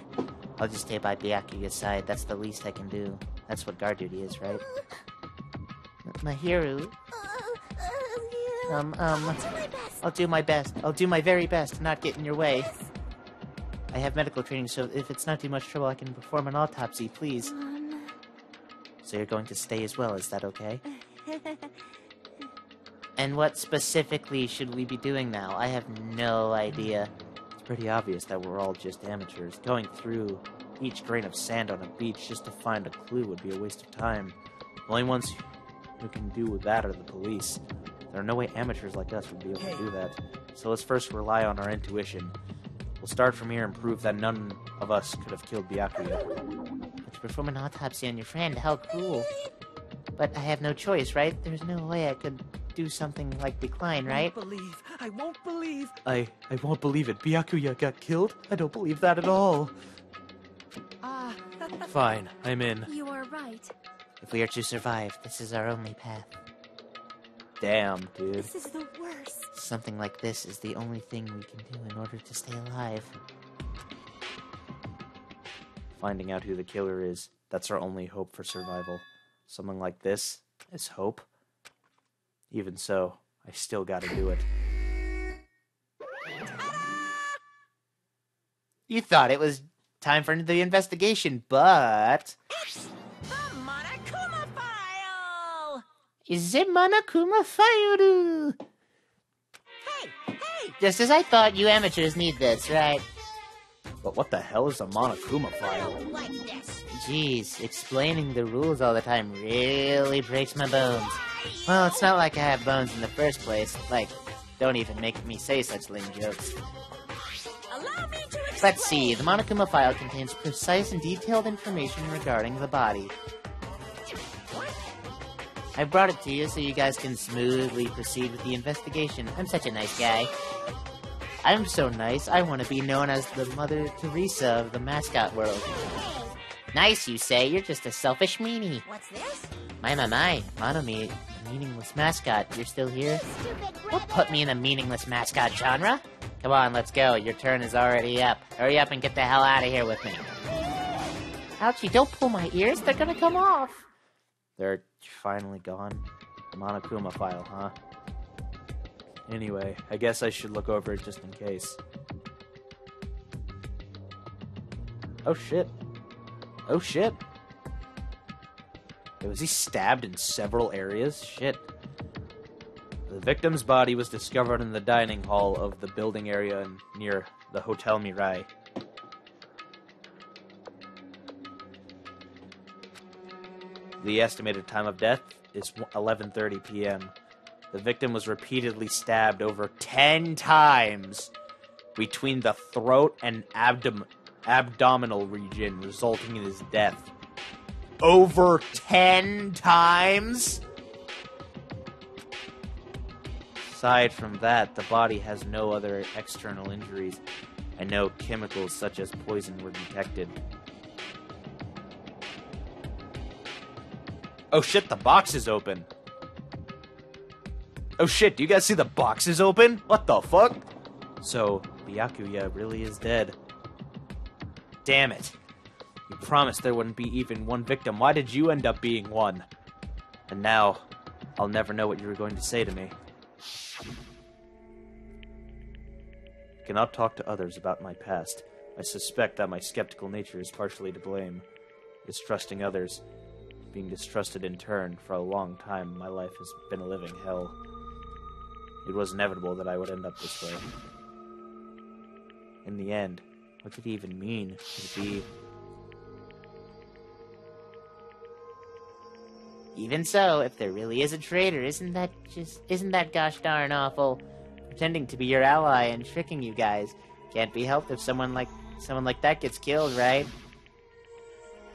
S3: I'll just stay by Byakuya's side. That's the least I can do. That's what guard duty is, right? Mahiru, I'll do my best. I'll do my very best to not get in your way. I have medical training, so if it's not too much trouble, I can perform an autopsy, please. So you're going to stay as well, is that okay? And what specifically should we be doing now? I have no idea.
S5: It's pretty obvious that we're all just amateurs. Going through each grain of sand on a beach just to find a clue would be a waste of time. The only ones who can do that are the police. There are no way amateurs like us would be able to do that. So let's first rely on our intuition. We'll start from here and prove that none of us could have killed Byakuya.
S3: But to perform an autopsy on your friend, how cruel. But I have no choice, right? There's no way I could do something like decline, right?
S7: I won't believe.
S5: I won't believe it. Byakuya got killed? I don't believe that at all. Fine, I'm in.
S6: You are right.
S3: If we are to survive, this is our only path.
S5: Damn, dude.
S6: This is the worst.
S3: Something like this is the only thing we can do in order to stay alive.
S5: Finding out who the killer is, that's our only hope for survival. Something like this is hope. Even so, I still gotta do it.
S3: You thought it was time for the investigation, but...
S6: The Monokuma file!
S3: Is it Monokuma file?
S6: Hey!
S3: Just as I thought, you amateurs need this, right?
S5: But what the hell is a Monokuma file?
S6: Like this.
S3: Jeez, explaining the rules all the time really breaks my bones. Well, it's not like I have bones in the first place. Like, don't even make me say such lame jokes.
S6: Allow me to explain.
S3: Let's see, the Monokuma file contains precise and detailed information regarding the body. I brought it to you so you guys can smoothly proceed with the investigation. I'm such a nice guy. I'm so nice, I want to be known as the Mother Teresa of the mascot world. Nice, you say? You're just a selfish meanie.
S6: What's this?
S3: My, Monomi, a meaningless mascot. You're still here? Don't put me in the meaningless mascot genre. Come on, let's go. Your turn is already up. Hurry up and get the hell out of here with me. Ouchie, don't pull my ears. They're gonna come off.
S5: They're finally gone. The Monokuma file, huh? Anyway, I guess I should look over it just in case. Oh shit. Oh shit. Was he stabbed in several areas? Shit. The victim's body was discovered in the dining hall of the building area near the Hotel Mirai. The estimated time of death is 11:30 p.m. The victim was repeatedly stabbed over 10 times between the throat and abdominal region, resulting in his death. Over 10 times? Aside from that, the body has no other external injuries, and no chemicals such as poison were detected. Oh shit, the box is open. Oh shit, do you guys see the box is open? What the fuck? So, Byakuya really is dead. Damn it. You promised there wouldn't be even one victim. Why did you end up being one? And now, I'll never know what you were going to say to me. I cannot talk to others about my past. I suspect that my skeptical nature is partially to blame. Distrusting others, being distrusted in turn. For a long time, my life has been a living hell. It was inevitable that I would end up this way. In the end, what did he even mean? Could it be...
S3: Even so, if there really is a traitor, isn't that gosh darn awful? Pretending to be your ally and tricking you guys. Can't be helped if someone like that gets killed, right?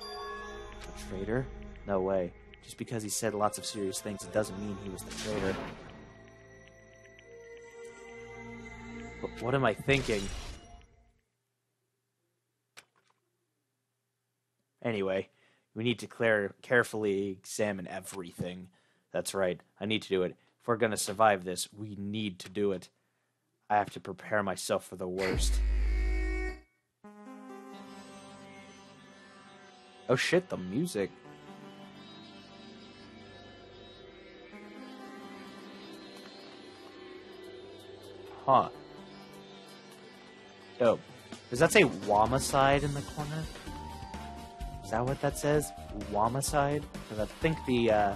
S5: A traitor? No way. Just because he said lots of serious things, it doesn't mean he was the traitor. But what am I thinking? Anyway, we need to carefully examine everything. That's right, I need to do it. If we're gonna survive this, we need to do it. I have to prepare myself for the worst. Oh shit, the music. Huh. Dope. Does that say Wamacide in the corner? Is that what that says? Wamacide? Because I think the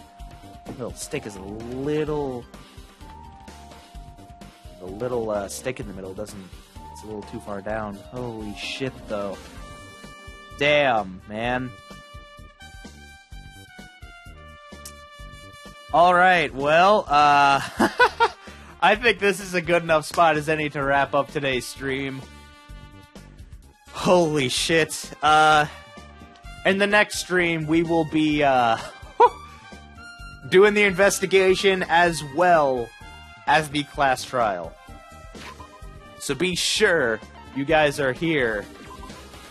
S5: little stick is a little... The little stick in the middle doesn't... It's a little too far down. Holy shit, though. Damn, man. Alright, well, I think this is a good enough spot as any to wrap up today's stream. Holy shit. In the next stream, we will be, doing the investigation as well as the class trial. So be sure you guys are here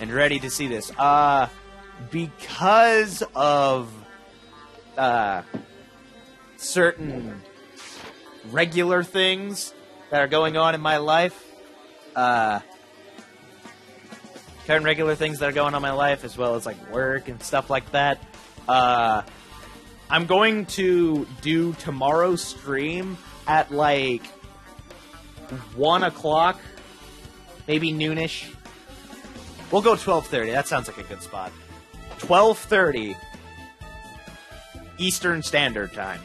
S5: and ready to see this. Because of, certain regular things that are going on in my life,
S1: current regular things that are going on in my life, as well as like work and stuff like that. I'm going to do tomorrow's stream at like 1 o'clock, maybe noonish. We'll go 12:30. That sounds like a good spot. 12:30 Eastern Standard Time.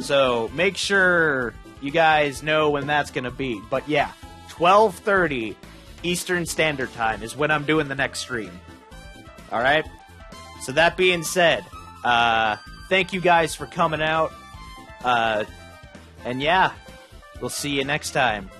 S1: So make sure you guys know when that's going to be. But yeah, 12:30 Eastern Standard Time is when I'm doing the next stream. All right? So that being said, thank you guys for coming out. And yeah, we'll see you next time.